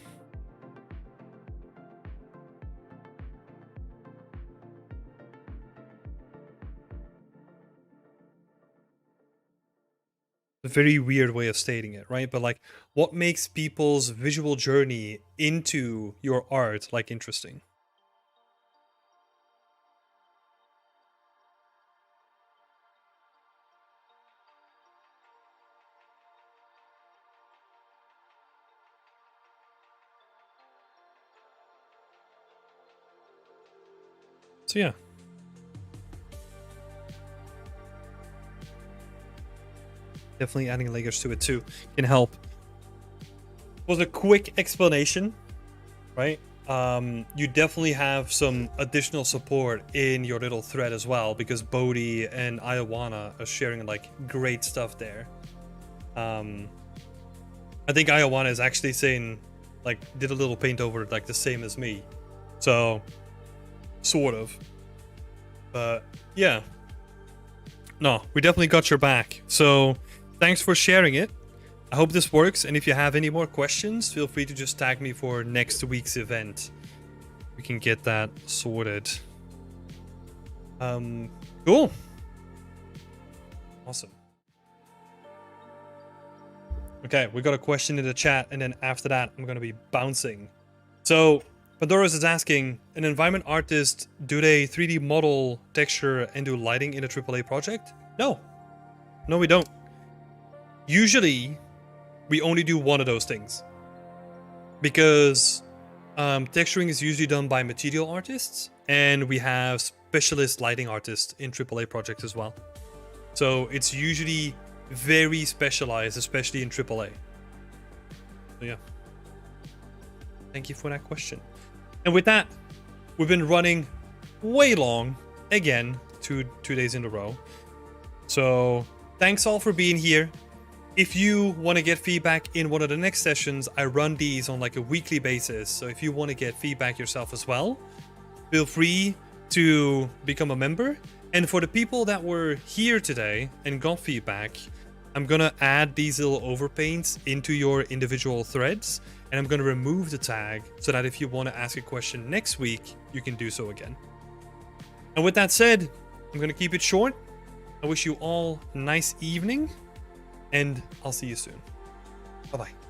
a very weird way of stating it, right? But like, what makes people's visual journey into your art, like, interesting? So yeah. Definitely adding layers to it too can help. Was a quick explanation, right? You definitely have some additional support in your little thread as well, because Bodhi and Iowana are sharing like great stuff there. I think Iowana is actually saying, like, did a little paint over it, like the same as me. So, sort of. But yeah. No, we definitely got your back. So, thanks for sharing it. I hope this works, and if you have any more questions, feel free to just tag me for next week's event. We can get that sorted. Cool. Awesome. Okay, we got a question in the chat, and then after that, I'm gonna be bouncing. So, Pandora's is asking, an environment artist, do they 3D model, texture, and do lighting in a AAA project? No. No, we don't. Usually, we only do one of those things. Because texturing is usually done by material artists, and we have specialist lighting artists in AAA projects as well. So it's usually very specialized, especially in AAA. So yeah. Thank you for that question. And with that, we've been running way long, again, two days in a row. So thanks all for being here. If you want to get feedback in one of the next sessions, I run these on like a weekly basis. So if you want to get feedback yourself as well, feel free to become a member. And for the people that were here today and got feedback, I'm going to add these little overpaints into your individual threads. And I'm going to remove the tag so that if you want to ask a question next week, you can do so again. And with that said, I'm going to keep it short. I wish you all a nice evening, and I'll see you soon. Bye-bye.